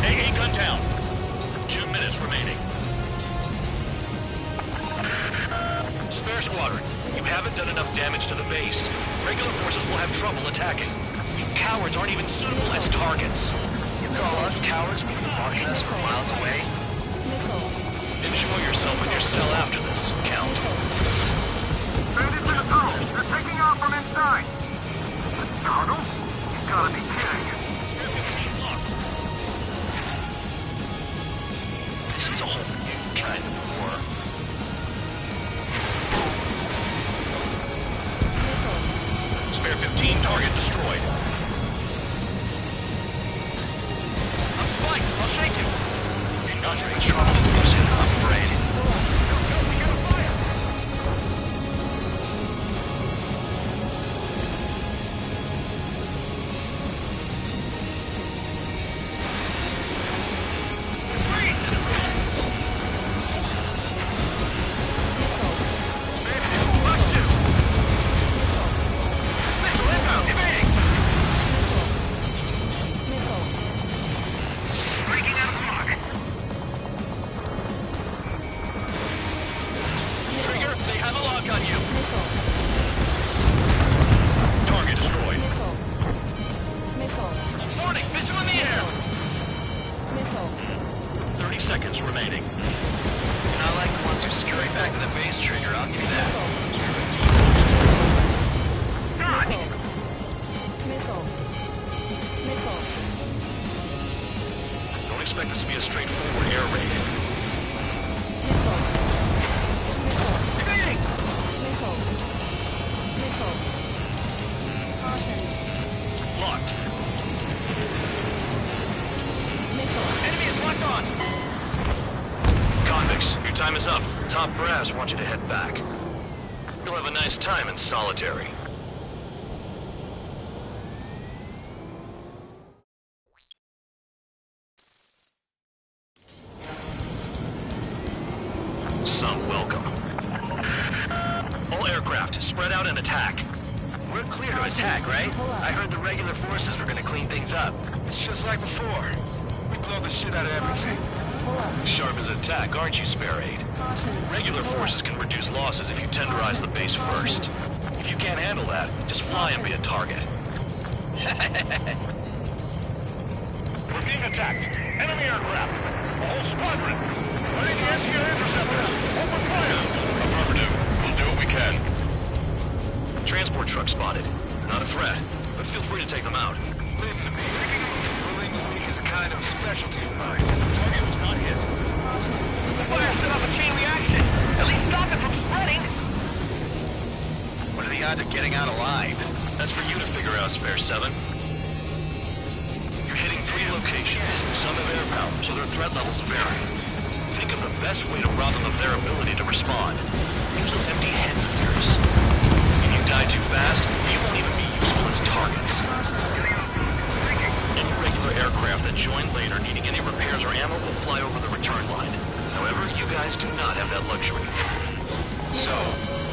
Speaker 12: AA gun down. 2 minutes remaining. Spare squadron, you haven't done enough damage to the base. Regular forces will have trouble attacking. You cowards aren't even suitable as targets.
Speaker 14: You call us cowards when you're marking us from miles away?
Speaker 12: Enjoy yourself in your cell after this, Count.
Speaker 17: Bandits in the tunnel. They're taking off from inside. The tunnel? You gotta be kidding.
Speaker 12: Spare 15 locked.
Speaker 14: This is a whole new kind of war.
Speaker 12: Spare 15 target destroyed.
Speaker 14: I'm spiked. I'll shake him. You're not in trouble this mission, I'm afraid.
Speaker 13: Go, we gotta fire!
Speaker 10: want you to head back. You'll have a nice time in solitary. Some welcome. All aircraft, spread out and attack.
Speaker 14: We're clear to attack, right? I heard the regular forces were gonna clean things up.
Speaker 13: It's just like before. We blow the shit out of everything.
Speaker 10: Sharp as attack, aren't you, Spare 8? Regular forces can reduce losses if you tenderize the base first. If you can't handle that, just fly and be a target.
Speaker 13: We're being attacked. Enemy aircraft. A whole squadron. Ready to answer your interceptors. Open fire.
Speaker 10: Affirmative. We'll do what we can. Transport truck spotted. They're not a threat, but feel free to take them out.
Speaker 13: Leave them to me. Moving weak is a kind of specialty of mine.
Speaker 10: Target was not hit.
Speaker 13: The fire set off a chain reaction. At least stop it from spreading.
Speaker 14: What are the odds of getting out alive?
Speaker 10: That's for you to figure out, Spare 7. You're hitting 3 locations. Some have air power, so their threat levels vary. Think of the best way to rob them of their ability to respond. Use those empty heads of yours. If you die too fast, you won't even be useful as targets. Any regular aircraft that join later needing any repairs or ammo will fly over the return line. However, you guys do not have that luxury.
Speaker 14: So,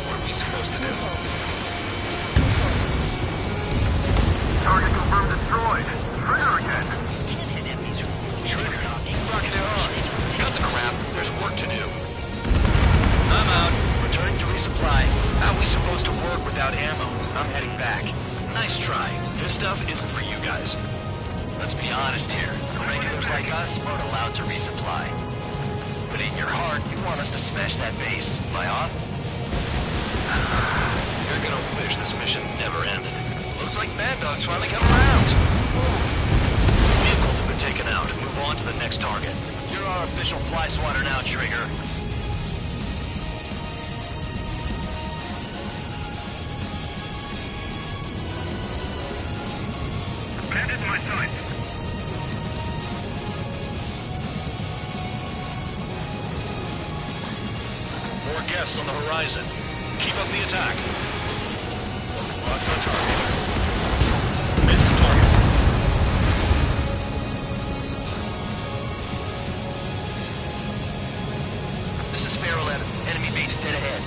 Speaker 14: what are we supposed to do?
Speaker 17: Target confirmed destroyed. Trigger again.
Speaker 14: Trigger. Fucking it on.
Speaker 10: Cut the crap. There's work to do.
Speaker 14: I'm out. Returning to resupply. How are we supposed to work without ammo? I'm heading back.
Speaker 10: Nice try. This stuff isn't for you guys.
Speaker 14: Let's be honest here. Regulars like us aren't allowed to resupply. But in your heart, you want us to smash that base. Am I off?
Speaker 10: You're gonna wish this mission never ended.
Speaker 14: Looks like Mad Dog's finally come around.
Speaker 10: Vehicles have been taken out. Move on to the next target.
Speaker 14: You're our official fly swatter now, Trigger.
Speaker 13: Bandit in my sight.
Speaker 10: More guests on the horizon. Keep up the attack. Locked on target. Missed target.
Speaker 14: This is Spare 11. Enemy base dead ahead.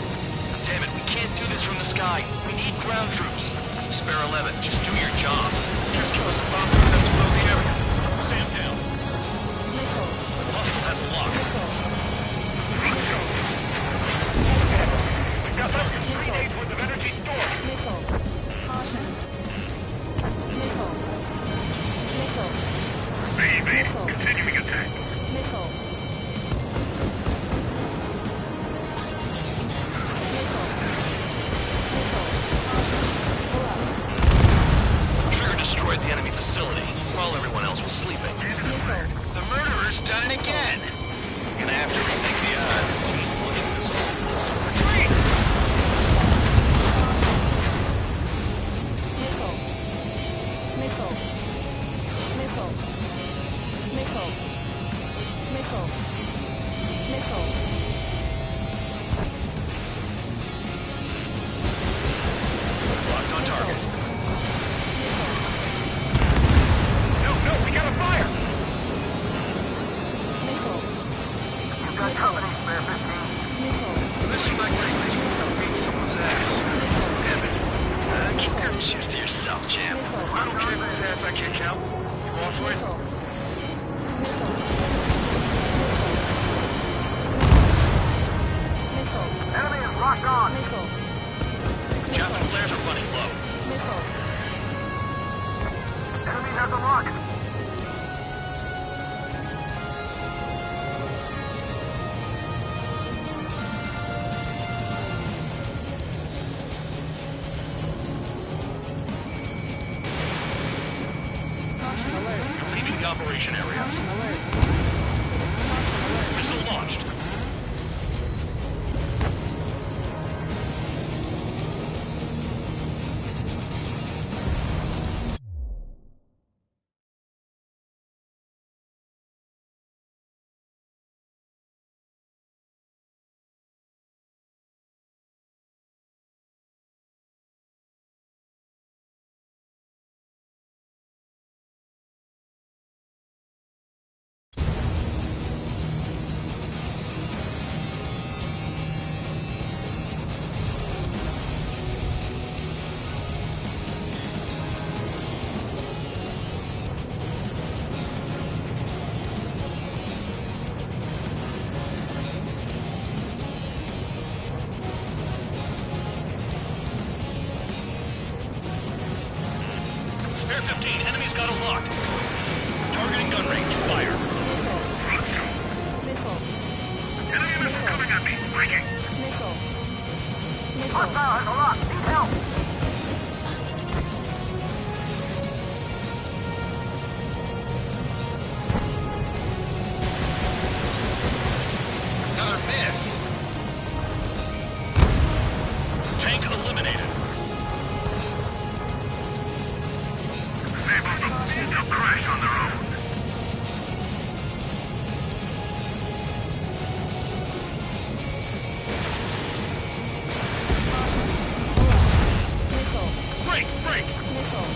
Speaker 14: Damn it, we can't do this from the sky. We need ground troops.
Speaker 10: Spare 11, just do your job.
Speaker 14: Just give us a bomb enough to blow the area.
Speaker 10: Sam down. Hostile has a lock.
Speaker 13: We've got less than 3 days worth of energy stored. Baby, continuing attack.
Speaker 10: Trigger destroyed the enemy facility while everyone else was sleeping.
Speaker 14: The murderer's done it again. Gonna have to rethink the odds.
Speaker 10: Locked on target.
Speaker 13: No, we got a fire!
Speaker 17: You've got company, Spare 15.
Speaker 14: This like this makes me want to beat someone's ass. Damn it. Keep your shoes to yourself, champ. I don't care whose ass I kick out. You off for it?
Speaker 17: Enemy is locked on.
Speaker 10: Chaff and flares are running low.
Speaker 17: Enemy has a lock.
Speaker 10: You're leaving the operation area. Missile launched.
Speaker 13: Spare 15, enemy's got a lock. Targeting gun range, fire.
Speaker 16: Missile.
Speaker 13: Enemy missile coming at me, breaking.
Speaker 16: Missile.
Speaker 17: Hostile has a lock. Need help.
Speaker 13: Another miss. Tank eliminated. They'll crash on their own.
Speaker 16: Missile.
Speaker 13: Break, break.
Speaker 16: Missile.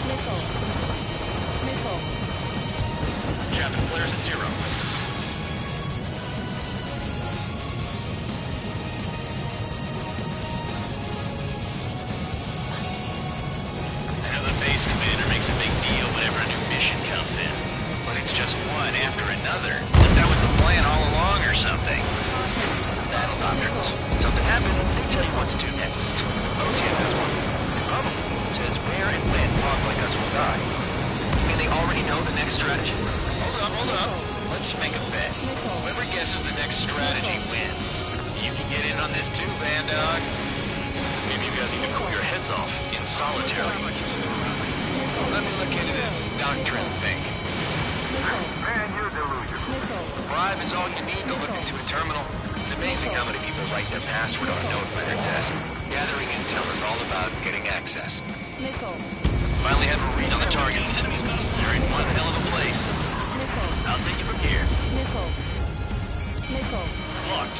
Speaker 16: Missile. Missile.
Speaker 13: Chaff and flares at 0.
Speaker 9: I know the base commander makes a big deal whenever a new mission comes in, but it's just one after another. Like that was the plan all along or something. Battle doctrines. Something happens, they tell you what to do next. OCN has one. Probably. It says where and when pawns like us will die. You mean they already know the next strategy? Hold up. Let's make a bet. Whoever guesses the next strategy wins. You can get in on this too, Van Dog.
Speaker 13: Maybe you guys need to cool your heads off in solitary.
Speaker 9: Let me look into this doctrine thing.
Speaker 17: Man, you're delusional.
Speaker 9: Bribe is all you need to look into a terminal. It's amazing how many people write their password on a note by their desk. Gathering intel is all about getting access.
Speaker 16: Missile.
Speaker 9: Finally have a read on the targets. They're in one hell of a place.
Speaker 16: Missile.
Speaker 9: I'll take you from here.
Speaker 16: Missile. Missile.
Speaker 13: Locked.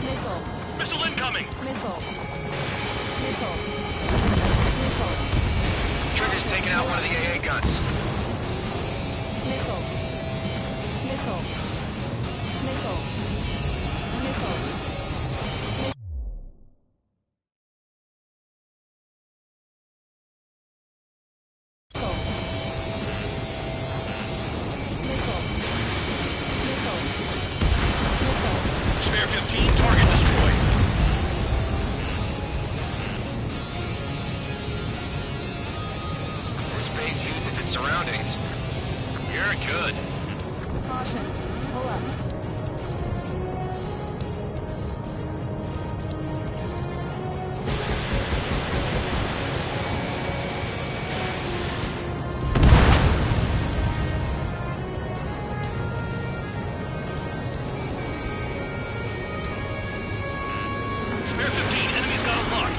Speaker 16: Missile.
Speaker 13: Missile incoming.
Speaker 16: Missile. Missile. Missile.
Speaker 9: Trigger's taking out one of the AA guns.
Speaker 16: Missile. Missile. Missile. Missile.
Speaker 13: Spare 15, target destroyed.
Speaker 9: This base uses its surroundings. You're good.
Speaker 16: Caution. Pull up.
Speaker 13: Spare 15, enemy's got a lock.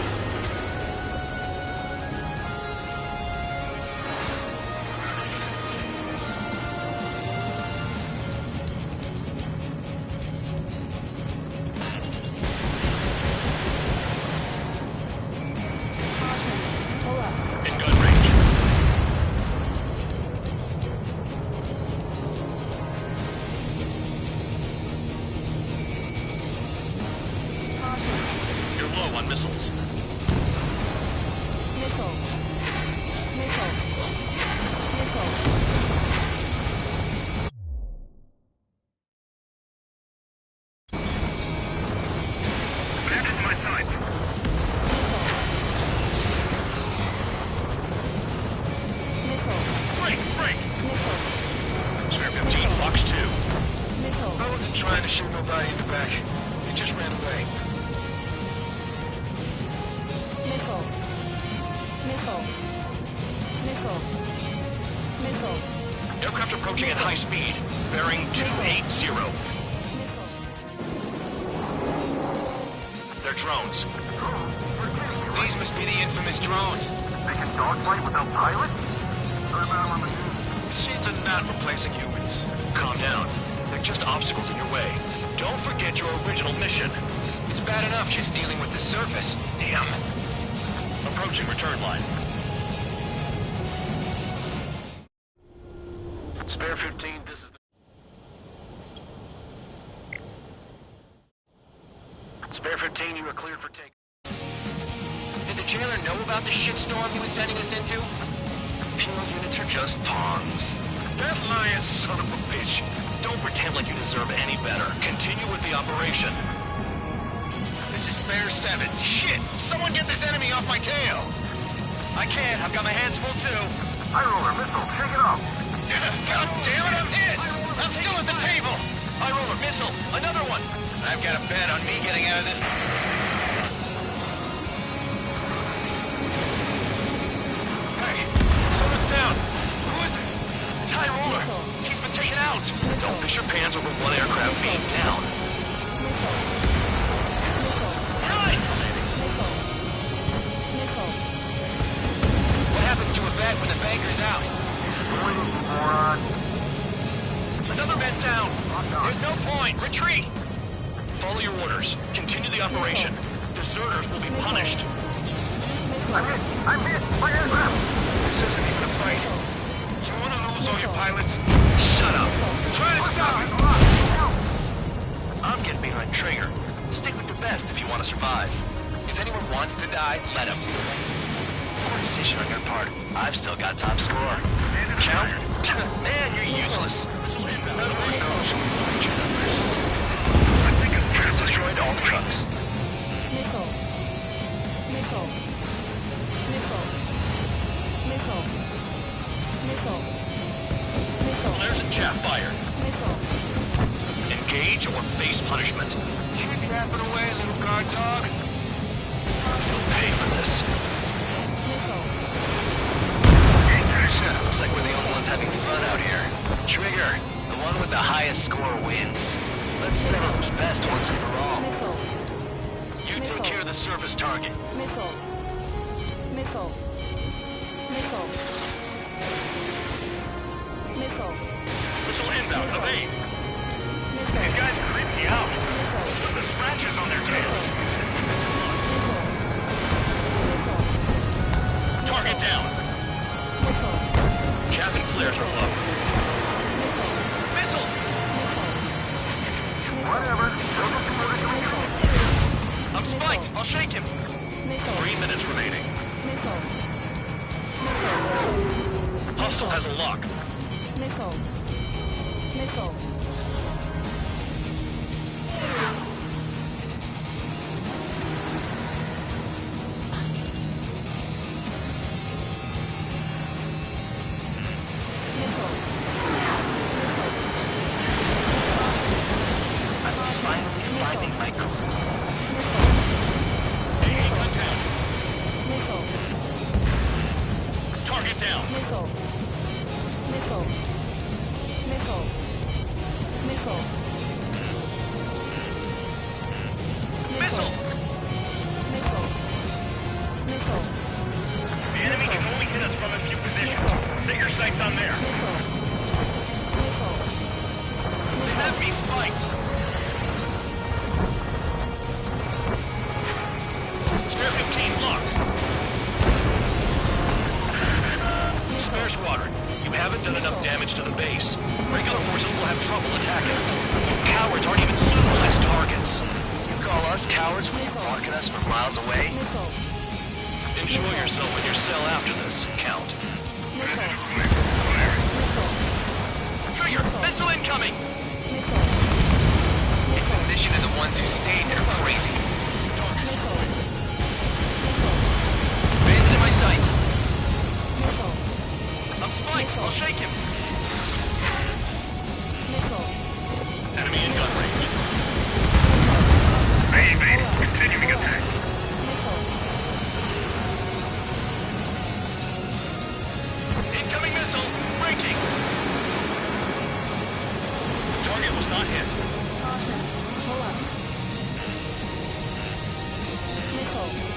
Speaker 16: Pull up.
Speaker 13: In gun range. You're low on missiles.
Speaker 16: Missile. Missile. Missile.
Speaker 13: Back into my sight.
Speaker 16: Missile.
Speaker 13: Break, break.
Speaker 16: Missile.
Speaker 13: Spare 15, Fox 2.
Speaker 16: Missile.
Speaker 9: I wasn't trying to shoot nobody in the back. He just ran away.
Speaker 16: Missile. Missile. Missile. Missile.
Speaker 13: Aircraft approaching at high speed. Bearing 280. They're drones.
Speaker 9: These must be the infamous drones.
Speaker 17: They can dogfight without pilots? Heard about 'em on the news.
Speaker 9: Machines are not replacing humans.
Speaker 13: Calm down. They're just obstacles in your way. Don't forget your original mission.
Speaker 9: It's bad enough just dealing with the surface. Damn.
Speaker 13: Approaching return line.
Speaker 9: Spare 15, this is the... Spare 15, you are cleared for take. Did the jailer know about the shitstorm he was sending us into? Pure units are just pawns.
Speaker 13: That lying son of a bitch. Don't pretend like you deserve any better. Continue with the operation.
Speaker 9: This is spare 7. Shit! Someone get this enemy off my tail!
Speaker 14: I can't. I've got my hands full too.
Speaker 17: High roller, missile, shake it off.
Speaker 9: God damn it, I'm hit! I'm still at the table!
Speaker 14: High roller, missile, another one.
Speaker 9: I've got a bet on me getting out of this.
Speaker 14: Hey, someone's down. Who is it? It's High roller. He's been taken out.
Speaker 12: Don't piss your pants over one aircraft being down.
Speaker 14: What happens to a vet when the banker's out? Another vet down. There's no point. Retreat.
Speaker 12: Follow your orders. Continue the operation. Deserters will be punished.
Speaker 17: I'm hit! My aircraft!
Speaker 14: This isn't even a fight. You want to lose all your pilots?
Speaker 12: Shut up.
Speaker 14: Try to stop it. I'm getting behind Traeger. Stick with the best if you want to survive. If anyone wants to die, let him. Poor decision on your part. I've still got top score. Count? Man, you're useless. I think I've destroyed all the trucks.
Speaker 16: Missile. Missile. Missile. Missile. Missile. Missile.
Speaker 12: Flares and chaff fire.
Speaker 16: Missile.
Speaker 12: Engage or face punishment.
Speaker 14: Keep yapping away, little guard dog.
Speaker 12: You'll pay for this.
Speaker 14: Looks like we're the only ones having fun out here. Trigger, the one with the highest score wins. Let's settle who's best once and for all. You take care of the surface target.
Speaker 16: Missile. Missile. Missile. Missile.
Speaker 12: Missile inbound. Evade.
Speaker 13: These guys creep me out. Look at the scratches on their tails.
Speaker 12: Target down. Chaff and flares are low.
Speaker 14: Missile!
Speaker 17: Whatever.
Speaker 14: I'm spiked. I'll shake him.
Speaker 12: 3 minutes remaining. Hostile has a lock.
Speaker 16: Missile. Missile.
Speaker 12: Target down.
Speaker 16: Missile. Missile. Missile. Missile.
Speaker 14: Missile!
Speaker 16: Missile. Missile.
Speaker 13: The enemy can only hit us from a few positions. Set your sights on there.
Speaker 14: They have me spiked.
Speaker 12: Spare 15 locked. Spare squadron, you haven't done enough damage to the base. Regular forces will have trouble attacking. You cowards aren't even suitable as targets.
Speaker 14: You call us cowards when you're blocking us from miles away?
Speaker 12: Enjoy yourself in your cell after this, Count.
Speaker 14: Trigger, missile incoming! It's the mission of the ones who stayed there crazy. Bandit in my sights. I'm spiked. I'll shake him.
Speaker 12: Enemy in gun range.
Speaker 13: Evade. Continuing attack.
Speaker 14: Incoming missile. Breaking.
Speaker 12: Target was not hit.
Speaker 16: Caution. Pull up. Missile.